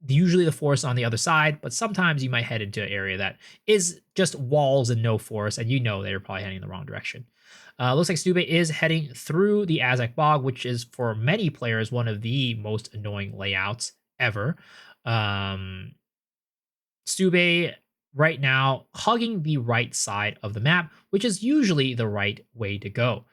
Speaker 1: usually the forest on the other side, but sometimes you might head into an area that is just walls and no forest, and you know they're probably heading in the wrong direction. Looks like Snube is heading through the Azek Bog, which is for many players one of the most annoying layouts ever. Stube right now hugging the right side of the map, which is usually the right way to go.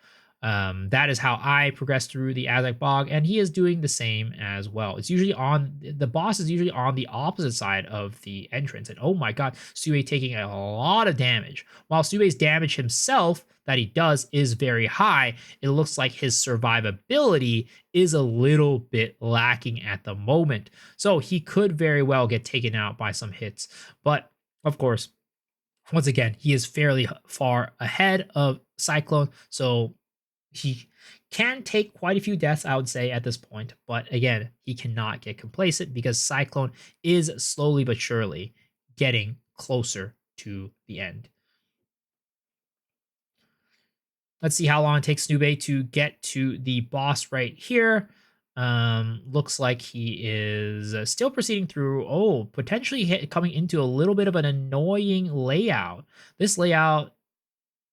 Speaker 1: That is how I progress through the Azek Bog, and he is doing the same as well. It's usually the boss is usually on the opposite side of the entrance, and oh my god, Stube taking a lot of damage. While Stube's damage himself that he does is very high, it looks like his survivability is a little bit lacking at the moment. So he could very well get taken out by some hits, but of course, once again, he is fairly far ahead of Cyclone, so he can take quite a few deaths, I would say, at this point. But again, he cannot get complacent because Cyclone is slowly but surely getting closer to the end. Let's see how long it takes Snube to get to the boss right here. Looks like he is still proceeding through. Oh, potentially coming into a little bit of an annoying layout. This layout,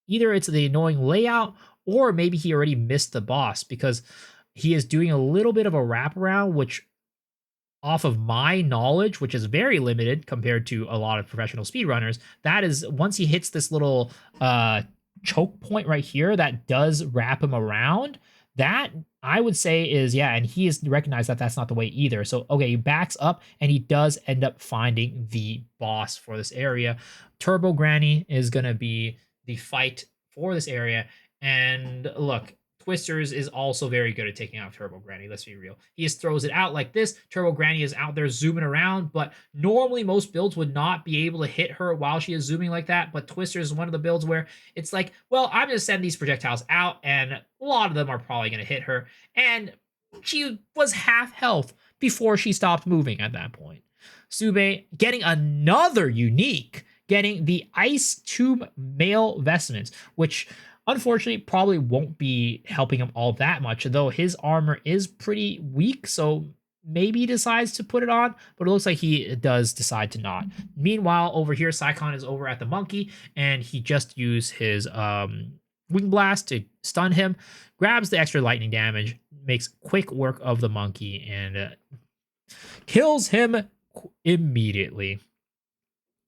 Speaker 1: either it's the annoying layout or maybe he already missed the boss because he is doing a little bit of a wraparound, which off of my knowledge, which is very limited compared to a lot of professional speedrunners, that is once he hits this little choke point right here that does wrap him around, that I would say is, yeah, and he has recognized that that's not the way either. So, okay, he backs up and he does end up finding the boss for this area. Turbo Granny is going to be the fight for this area. And look, Twisters is also very good at taking out Turbo Granny, let's be real. He just throws it out like this. Turbo Granny is out there zooming around, but normally most builds would not be able to hit her while she is zooming like that, but Twisters is one of the builds where it's like, well, I'm going to send these projectiles out, and a lot of them are probably going to hit her, and she was half health before she stopped moving at that point. Sube getting another unique, getting the Ice Tomb Mail Vestments, which unfortunately probably won't be helping him all that much, though his armor is pretty weak, so maybe he decides to put it on, but it looks like he does decide to not. Meanwhile, over here, Cyclone is over at the monkey, and he just used his Wing Blast to stun him, grabs the extra lightning damage, makes quick work of the monkey, and kills him immediately.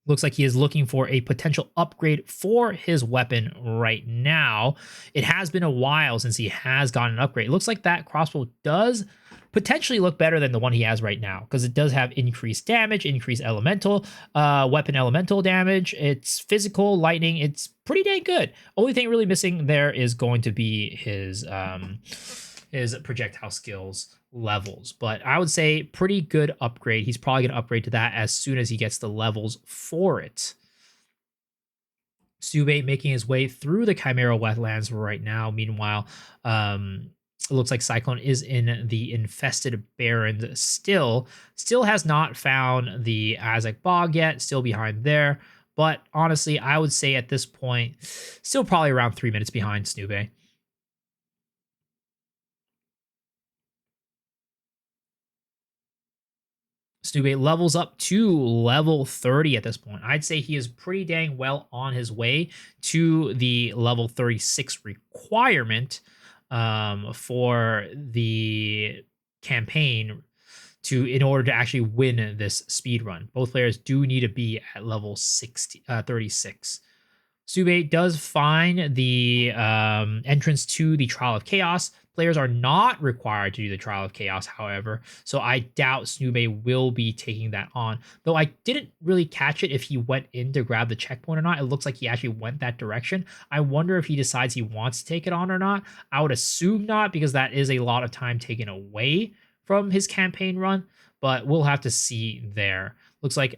Speaker 1: Looks like he is looking for a potential upgrade for his weapon right now. It has been a while since he has gotten an upgrade. It looks like that crossbow does potentially look better than the one he has right now, because it does have increased damage, increased elemental, weapon elemental damage. It's physical, lightning. It's pretty dang good. Only thing really missing there is going to be his projectile skills levels, but I would say pretty good upgrade. He's probably going to upgrade to that as soon as he gets the levels for it. Stube making his way through the Chimera Wetlands right now. Meanwhile, it looks like Cyclone is in the infested Barrens still has not found the Azek Bog yet, still behind there. But honestly, I would say at this point, still probably around 3 minutes behind Snube. Snube levels up to level 30 at this point. I'd say he is pretty dang well on his way to the level 36 requirement for the campaign in order to actually win this speed run. Both players do need to be at level 36. Stube does find the entrance to the Trial of Chaos. Players are not required to do the Trial of Chaos, however, so I doubt Snube will be taking that on. Though I didn't really catch it if he went in to grab the checkpoint or not. It looks like he actually went that direction. I wonder if he decides he wants to take it on or not. I would assume not, because that is a lot of time taken away from his campaign run, but we'll have to see there. Looks like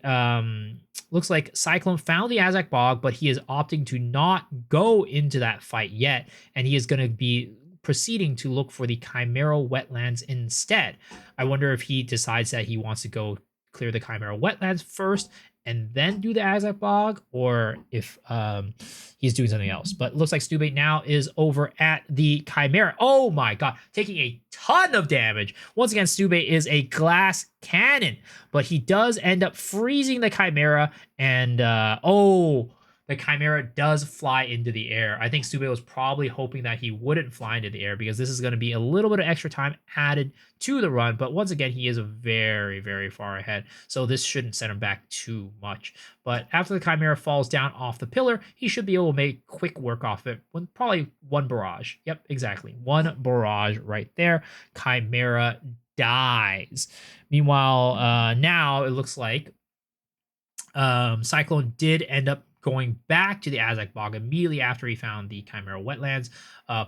Speaker 1: Cyclone found the Azek Bog, but he is opting to not go into that fight yet, and he is going to be proceeding to look for the Chimeral Wetlands instead. I wonder if he decides that he wants to go clear the Chimeral Wetlands first and then do the Azak Bog, or if he's doing something else. But it looks like Snubate now is over at the Chimera. Oh my god, taking a ton of damage. Once again, Snubate is a glass cannon, but he does end up freezing the Chimera, and the Chimera does fly into the air. I think Snubate was probably hoping that he wouldn't fly into the air because this is going to be a little bit of extra time added to the run. But once again, he is very, very far ahead. So this shouldn't set him back too much. But after the Chimera falls down off the pillar, he should be able to make quick work off it with probably one barrage. Yep, exactly. One barrage right there. Chimera dies. Meanwhile, now it looks like Cyclone did end up going back to the Azak Bog immediately after he found the Chimeral Wetlands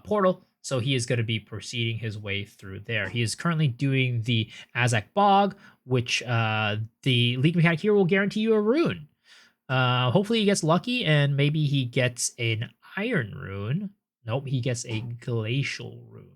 Speaker 1: portal. So he is going to be proceeding his way through there. He is currently doing the Azak Bog, which the League Mechanic here will guarantee you a rune. Hopefully he gets lucky and maybe he gets an Iron rune. Nope, he gets a Glacial rune.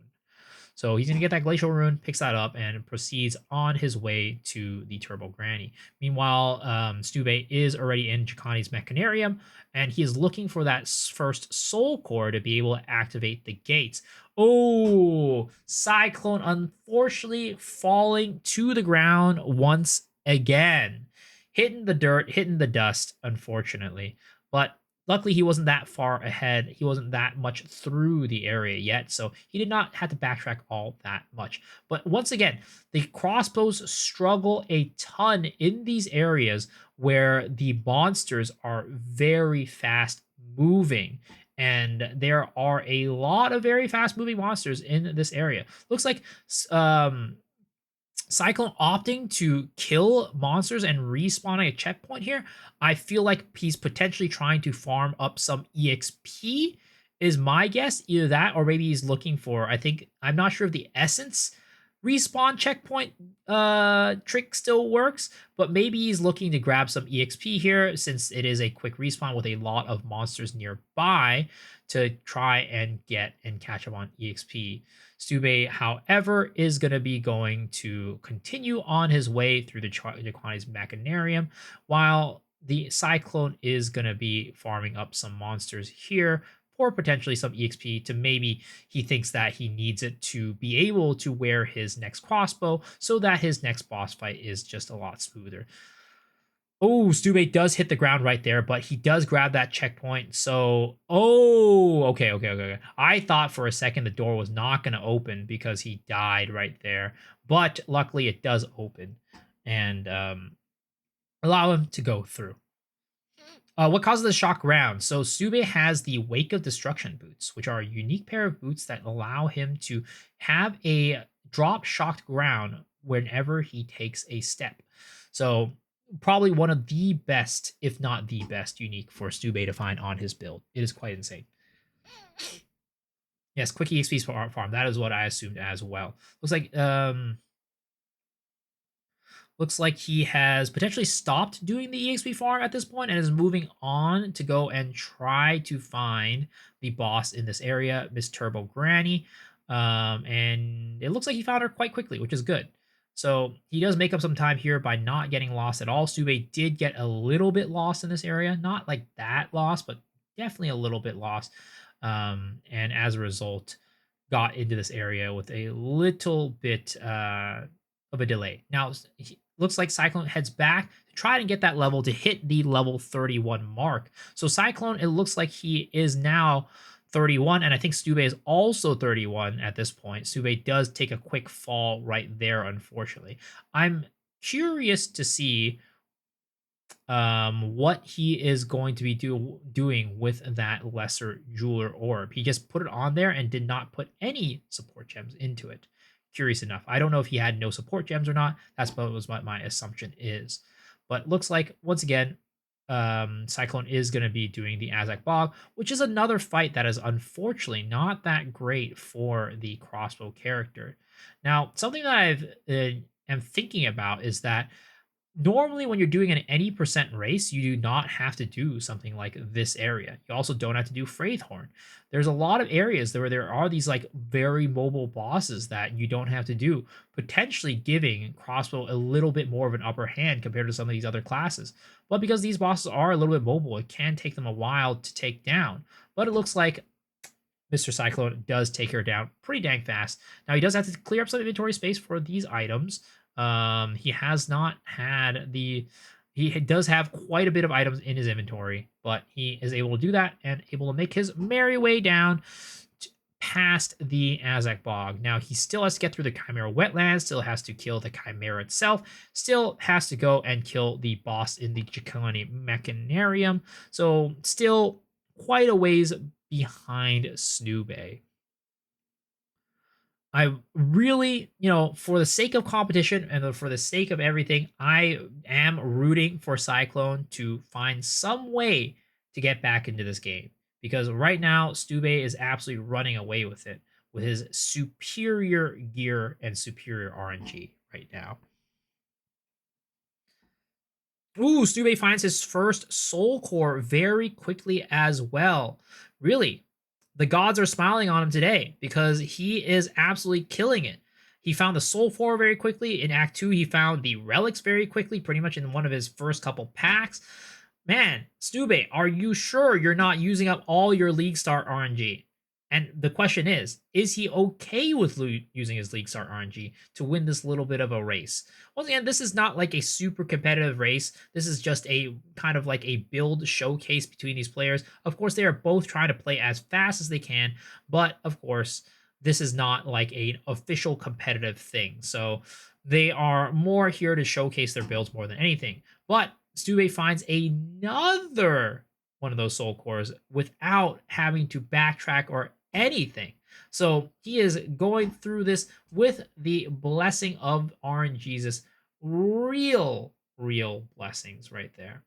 Speaker 1: So he's going to get that Glacial rune, picks that up, and proceeds on his way to the Turbo Granny. Meanwhile, Snubate is already in Chicani's Mechanarium, and he is looking for that first Soul Core to be able to activate the gates. Oh, Cyclone unfortunately falling to the ground once again. Hitting the dirt, hitting the dust, unfortunately. But luckily, he wasn't that far ahead. He wasn't that much through the area yet, so he did not have to backtrack all that much. But once again, the crossbows struggle a ton in these areas where the monsters are very fast moving. And there are a lot of very fast moving monsters in this area. Looks like Cyclone opting to kill monsters and respawning a checkpoint here. I feel like he's potentially trying to farm up some EXP is my guess. Either that or maybe he's looking for, I'm not sure if the essence respawn checkpoint trick still works, but maybe he's looking to grab some EXP here since it is a quick respawn with a lot of monsters nearby to try and get and catch up on EXP. Snubate, however, is going to be going to continue on his way through the Chicani's Mechanarium, while the Cyclone is going to be farming up some monsters here for potentially some EXP to maybe he thinks that he needs it to be able to wear his next crossbow so that his next boss fight is just a lot smoother. Oh, Snubate does hit the ground right there, but he does grab that checkpoint. So, okay. I thought for a second the door was not going to open because he died right there. But luckily it does open and allow him to go through. What causes the shock round? So Snubate has the Wake of Destruction boots, which are a unique pair of boots that allow him to have a drop shocked ground whenever he takes a step. So probably one of the best, if not the best, unique for Snubate to find on his build. It is quite insane. Yes, quick EXP farm. That is what I assumed as well. Looks like he has potentially stopped doing the EXP farm at this point and is moving on to go and try to find the boss in this area, Miss Turbo Granny. And it looks like he found her quite quickly, which is good. So he does make up some time here by not getting lost at all. Snubate did get a little bit lost in this area. Not like that lost, but definitely a little bit lost. And as a result, got into this area with a little bit of a delay. Now, looks like Cyclone heads back to try and get that level to hit the level 31 mark. So Cyclone, it looks like he is now 31, and I think Snubate is also 31 at this point. Snubate does take a quick fall right there, unfortunately. I'm curious to see what he is going to be doing with that Lesser Jeweler Orb. He just put it on there and did not put any support gems into it. Curious enough. I don't know if he had no support gems or not. That's what my assumption is. But looks like, once again, Cyclone is going to be doing the Azak Bog, which is another fight that is unfortunately not that great for the crossbow character. Now, something that I am thinking about is that Normally, when you're doing an any percent race, you do not have to do something like this area. You also don't have to do Wraithhorn. There's a lot of areas where there are these like very mobile bosses that you don't have to do, potentially giving Crossbow a little bit more of an upper hand compared to some of these other classes. But because these bosses are a little bit mobile, it can take them a while to take down. But it looks like Mr. Cyclone does take her down pretty dang fast. Now, he does have to clear up some inventory space for these items. He has not had the... He does have quite a bit of items in his inventory, but he is able to do that and able to make his merry way down past the Azak Bog. Now, he still has to get through the Chimera Wetlands, still has to kill the Chimera itself, still has to go and kill the boss in the Geonor Mechanarium. So, still quite a ways behind Snoobe. I really, for the sake of competition and for the sake of everything, I am rooting for Cyclone to find some way to get back into this game. Because right now, Stube is absolutely running away with it with his superior gear and superior RNG right now. Ooh, Stube finds his first soul core very quickly as well. Really, the gods are smiling on him today because he is absolutely killing it. He found the soul 4 very quickly. In Act 2, he found the relics very quickly, pretty much in one of his first couple packs. Man, Stube, are you sure you're not using up all your Leaguestart RNG? And the question is he okay with using his Leaguestart RNG to win this little bit of a race? Once again, this is not like a super competitive race. This is just a kind of like a build showcase between these players. Of course, they are both trying to play as fast as they can, but of course, this is not like an official competitive thing. So they are more here to showcase their builds more than anything. But Stube finds another one of those soul cores without having to backtrack or anything. So he is going through this with the blessing of RNGesus. Real blessings right there.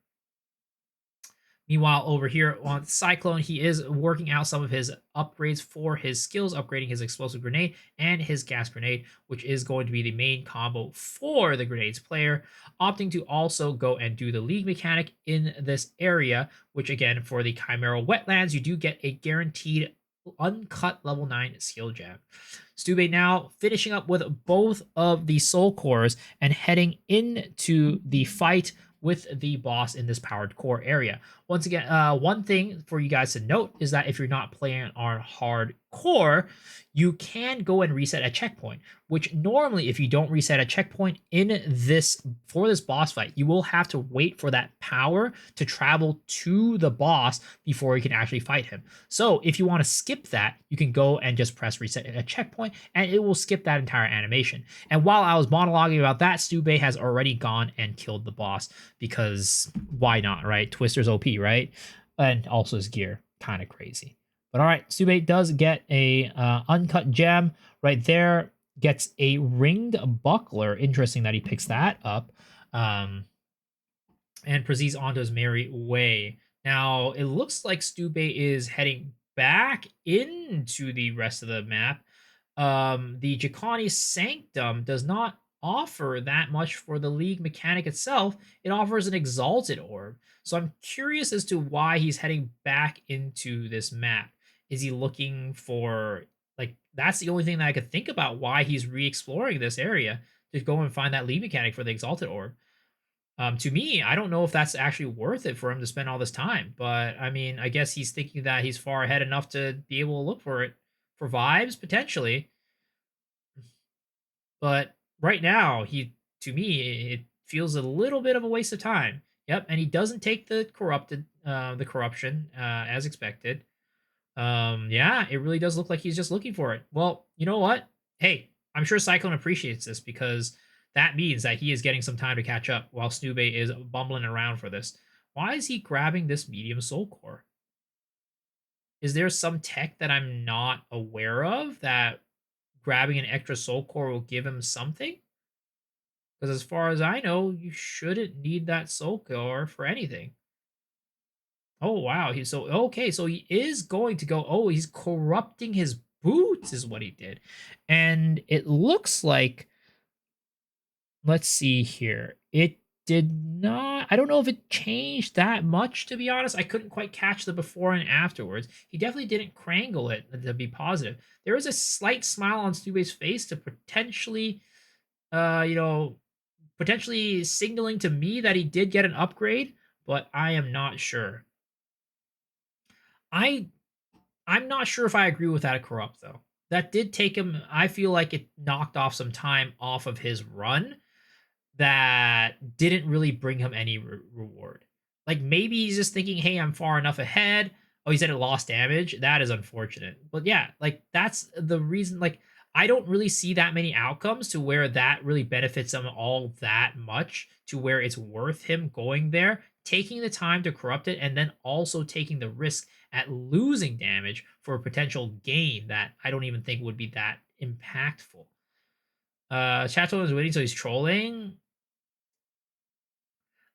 Speaker 1: Meanwhile, over here on Cyclone, he is working out some of his upgrades for his skills, upgrading his explosive grenade and his gas grenade, which is going to be the main combo for the grenades player, opting to also go and do the league mechanic in this area, which again, for the Chimera Wetlands, you do get a guaranteed uncut level 9 skill gem. Stube now finishing up with both of the soul cores and heading into the fight with the boss in this powered core area. Once again, one thing for you guys to note is that if you're not playing on hardcore, you can go and reset a checkpoint, which normally if you don't reset a checkpoint in this for this boss fight, you will have to wait for that power to travel to the boss before you can actually fight him. So if you want to skip that, you can go and just press reset a checkpoint and it will skip that entire animation. And while I was monologuing about that, Stube has already gone and killed the boss because why not, right? Twister's OP, right? And also his gear, kind of crazy. But all right, Stube does get a uncut gem right there. Gets a ringed buckler. Interesting that he picks that up. And proceeds onto his merry way. Now, it looks like Stube is heading back into the rest of the map. The Geonor Sanctum does not offer that much for the league mechanic itself. It offers an exalted orb. So I'm curious as to why he's heading back into this map. Is he looking for, like, that's the only thing that I could think about why he's re-exploring this area to go and find that league mechanic for the exalted orb. To me, I don't know if that's actually worth it for him to spend all this time, but I mean, I guess he's thinking that he's far ahead enough to be able to look for it for vibes potentially. But right now, to me, it feels a little bit of a waste of time. Yep, and he doesn't take the corruption as expected. Yeah, it really does look like he's just looking for it. Well, you know what? Hey, I'm sure Cyclone appreciates this because that means that he is getting some time to catch up while Snube is bumbling around for this. Why is he grabbing this medium soul core? Is there some tech that I'm not aware of that grabbing an extra soul core will give him something? Because as far as I know, you shouldn't need that soul core for anything. Oh wow, so he is going to go. Oh, he's corrupting his boots is what he did. And it looks like, let's see here. did not. I don't know if it changed that much, to be honest. I couldn't quite catch the before and afterwards. He definitely didn't crangle it to be positive. There was a slight smile on Stube's face to potentially, you know, potentially signaling to me that he did get an upgrade, but I am not sure. I I'm not sure if I agree with that corrupt though. That did take him. I feel like it knocked off some time off of his run that didn't really bring him any reward. Like maybe he's just thinking, "Hey, I'm far enough ahead." Oh, he said it lost damage. That is unfortunate. But yeah, like that's the reason. Like I don't really see that many outcomes to where that really benefits him all that much to where it's worth him going there, taking the time to corrupt it, and then also taking the risk at losing damage for a potential gain that I don't even think would be that impactful. Chateau is winning, so he's trolling.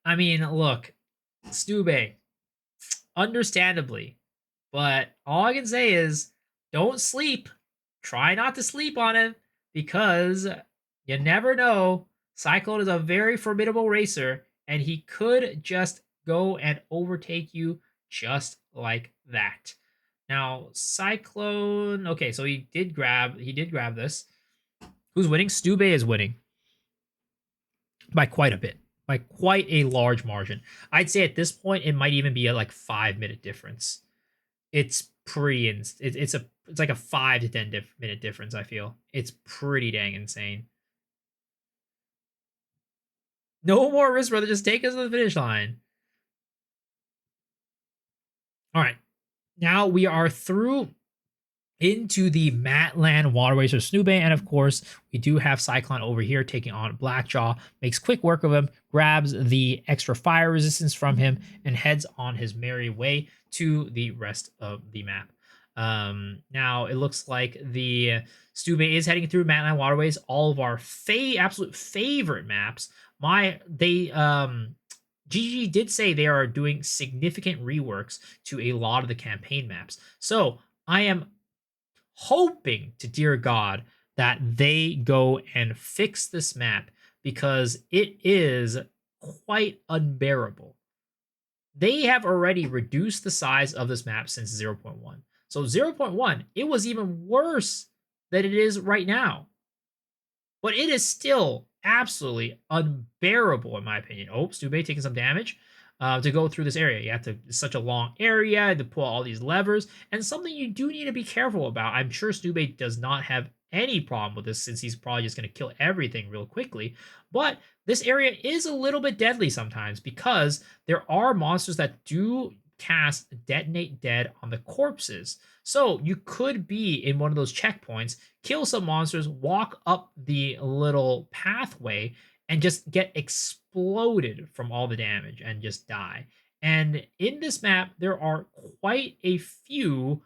Speaker 1: I mean, look, Stube, understandably, but all I can say is don't sleep. Try not to sleep on him because you never know. Cyclone is a very formidable racer, and he could just go and overtake you just like that. Now, Cyclone, okay, so he did grab this. Who's winning? Stube is winning by quite a bit, by quite a large margin. I'd say at this point it might even be a like 5 minute difference. It's pretty it's like a 5 to 10 minute difference. I feel it's pretty dang insane. No more risk, brother. Just take us to the finish line. All right, now we are through into the Matland waterways for Snube, and of course, we do have Cyclone over here taking on Blackjaw, makes quick work of him, grabs the extra fire resistance from him, and heads on his merry way to the rest of the map. Now, it looks like the Stube is heading through Matland waterways, all of our absolute favorite maps. GG did say they are doing significant reworks to a lot of the campaign maps. So I am hoping to dear God that they go and fix this map because it is quite unbearable. They have already reduced the size of this map since 0.1. So 0.1, it was even worse than it is right now. But it is still absolutely unbearable in my opinion. Oh, Stube taking some damage. To go through this area. You have to, it's such a long area to pull all these levers, and something you do need to be careful about. I'm sure Stube does not have any problem with this since he's probably just going to kill everything real quickly. But this area is a little bit deadly sometimes because there are monsters that do cast Detonate Dead on the corpses. So you could be in one of those checkpoints, kill some monsters, walk up the little pathway, and just get exploded from all the damage and just die. And in this map, there are quite a few,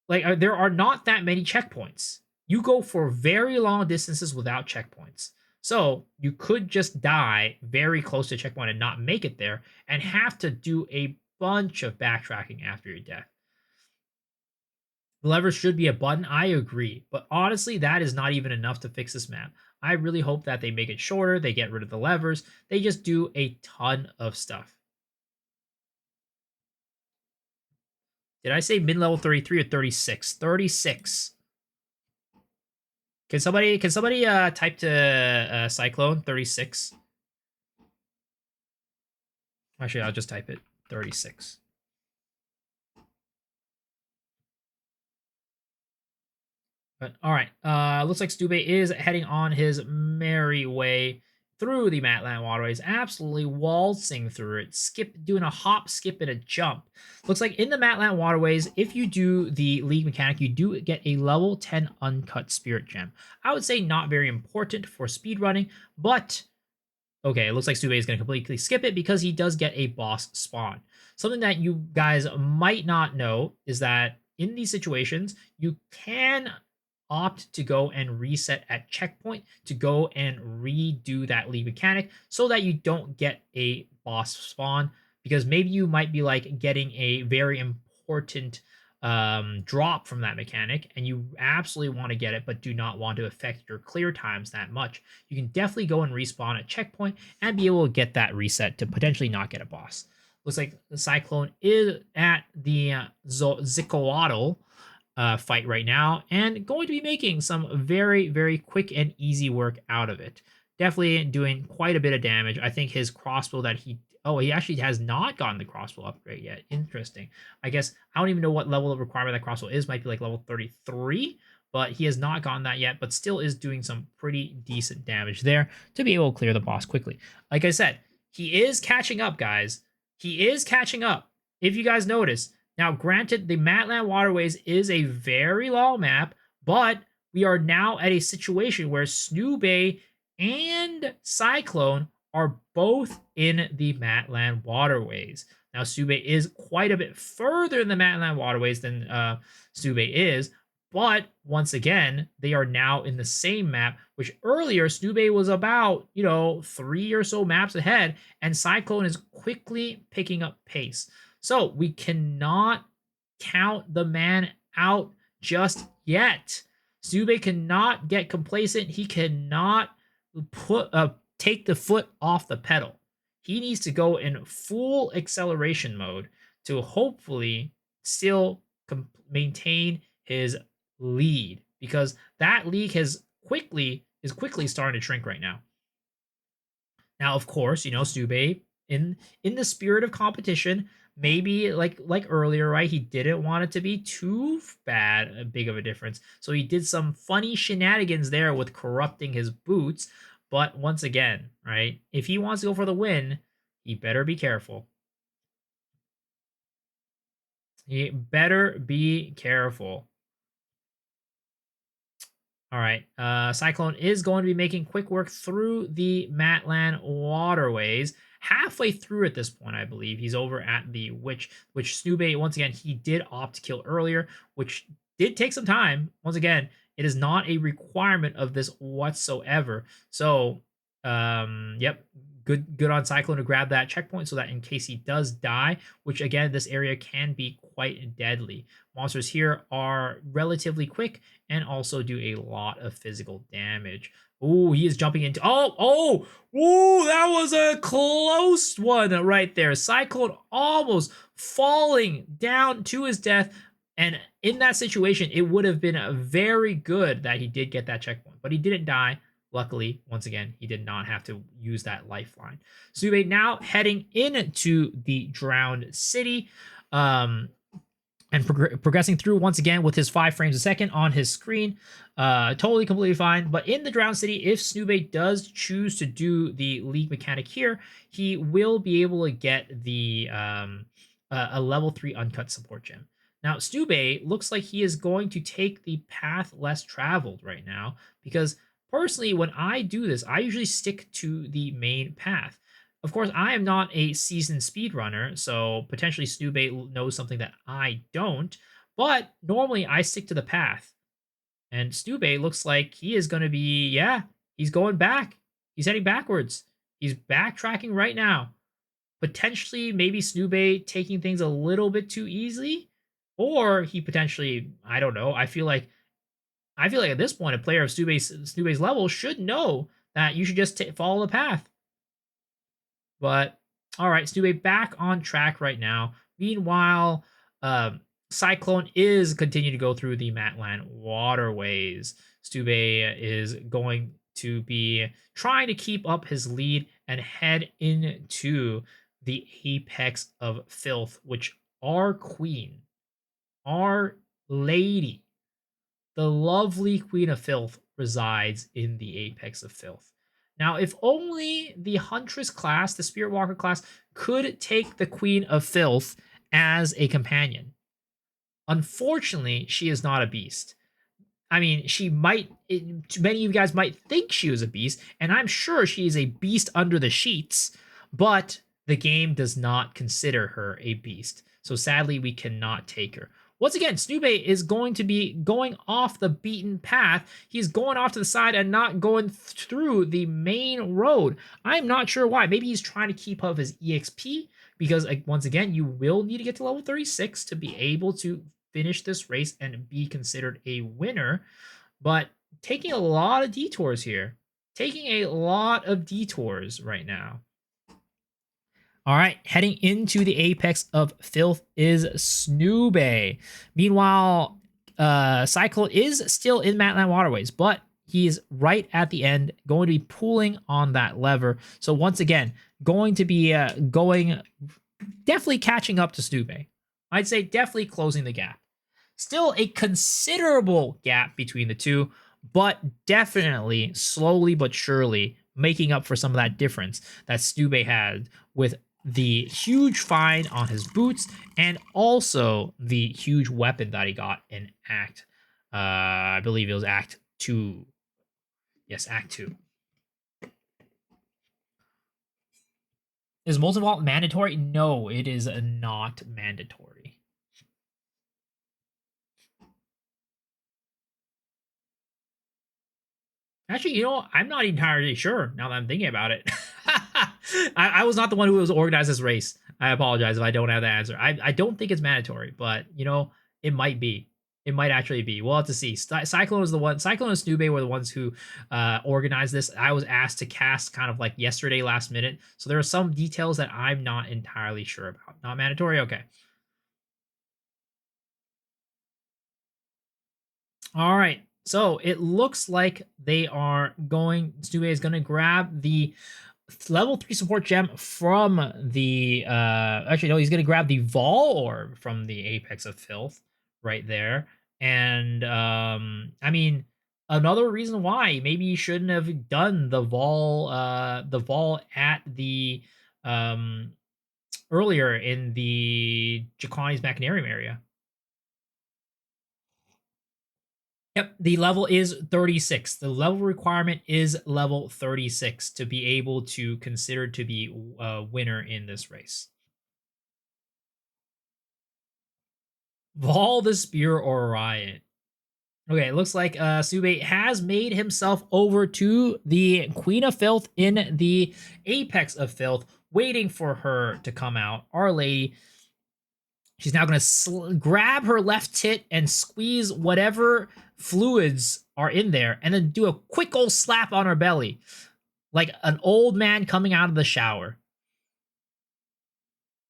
Speaker 1: like, there are not that many checkpoints. You go for very long distances without checkpoints. So you could just die very close to a checkpoint and not make it there and have to do a bunch of backtracking after your death. The levers should be a button, I agree, but honestly, that is not even enough to fix this map. I really hope that they make it shorter, they get rid of the levers, they just do a ton of stuff. Did I say mid-level 33 or 36? 36. Can somebody type to Cyclone 36? Actually, I'll just type it 36. But all right, looks like Stube is heading on his merry way through the Matland waterways, absolutely waltzing through it, doing a hop, skip, and a jump. Looks like in the Matland waterways, if you do the League mechanic, you do get a level 10 uncut spirit gem. I would say not very important for speedrunning, but okay, it looks like Stube is going to completely skip it because he does get a boss spawn. Something that you guys might not know is that in these situations, you can opt to go and reset at checkpoint to go and redo that league mechanic so that you don't get a boss spawn, because maybe you might be like getting a very important drop from that mechanic, and you absolutely want to get it, but do not want to affect your clear times that much, you can definitely go and respawn at checkpoint and be able to get that reset to potentially not get a boss. Looks like the Cyclone is at the Zikoatl fight right now, and going to be making some very, very quick and easy work out of it. Definitely doing quite a bit of damage. I think his crossbow that he actually has not gotten the crossbow upgrade yet. Interesting. I guess I don't even know what level of requirement that crossbow is. Might be like level 33, but he has not gotten that yet, but still is doing some pretty decent damage there to be able to clear the boss quickly. Like I said, he is catching up, guys. He is catching up. If you guys notice, now, granted, the Matland Waterways is a very long map, but we are now at a situation where Snoobe and Cyclone are both in the Matland Waterways. Now, Snoobe is quite a bit further in the Matland Waterways than Snoobe is, but once again, they are now in the same map, which earlier Snoobe was about, 3 or so maps ahead, and Cyclone is quickly picking up pace. So we cannot count the man out just yet. Snoobe cannot get complacent. He cannot take the foot off the pedal. He needs to go in full acceleration mode to hopefully still maintain his lead, because that league is quickly starting to shrink right now. Now, of course, Snoobe, in the spirit of competition, maybe like earlier, right? He didn't want it to be too big of a difference. So he did some funny shenanigans there with corrupting his boots. But once again, right? If he wants to go for the win, he better be careful. He better be careful. All right. Cyclone is going to be making quick work through the Matland Waterways. Halfway through at this point, I believe. He's over at the which Snoobe, once again, he did opt to kill earlier, which did take some time. Once again, it is not a requirement of this whatsoever. So, yep, good on Cyclone to grab that checkpoint so that in case he does die, which again, this area can be quite deadly. Monsters here are relatively quick and also do a lot of physical damage. Ooh, he is jumping into... Ooh, that was a close one right there. Cyclone almost falling down to his death. And in that situation, it would have been very good that he did get that checkpoint. But he didn't die. Luckily, once again, he did not have to use that lifeline. Snoobe now heading into the Drowned City. And progressing through once again with his 5 frames a second on his screen. Totally, completely fine. But in the Drowned City, if Snoobe does choose to do the league mechanic here, he will be able to get the a level 3 uncut support gem. Now, Snoobe looks like he is going to take the path less traveled right now, because personally, when I do this, I usually stick to the main path. Of course, I am not a seasoned speedrunner, so potentially Snoobe knows something that I don't, but normally I stick to the path. And Snoobe looks like he is going to be, he's going back. He's heading backwards. He's backtracking right now. Potentially, maybe Snoobe taking things a little bit too easily, or he potentially, I don't know. I feel like at this point, a player of Snoobe's level should know that you should just follow the path. But, all right, Snoobe back on track right now. Meanwhile, Cyclone is continuing to go through the Matland Waterways. Snoobe is going to be trying to keep up his lead and head into the apex of filth, which our queen, our lady, the lovely Queen of Filth, resides in the apex of filth. Now, if only the Huntress class, the Spirit Walker class, could take the Queen of Filth as a companion. Unfortunately, she is not a beast. I mean, she might, many of you guys might think she was a beast, and I'm sure she is a beast under the sheets, but the game does not consider her a beast. So sadly, we cannot take her. Once again, Snoobe is going to be going off the beaten path. He's going off to the side and not going through the main road. I'm not sure why. Maybe he's trying to keep up his EXP, because once again, you will need to get to level 36 to be able to finish this race and be considered a winner. But taking a lot of detours here. Taking a lot of detours right now. All right, heading into the apex of filth is Snoobe. Meanwhile, Cyclone is still in Matland Waterways, but he's right at the end, going to be pulling on that lever. So once again, going to be definitely catching up to Snoobe. I'd say definitely closing the gap. Still a considerable gap between the two, but definitely slowly but surely making up for some of that difference that Snoobe had with the huge find on his boots and also the huge weapon that he got in Act, I believe it was Act 2. Yes, Act 2. Is Molten Vault mandatory? No, it is not mandatory. Actually, I'm not entirely sure now that I'm thinking about it. I was not the one who was organized this race. I apologize if I don't have the answer. I don't think it's mandatory, but it might be. It might actually be. We'll have to see. Cyclone is the one. Cyclone and Snoobe were the ones who organized this. I was asked to cast kind of like yesterday last minute, so there are some details that I'm not entirely sure about. Not mandatory. Okay. All right. So it looks like they are going. Snoobe is going to grab the level 3 support gem from the actually no, he's gonna grab the Vol orb from the Apex of Filth right there. And I mean, another reason why maybe you shouldn't have done the Vol at the earlier in the Jacani's Machinarium area. Yep, the level is 36. The level requirement is level 36 to be able to consider to be a winner in this race. Vol the Spear Orion. Okay, it looks like Sube has made himself over to the Queen of Filth in the Apex of Filth, waiting for her to come out. Our Lady. She's now going to grab her left tit and squeeze whatever fluids are in there and then do a quick old slap on her belly like an old man coming out of the shower.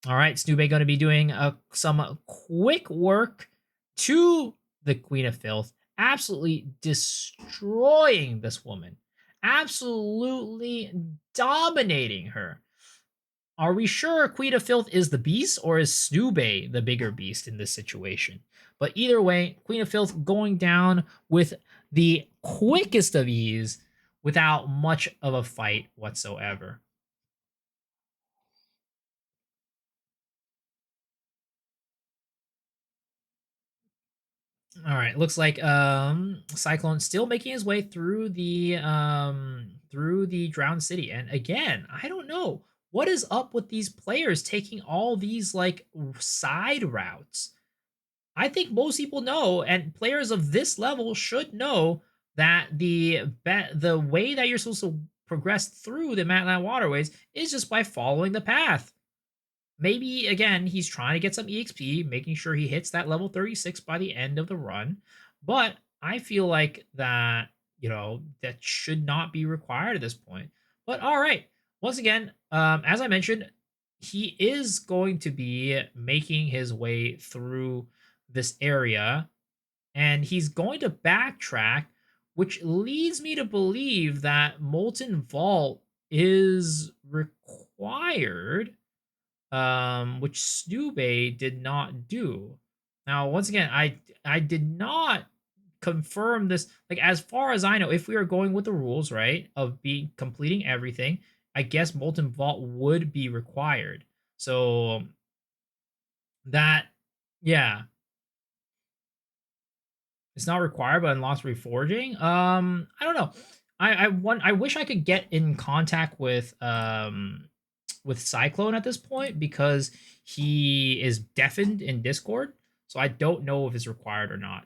Speaker 1: All right, Snoobe going to be doing some quick work to the Queen of Filth, absolutely destroying this woman, absolutely dominating her. Are we sure Queen of Filth is the beast, or is Snoobe the bigger beast in this situation? But either way, Queen of Filth going down with the quickest of ease without much of a fight whatsoever. All right, looks like Cyclone still making his way through the drowned city. And again, I don't know what is up with these players taking all these like side routes. I think most people know, and players of this level should know that the way that you're supposed to progress through the Matland waterways is just by following the path. Maybe again he's trying to get some exp, making sure he hits that level 36 by the end of the run, but I feel like that that should not be required at this point. But all right, once again, as I mentioned, he is going to be making his way through this area, and he's going to backtrack, which leads me to believe that Molten Vault is required, which Snoobe did not do. Now, once again, I did not confirm this. Like, as far as I know, if we are going with the rules, right, of being completing everything, I guess Molten Vault would be required. So that, yeah, it's not required, but unlocks reforging. I don't know. I wish I could get in contact with Cyclone at this point because he is deafened in Discord, so I don't know if it's required or not.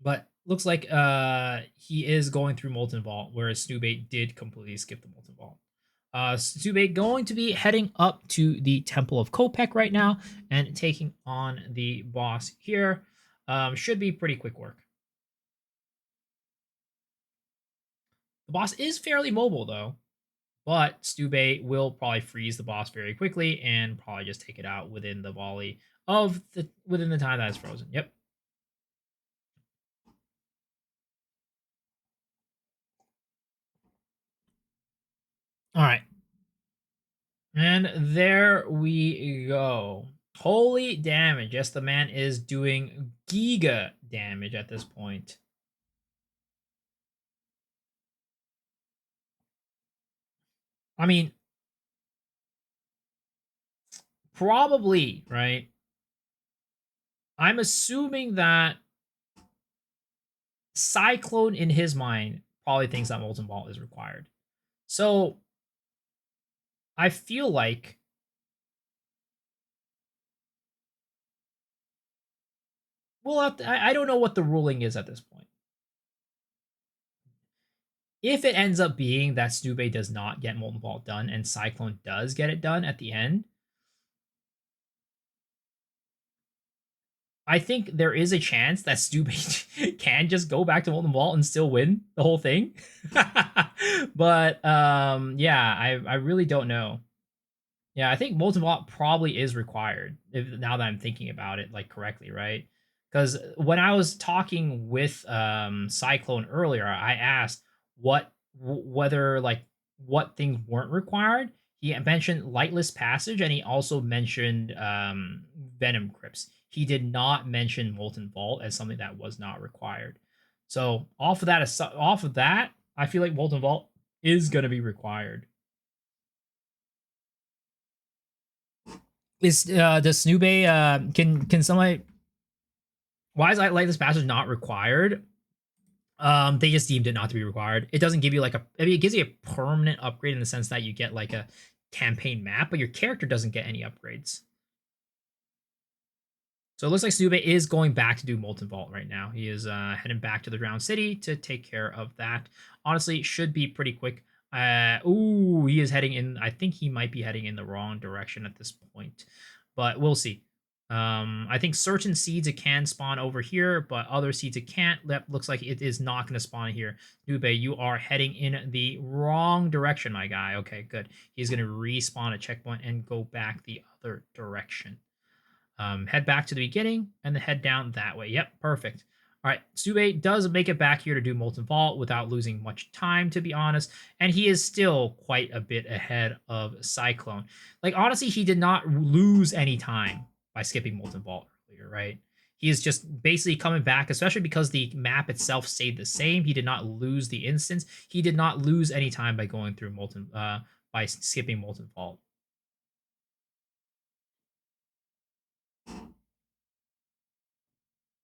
Speaker 1: But looks like he is going through Molten Vault, whereas Snoobe did completely skip the Molten Vault. Stube going to be heading up to the Temple of Kopek right now and taking on the boss here. Should be pretty quick work. The boss is fairly mobile though, but Stube will probably freeze the boss very quickly and probably just take it out within the volley of within the time that it's frozen. Yep. All right. And there we go. Holy damage. Yes, the man is doing giga damage at this point. I mean, probably, right? I'm assuming that Cyclone in his mind probably thinks that Molten Vault is required. So I feel like I don't know what the ruling is at this point. If it ends up being that Snube does not get Molten Vault done and Cyclone does get it done at the end, I think there is a chance that Snube can just go back to Molten Vault and still win the whole thing. But yeah, I really don't know. Yeah, I think Molten Vault probably is required now that I'm thinking about it like correctly, right? Because when I was talking with Cyclone earlier, I asked whether like what things weren't required. He mentioned Lightless Passage, and he also mentioned Venom Crypts. He did not mention Molten Vault as something that was not required. So off of that, I feel like Molten Vault is going to be required. Is does Snube can somebody, why is Lightless Passage not required? They just deemed it not to be required. It doesn't give you like it gives you a permanent upgrade in the sense that you get like a campaign map, but your character doesn't get any upgrades. So it looks like Snube is going back to do Molten Vault right now. He is heading back to the Drowned City to take care of that. Honestly, should be pretty quick. He is heading in. I think he might be heading in the wrong direction at this point, but we'll see. I think certain seeds it can spawn over here, but other seeds it can't. That looks like it is not going to spawn here. Nube, you are heading in the wrong direction, my guy. Okay, good. He's going to respawn a checkpoint and go back the other direction. Head back to the beginning and then head down that way. Yep, perfect. All right, Stube does make it back here to do Molten Vault without losing much time, to be honest, and he is still quite a bit ahead of Cyclone. Like, honestly, he did not lose any time by skipping Molten Vault earlier, right? He is just basically coming back, especially because the map itself stayed the same. He did not lose the instance. He did not lose any time by going through by skipping Molten Vault.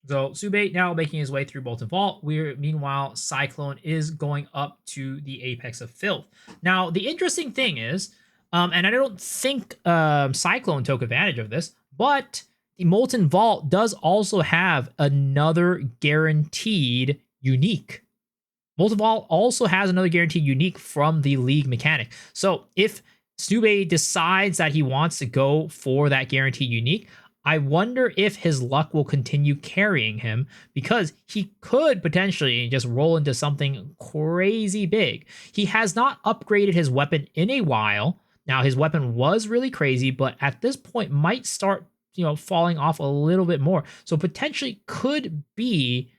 Speaker 1: So Sube now making his way through Molten Vault. Meanwhile, Cyclone is going up to the Apex of Filth. Now, the interesting thing is, and I don't think Cyclone took advantage of this, but the Molten Vault does also have another guaranteed unique. Molten Vault also has another guaranteed unique from the League mechanic. So if Snube decides that he wants to go for that guaranteed unique, I wonder if his luck will continue carrying him, because he could potentially just roll into something crazy big. He has not upgraded his weapon in a while. Now, his weapon was really crazy, but at this point might start, falling off a little bit more. So potentially could be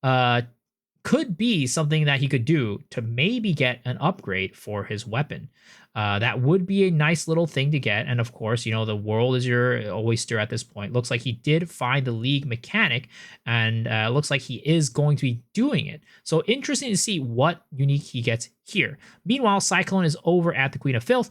Speaker 1: something that he could do to maybe get an upgrade for his weapon. That would be a nice little thing to get. And of course, the world is your oyster at this point. Looks like he did find the League mechanic, and looks like he is going to be doing it. So interesting to see what unique he gets here. Meanwhile, Cyclone is over at the Queen of Filth.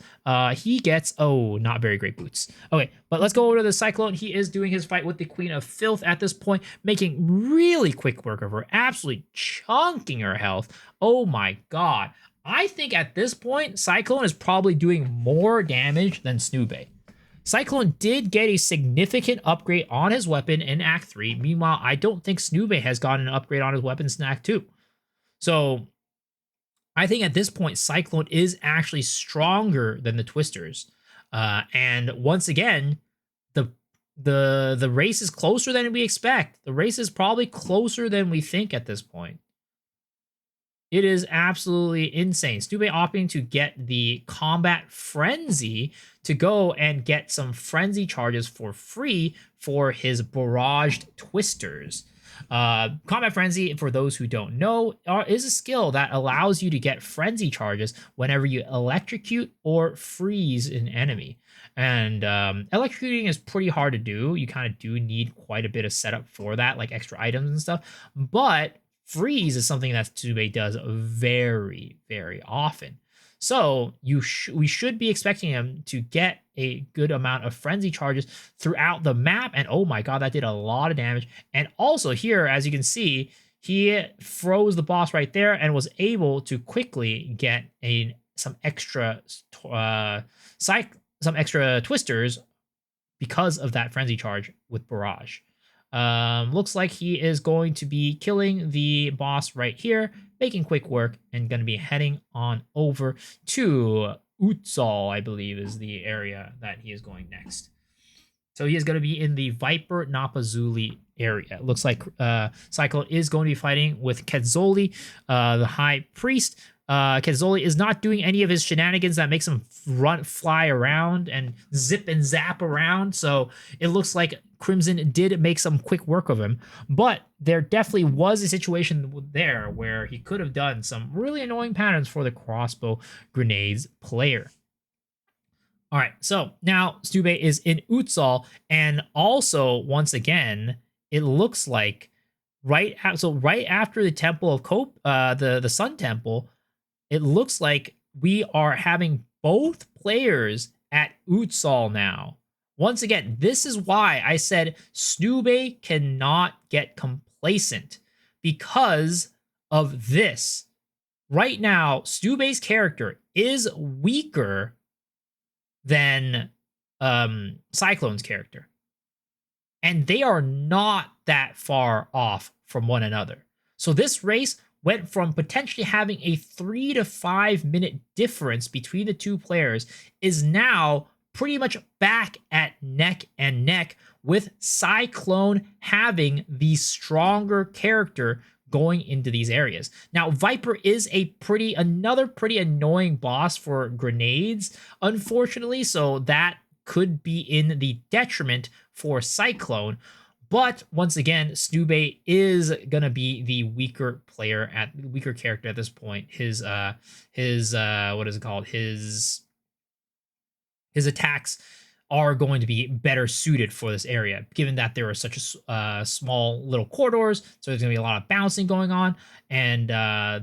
Speaker 1: He gets, not very great boots. Okay, but let's go over to the Cyclone. He is doing his fight with the Queen of Filth at this point, making really quick work of her, absolutely chunking her health. Oh my god. I think at this point, Cyclone is probably doing more damage than Snube. Cyclone did get a significant upgrade on his weapon in Act 3. Meanwhile, I don't think Snube has gotten an upgrade on his weapons in Act 2. So I think at this point, Cyclone is actually stronger than the Twisters. And once again, the the race is closer than we expect. The race is probably closer than we think at this point. It is absolutely insane. Stube opting to get the Combat Frenzy to go and get some Frenzy charges for free for his Barraged Twisters. Combat Frenzy, for those who don't know, is a skill that allows you to get Frenzy charges whenever you electrocute or freeze an enemy. And electrocuting is pretty hard to do. You kind of do need quite a bit of setup for that, like extra items and stuff. But freeze is something that Tsube does very, very often. So we should be expecting him to get a good amount of frenzy charges throughout the map. And oh my god, that did a lot of damage. And also here, as you can see, he froze the boss right there and was able to quickly get some extra twisters because of that frenzy charge with Barrage. Looks like he is going to be killing the boss right here, making quick work, and going to be heading on over to Utsal, I believe is the area that he is going next. So he is going to be in the Viper Napazuli area. It looks like Cyclone is going to be fighting with Quetzoli, the High Priest. Quetzoli is not doing any of his shenanigans that makes him fly around and zip and zap around. So it looks like Crimson did make some quick work of him, but there definitely was a situation there where he could have done some really annoying patterns for the crossbow grenades player. All right, so now Stube is in Utsal, and also once again, it looks like right after the Temple of Cope, the Sun Temple, it looks like we are having both players at Utsal now. Once again, this is why I said Snube cannot get complacent, because of this. Right now, Snube's character is weaker than Cyclone's character. And they are not that far off from one another. So this race went from potentially having a 3 to 5 minute difference between the two players is now pretty much back at neck and neck, with Cyclone having the stronger character going into these areas. Now, Viper is another pretty annoying boss for grenades, unfortunately, so that could be in the detriment for Cyclone. But once again, Snube is gonna be the weaker character at this point. His what is it called? His attacks are going to be better suited for this area, given that there are such small little corridors. So there's going to be a lot of bouncing going on, and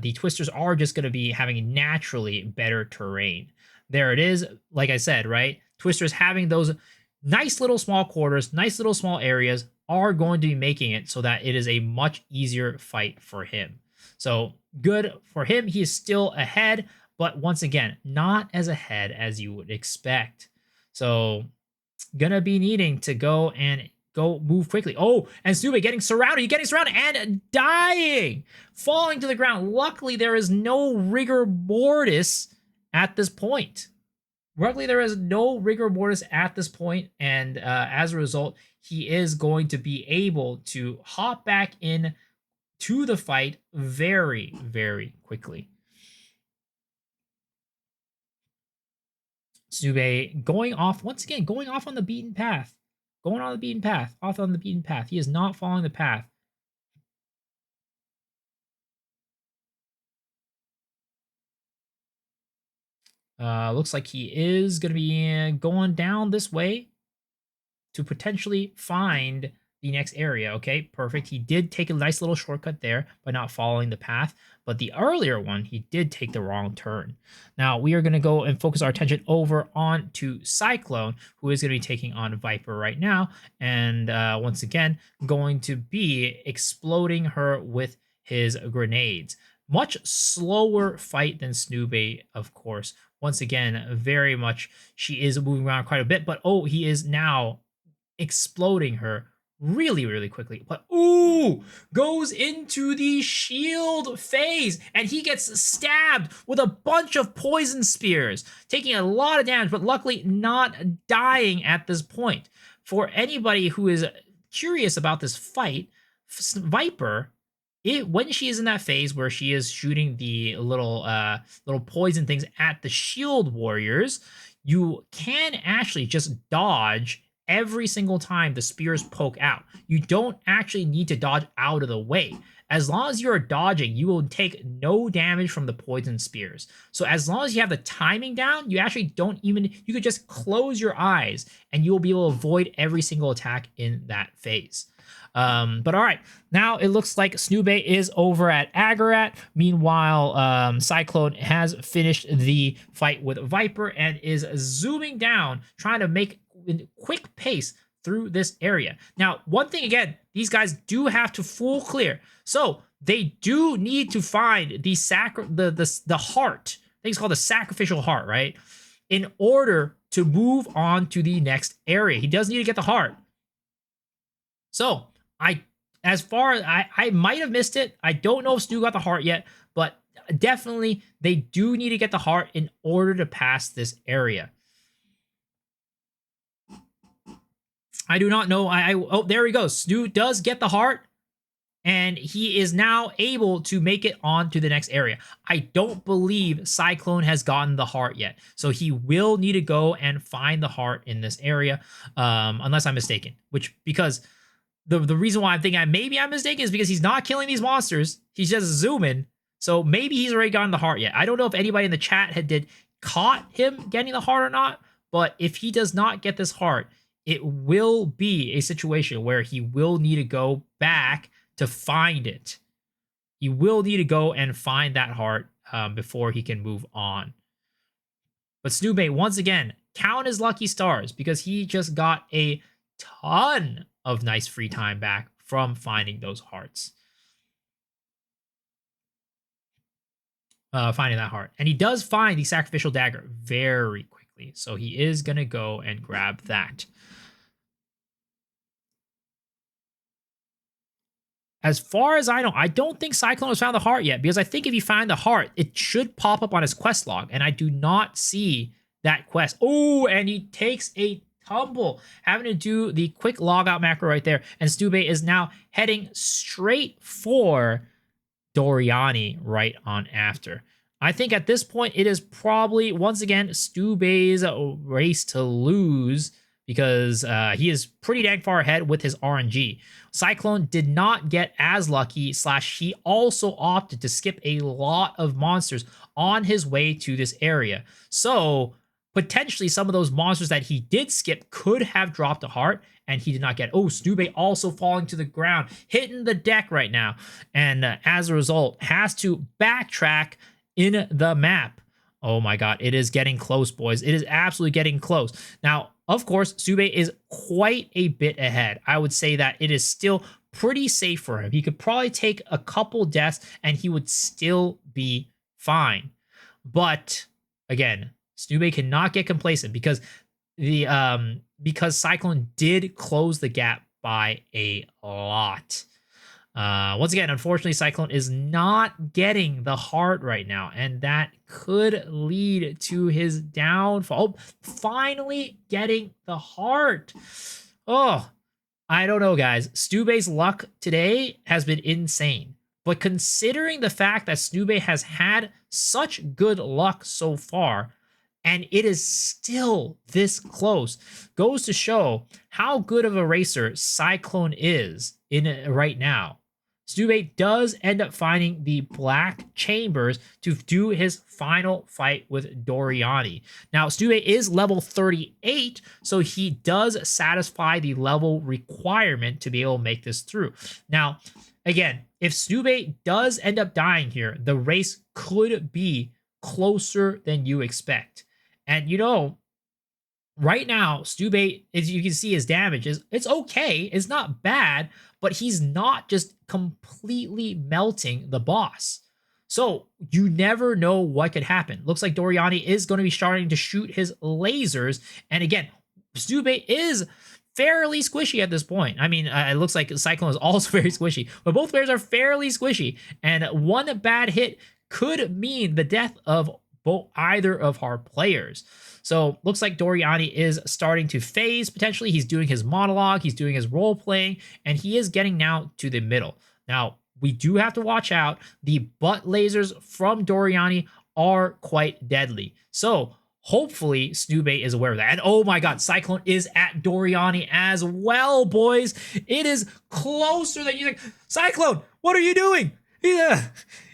Speaker 1: the twisters are just going to be having naturally better terrain. There it is. Like I said, right? Twisters having those nice little small quarters, nice little small areas are going to be making it so that it is a much easier fight for him. So good for him. He is still ahead, but once again, not as ahead as you would expect. So gonna be needing to go move quickly. Oh, and Snube getting surrounded. He's getting surrounded and dying, falling to the ground. Luckily, there is no rigor mortis at this point. And as a result, he is going to be able to hop back in to the fight very, very quickly. Snube going off on the beaten path. Off on the beaten path. He is not following the path. Looks like he is going to be going down this way to potentially find the next area. Okay, perfect. He did take a nice little shortcut there by not following the path, but the earlier one, he did take the wrong turn. Now, we are going to go and focus our attention over on to Cyclone, who is going to be taking on Viper right now, and once again, going to be exploding her with his grenades. Much slower fight than Snube, of course. Once again, very much, she is moving around quite a bit, but oh, he is now exploding her really quickly. But ooh, goes into the shield phase, and he gets stabbed with a bunch of poison spears, taking a lot of damage, but luckily not dying at this point. For anybody who is curious about this fight, Viper, when she is in that phase where she is shooting the little poison things at the shield warriors, you can actually just dodge every single time the spears poke out. You don't actually need to dodge out of the way. As long as you're dodging, you will take no damage from the poison spears. So as long as you have the timing down, you actually don't even, you could just close your eyes and you will be able to avoid every single attack in that phase. But all right, now it looks like Snube is over at Agarat. Meanwhile, Cyclone has finished the fight with Viper and is zooming down, trying to make quick pace through this area. Now, one thing again, these guys do have to full clear, so they do need to find the heart. I think it's called the sacrificial heart, right? In order to move on to the next area, he does need to get the heart. So I might have missed it. I don't know if Stu got the heart yet, but definitely they do need to get the heart in order to pass this area. I do not know. Oh, there he goes. Stu does get the heart, and he is now able to make it on to the next area. I don't believe Cyclone has gotten the heart yet, so he will need to go and find the heart in this area, unless I'm mistaken. Because the reason why I'm thinking maybe I'm mistaken is because he's not killing these monsters. He's just zooming. So maybe he's already gotten the heart yet. I don't know if anybody in the chat had caught him getting the heart or not, but if he does not get this heart, it will be a situation where he will need to go back to find it. He will need to go and find that heart before he can move on. But Snube, once again, count his lucky stars because he just got a ton of nice free time back from finding those hearts. Finding that heart. And he does find the sacrificial dagger very quickly. So he is going to go and grab that. As far as I know, I don't think Cyclone has found the heart yet, because I think if you find the heart, it should pop up on his quest log, and I do not see that quest. Oh, and he takes a tumble, having to do the quick logout macro right there, and Stube is now heading straight for Doriani right on after. I think at this point, it is probably, once again, Stube's race to lose, because he is pretty dang far ahead with his RNG. Cyclone did not get as lucky, / he also opted to skip a lot of monsters on his way to this area. So potentially some of those monsters that he did skip could have dropped a heart, and he did not get. Oh, Snube also falling to the ground, hitting the deck right now, and as a result, has to backtrack in the map. Oh my god, it is getting close, boys. It is absolutely getting close. Now, of course, Snube is quite a bit ahead. I would say that it is still pretty safe for him. He could probably take a couple deaths and he would still be fine. But again, Snube cannot get complacent because Cyclone did close the gap by a lot. Once again, unfortunately, Cyclone is not getting the heart right now, and that could lead to his downfall. Oh, finally getting the heart. Oh, I don't know, guys. Stube's luck today has been insane. But considering the fact that Snube has had such good luck so far, and it is still this close, goes to show how good of a racer Cyclone is in right now. Snube does end up finding the black chambers to do his final fight with Doriani. Now, Snube is level 38, so he does satisfy the level requirement to be able to make this through. Now, again, if Snube does end up dying here, the race could be closer than you expect. And, you know, right now, Snube, as you can see, his damage it's okay. It's not bad, but he's not just completely melting the boss. So you never know what could happen. Looks like Doriani is going to be starting to shoot his lasers. And again, Snube is fairly squishy at this point. I mean, it looks like Cyclone is also very squishy, but both players are fairly squishy, and one bad hit could mean the death of either of our players. So looks like Doriani is starting to phase potentially. He's doing his monologue, he's doing his role playing, and he is getting now to the middle. Now, we do have to watch out. The butt lasers from Doriani are quite deadly. So hopefully Snoobe is aware of that. And oh my god, Cyclone is at Doriani as well, boys. It is closer than you think. Cyclone, what are you doing?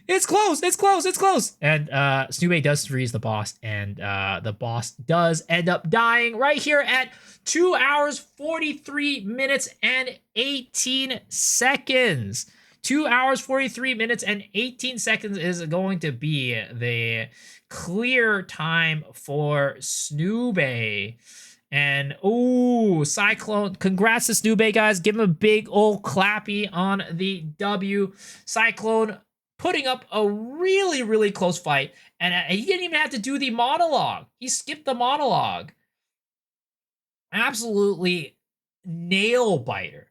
Speaker 1: It's close, it's close, it's close. And Snoobe does freeze the boss, and the boss does end up dying right here at 2 hours, 43 minutes, and 18 seconds. 2 hours, 43 minutes, and 18 seconds is going to be the clear time for Snoobe. And, ooh, Cyclone, congrats to Snoobe, guys. Give him a big old clappy on the W. Cyclone putting up a really, really close fight. And he didn't even have to do the monologue. He skipped the monologue. Absolutely nail biter.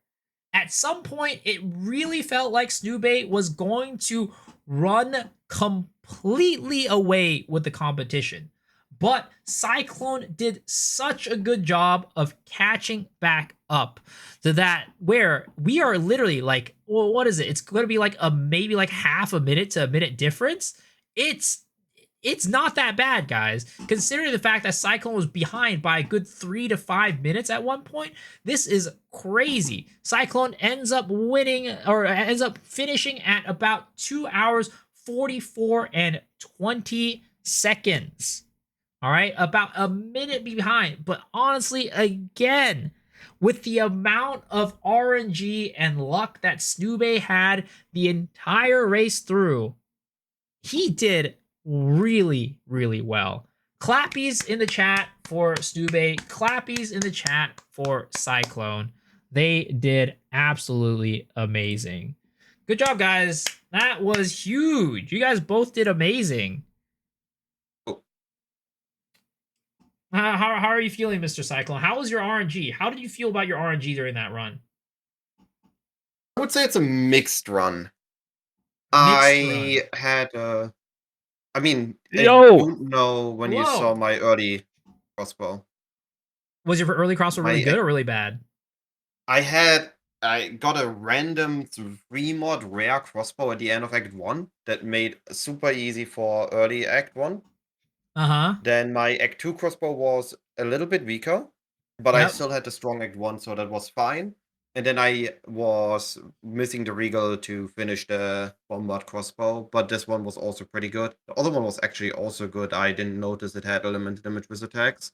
Speaker 1: At some point, it really felt like Snoobe was going to run completely away with the competition. But Cyclone did such a good job of catching back up to that, where we are literally like, well, what is it? It's going to be like maybe like half a minute to a minute difference. It's not that bad, guys. Considering the fact that Cyclone was behind by a good 3 to 5 minutes at one point, this is crazy. Cyclone ends up winning, or ends up finishing at about 2 hours, 44 and 20 seconds. All right, about a minute behind. But honestly, again, with the amount of RNG and luck that Snoobe had the entire race through, he did really, really well. Clappies in the chat for Snoobe. Clappies in the chat for Cyclone. They did absolutely amazing. Good job, guys. That was huge. You guys both did amazing. How are you feeling, Mr. Cyclone? How was your RNG? How did you feel about your RNG during that run?
Speaker 2: I would say it's a mixed run.
Speaker 1: I
Speaker 2: mean, I
Speaker 3: Yo!
Speaker 2: don't know when you saw my early crossbow.
Speaker 1: Was your early crossbow really good or really bad?
Speaker 2: I got a random 3-mod rare crossbow at the end of Act 1 that made super easy for early Act 1.
Speaker 1: Uh-huh.
Speaker 2: Then my Act 2 crossbow was a little bit weaker, but I still had the strong Act 1, so that was fine. And then I was missing the regal to finish the bombard crossbow, but this one was also pretty good. The other one was actually also good. I didn't notice it had element damage with attacks.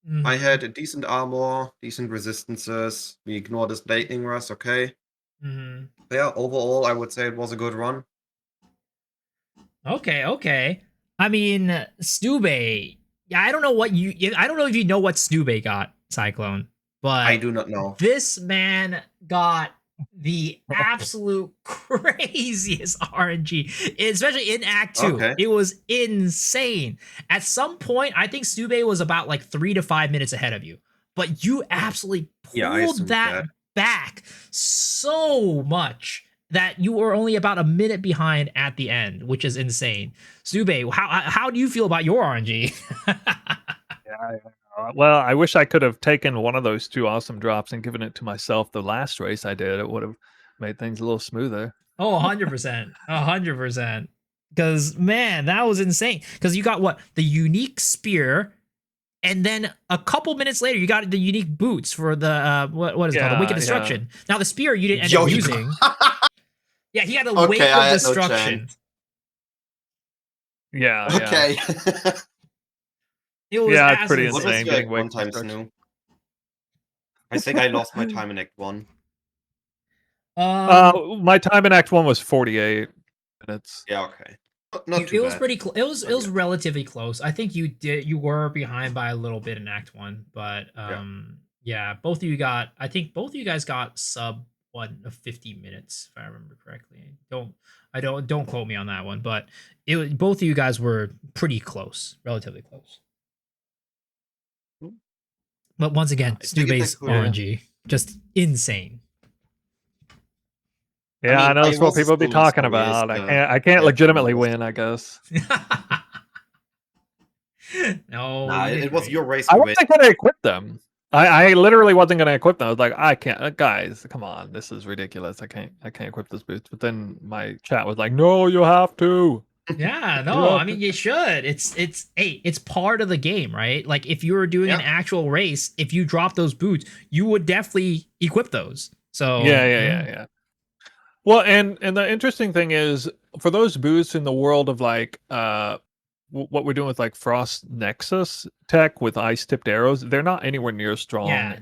Speaker 1: Mm-hmm.
Speaker 2: I had a decent armor, decent resistances. We ignored this lightning rush, okay.
Speaker 1: Mm-hmm.
Speaker 2: Yeah, overall, I would say it was a good run.
Speaker 1: Okay. I mean, Snoobe. Yeah, I don't know if you know what Snoobe got, Cyclone, but
Speaker 2: I do not know.
Speaker 1: This man got the absolute craziest RNG, especially in Act 2.
Speaker 2: Okay.
Speaker 1: It was insane. At some point, I think Snoobe was about like 3 to 5 minutes ahead of you, but you absolutely pulled that back so much that you were only about a minute behind at the end, which is insane. Snoobe, how do you feel about your RNG?
Speaker 3: Well, I wish I could have taken one of those 2 awesome drops and given it to myself the last race I did. It would have made things a little smoother.
Speaker 1: Oh, 100%. 100%. Because, man, that was insane. Because you got what? The unique spear, and then a couple minutes later, you got the unique boots for the, what is it called? The Wake of Destruction. Yeah. Now, the spear you didn't end up using. Yeah, he had a Wake of Destruction.
Speaker 3: Yeah.
Speaker 2: Okay.
Speaker 1: It was
Speaker 3: it's pretty insane.
Speaker 2: What was your one time, Snoo? I think I lost my time in Act 1.
Speaker 3: My time in Act 1 was 48 minutes.
Speaker 2: Yeah, okay. Not too
Speaker 1: it was
Speaker 2: bad.
Speaker 1: pretty close. It was relatively close. I think you were behind by a little bit in Act 1, but yeah, both of you guys got sub 50 minutes, if I remember correctly. Don't quote me on that one, but both of you guys were pretty close, relatively close. But once again,
Speaker 2: I think it's
Speaker 1: Snoobay's
Speaker 2: a good.
Speaker 1: RNG just insane.
Speaker 3: Yeah, I
Speaker 2: mean,
Speaker 3: know
Speaker 2: I
Speaker 3: that's what
Speaker 2: was
Speaker 3: people be
Speaker 2: still in
Speaker 3: talking
Speaker 2: stories,
Speaker 3: about. I can't legitimately win, I guess.
Speaker 1: No,
Speaker 2: Nah,
Speaker 1: you did
Speaker 2: it was
Speaker 1: great.
Speaker 2: your race
Speaker 3: I
Speaker 2: to win.
Speaker 3: wasn't gonna equip them. I literally wasn't gonna equip them. I was like, I can't, guys, come on, this is ridiculous. I can't equip this boots. But then my chat was like, no, you have to.
Speaker 1: Yeah,
Speaker 3: You
Speaker 1: no,
Speaker 3: have
Speaker 1: I mean you should. It's part of the game, right? Like if you were doing an
Speaker 2: Yeah.
Speaker 1: actual race, if you drop those boots, you would definitely equip those. So
Speaker 3: Yeah. Well, and the interesting thing is, for those boots in the world of like what we're doing with like Frost Nexus tech with ice tipped arrows, they're not anywhere near as strong
Speaker 1: yeah,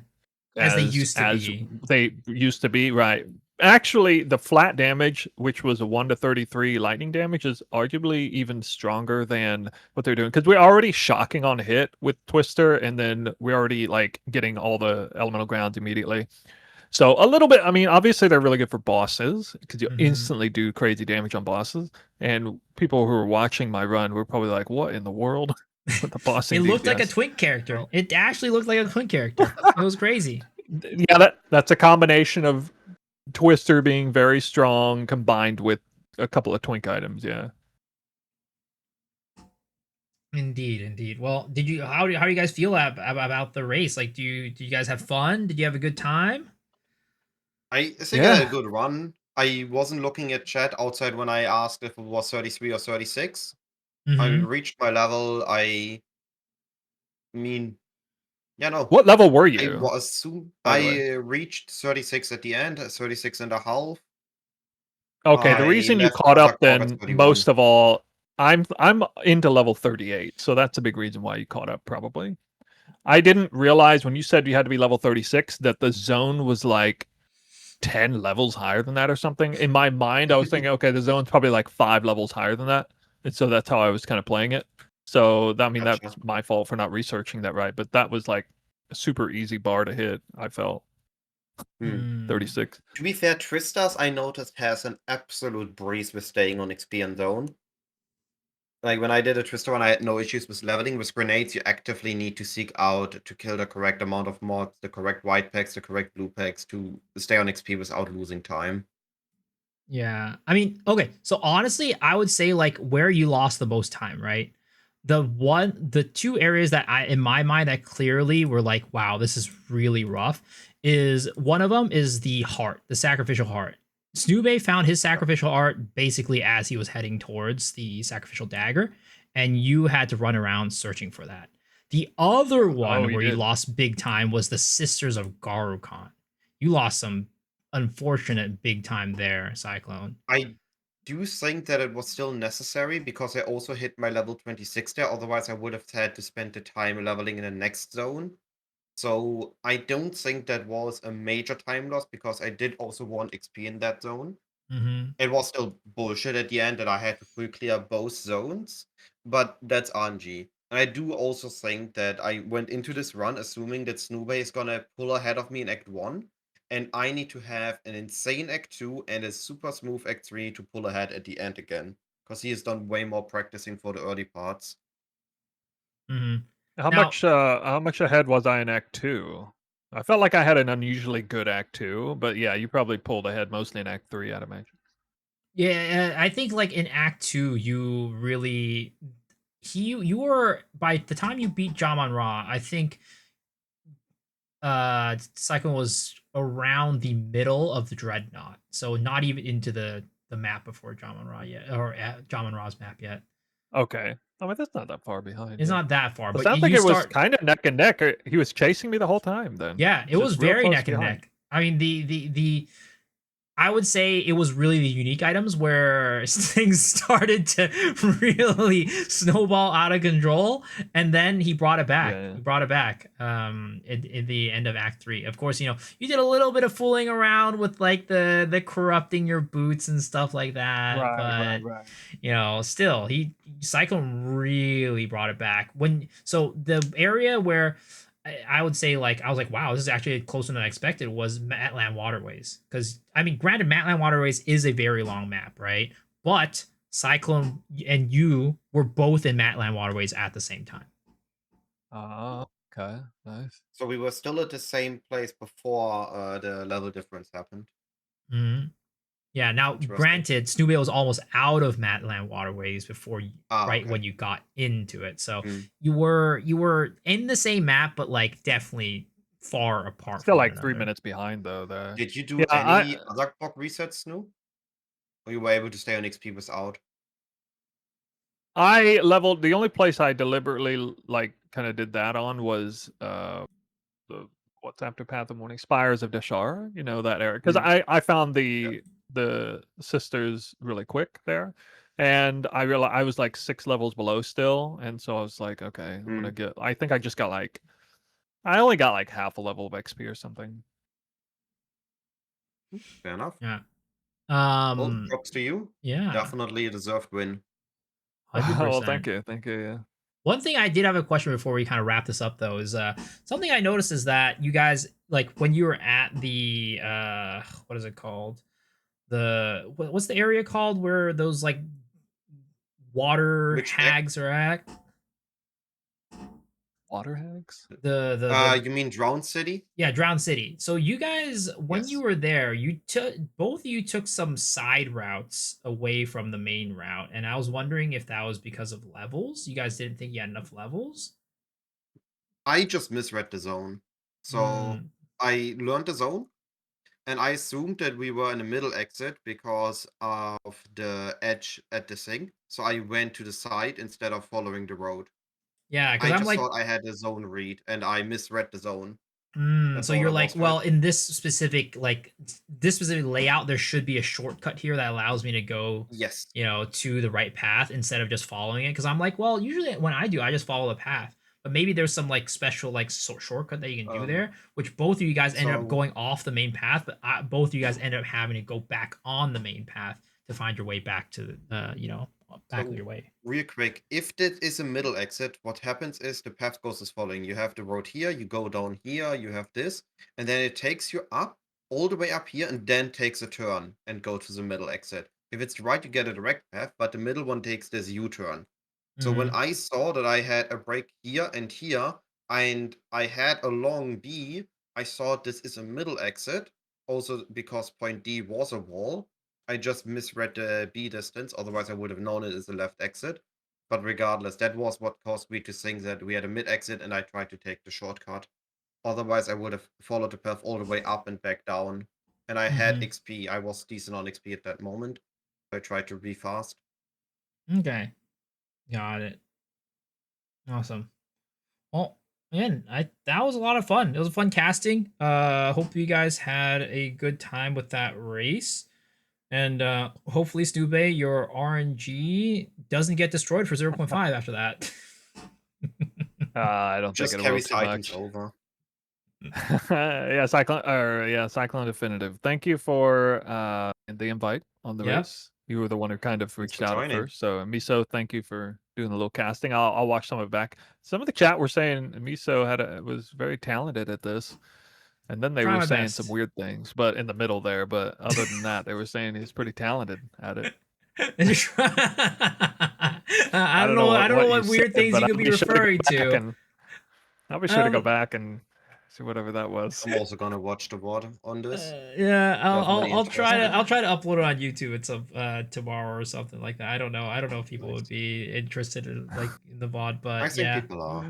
Speaker 1: as they used to
Speaker 3: as
Speaker 1: be.
Speaker 3: they used to be. Right. Actually, the flat damage, which was a 1 to 33 lightning damage, is arguably even stronger than what they're doing, because we're already shocking on hit with Twister, and then we're already like getting all the elemental grounds immediately. So a little bit. I mean, obviously they're really good for bosses because you
Speaker 1: Mhm.
Speaker 3: instantly do crazy damage on bosses. And people who are watching my run were probably like, "What in the world?" with the
Speaker 1: It
Speaker 3: bossing
Speaker 1: looked like a
Speaker 3: DPS.
Speaker 1: twink character.
Speaker 3: Well,
Speaker 1: It actually looked like a twink character. It was crazy.
Speaker 3: yeah, that's a combination of Twister being very strong combined with a couple of twink items. Yeah.
Speaker 1: Indeed, indeed. Well, did you how do you guys feel about the race? Like, do you guys have fun? Did you have a good time?
Speaker 2: I think I had
Speaker 3: Yeah.
Speaker 2: a good run. I wasn't looking at chat outside when I asked if it was 33 or 36. I
Speaker 1: Mm-hmm.
Speaker 2: reached my level. I mean, yeah, no.
Speaker 3: What level were
Speaker 2: I
Speaker 3: you,
Speaker 2: was soon.
Speaker 3: by the way?
Speaker 2: I reached 36 at the end, 36 and a half.
Speaker 3: Okay, the
Speaker 2: I
Speaker 3: reason you
Speaker 2: left
Speaker 3: caught up
Speaker 2: Azakog at
Speaker 3: then
Speaker 2: 31.
Speaker 3: most of all, I'm into level 38, so that's a big reason why you caught up probably. I didn't realize when you said you had to be level 36 that the zone was like 10 levels higher than that or something. In my mind, I was thinking, okay, the zone's probably like 5 levels higher than that. And so that's how I was kind of playing it. So I mean,
Speaker 2: Gotcha.
Speaker 3: that's my fault for not researching that right. But that was like a super easy bar to hit, I felt.
Speaker 2: Hmm.
Speaker 3: 36.
Speaker 2: To be fair, Tristas, I noticed, has an absolute breeze with staying on XP and zone. Like when I did a Twister one, I had no issues with leveling. With grenades, you actively need to seek out to kill the correct amount of mods, the correct white packs, the correct blue packs to stay on XP without losing time.
Speaker 1: Yeah. I mean, okay. So honestly, I would say like where you lost the most time, right? The two areas that in my mind that clearly were like, wow, this is really rough, is one of them is the heart, the sacrificial heart. Snoobay found his sacrificial heart basically as he was heading towards the sacrificial dagger, and you had to run around searching for that. The other
Speaker 3: Oh,
Speaker 1: one
Speaker 3: you
Speaker 1: where you
Speaker 3: did.
Speaker 1: lost big time was the Sisters of Garukhan. You lost some unfortunate big time there, Cyclone.
Speaker 2: I do think that it was still necessary because I also hit my level 26 there. Otherwise, I would have had to spend the time leveling in the next zone. So I don't think that was a major time loss because I did also want XP in that zone.
Speaker 1: Mm-hmm.
Speaker 2: It was still bullshit at the end that I had to full clear both zones, but that's RNG. And I do also think that I went into this run assuming that Snoobay is gonna pull ahead of me in Act 1, and I need to have an insane Act 2 and a super smooth Act 3 to pull ahead at the end again, because he has done way more practicing for the early parts.
Speaker 1: Mm-hmm.
Speaker 3: How
Speaker 1: Now,
Speaker 3: much ahead was I in Act 2? I felt like I had an unusually good Act 2, but yeah, you probably pulled ahead mostly in Act 3, I'd imagine.
Speaker 1: yeah, I think like in Act 2, you really you were by the time you beat Jamon Ra, I think Cyclone was around the middle of the Dreadnought, so not even into the map before Jamon Ra yet, or Jamon Ra's map yet.
Speaker 3: Okay. I mean, that's not that far behind,
Speaker 1: It's
Speaker 3: yeah.
Speaker 1: not that far,
Speaker 3: It
Speaker 1: but
Speaker 3: sounds like
Speaker 1: you
Speaker 3: it was
Speaker 1: start.
Speaker 3: kind of neck and neck. He was chasing me the whole time then.
Speaker 1: Yeah, it was
Speaker 3: Just real
Speaker 1: very
Speaker 3: close
Speaker 1: neck and
Speaker 3: behind.
Speaker 1: neck. I mean, the I would say it was really the unique items where things started to really snowball out of control, and then he brought it back.
Speaker 3: Yeah.
Speaker 1: He brought it back. In the end of Act 3, of course, you did a little bit of fooling around with like the corrupting your boots and stuff like that, but
Speaker 3: Right.
Speaker 1: still, Cyclone really brought it back. So the area where I would say like I was like, wow, this is actually closer than I expected was Matland Waterways. Because I mean, granted, Matland Waterways is a very long map, right? But Cyclone and you were both in Matland Waterways at the same time.
Speaker 3: Okay, nice.
Speaker 2: So we were still at the same place before the level difference happened.
Speaker 1: Mm-hmm. Yeah. Now, granted, Snoobale was almost out of Matland waterways before, when you got into it. So you were in the same map, but like definitely far apart.
Speaker 3: Still
Speaker 1: from
Speaker 3: like
Speaker 1: one
Speaker 3: 3
Speaker 1: another.
Speaker 3: minutes behind though. There.
Speaker 2: Did you do
Speaker 3: Yeah,
Speaker 2: any other clock resets, Snoop? Or you were able to stay on XP without?
Speaker 3: I leveled. The only place I deliberately like kind of did that on was the what's after Path of Morning Spires of Deshar. You know that area because I found the sisters really quick there, and I realized I was like 6 levels below still, and so I was like, okay, I'm gonna get. I think I just got like, I only got like half a level of XP or something.
Speaker 2: Fair enough.
Speaker 1: Yeah.
Speaker 2: Well, props to you.
Speaker 1: Yeah.
Speaker 2: Definitely a deserved win.
Speaker 1: 100%.
Speaker 3: Well, thank you, yeah.
Speaker 1: One thing I did have a question before we kind of wrap this up, though, is something I noticed is that you guys, like, when you were at the what is it called? What's the area called where those like water hags are at?
Speaker 3: Water hags?
Speaker 1: The
Speaker 2: you mean Drowned City?
Speaker 1: Yeah, Drowned City. So you guys, when you were there, both of you took some side routes away from the main route, and I was wondering if that was because of levels. You guys didn't think you had enough levels?
Speaker 2: I just misread the zone. So I learned the zone, and I assumed that we were in the middle exit because of the edge at the thing. So I went to the side instead of following the road.
Speaker 1: Yeah, because
Speaker 2: I
Speaker 1: I'm
Speaker 2: just
Speaker 1: like,
Speaker 2: thought I had the zone read, and I misread the zone.
Speaker 1: so you're like, well, in this specific layout, there should be a shortcut here that allows me to go, to the right path instead of just following it. Because I'm like, well, usually when I do, I just follow the path. But maybe there's some like special like shortcut that you can do there, which both of you guys ended up going off the main path, but both of you guys ended up having to go back on the main path to find your way back to back your way.
Speaker 2: Real quick, if this is a middle exit, what happens is the path goes as following. You have the road here, you go down here, you have this, and then it takes you up, all the way up here, and then takes a turn and go to the middle exit. If it's right, you get a direct path, but the middle one takes this U-turn. So when I saw that I had a break here, and I had a long B, I thought this is a middle exit, also because point D was a wall. I just misread the B distance, otherwise I would have known it is a left exit. But regardless, that was what caused me to think that we had a mid exit and I tried to take the shortcut. Otherwise, I would have followed the path all the way up and back down. And I had XP. I was decent on XP at that moment. So I tried to be fast.
Speaker 1: Okay. Got it. Awesome. Well, man, that was a lot of fun. It was a fun casting. Hope you guys had a good time with that race. And hopefully, Snube, your RNG doesn't get destroyed for 0.5 after that.
Speaker 3: I don't think it will too much.
Speaker 2: Over.
Speaker 3: Cyclone Definitive. Thank you for the invite on the race. You were the one who kind of reached out at first. So Miso, thank you for doing a little casting. I'll watch some of it back. Some of the chat were saying Miso was very talented at this. And then they were saying some weird things, but in the middle there. But other than that, they were saying he's pretty talented at it.
Speaker 1: I don't know what weird things you could be referring to.
Speaker 3: I'll be sure to go back and see whatever that was.
Speaker 2: I'm also gonna watch the VOD on this.
Speaker 1: I'll try to upload it on YouTube at some tomorrow or something like that. I don't know if people would be interested in the VOD, but
Speaker 2: I think people are.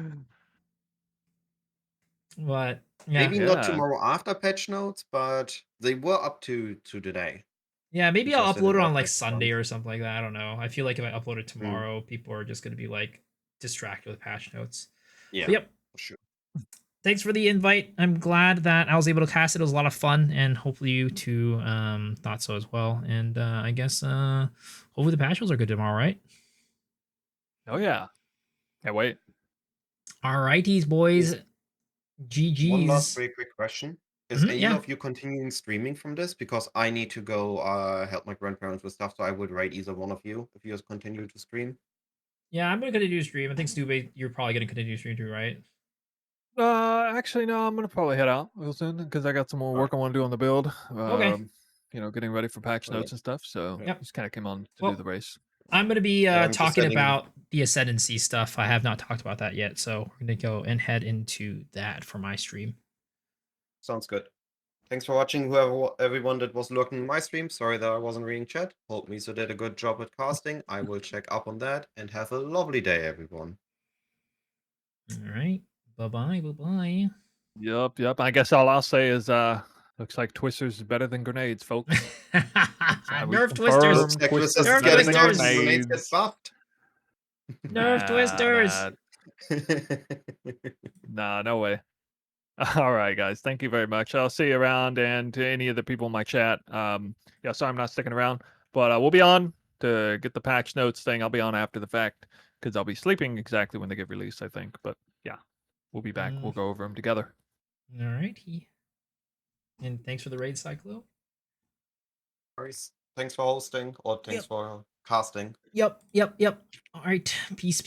Speaker 1: But
Speaker 2: maybe not tomorrow after patch notes, but they were up to today.
Speaker 1: Yeah, maybe I'll upload it on Sunday or something like that. I don't know. I feel like if I upload it tomorrow, people are just gonna be distracted with patch notes.
Speaker 2: Yeah.
Speaker 1: But,
Speaker 2: for sure.
Speaker 1: Thanks for the invite. I'm glad that I was able to cast it. It was a lot of fun, and hopefully you two thought so as well. And I guess hopefully the patch notes are good tomorrow, right?
Speaker 3: Oh yeah. Can't wait.
Speaker 1: All righties, boys. GG's.
Speaker 2: One last very quick question. Is any of you continuing streaming from this? Because I need to go help my grandparents with stuff, so I would rate either one of you if you guys continue to stream.
Speaker 1: Yeah, I'm going to continue to stream. I think, Stube, you're probably going to continue to stream too, right?
Speaker 3: Actually, no, I'm going to probably head out real soon because I got some more work I want to do on the build.
Speaker 1: Okay.
Speaker 3: Getting ready for patch notes and stuff, so just kind of came on to do the race.
Speaker 1: I'm going to be talking about the ascendancy stuff. I have not talked about that yet, so we're gonna go and head into that for my stream.
Speaker 2: Sounds good. Thanks for watching, everyone that was looking at my stream. Sorry that I wasn't reading chat. Hope Miso did a good job at casting. I will check up on that, and have a lovely day, everyone.
Speaker 1: All right. Bye-bye. Bye-bye.
Speaker 3: Yep. I guess all I'll say is looks like Twisters is better than grenades, folks.
Speaker 1: Nerf twisters.
Speaker 2: Looks like
Speaker 3: Twisters
Speaker 2: Twisters
Speaker 1: Nerf
Speaker 2: is getting nerfed,
Speaker 1: twisters.
Speaker 2: grenades get buffed.
Speaker 1: Nerf twisters.
Speaker 3: Nah, no way. All right, guys. Thank you very much. I'll see you around, and to any of the people in my chat. Yeah, sorry I'm not sticking around, but we'll be on to get the patch notes thing. I'll be on after the fact because I'll be sleeping exactly when they get released, I think. But yeah, we'll be back. We'll go over them together.
Speaker 1: All right. And thanks for the raid, Cyclo.
Speaker 2: Thanks for hosting, or thanks for casting.
Speaker 1: Yep. All right. Peace.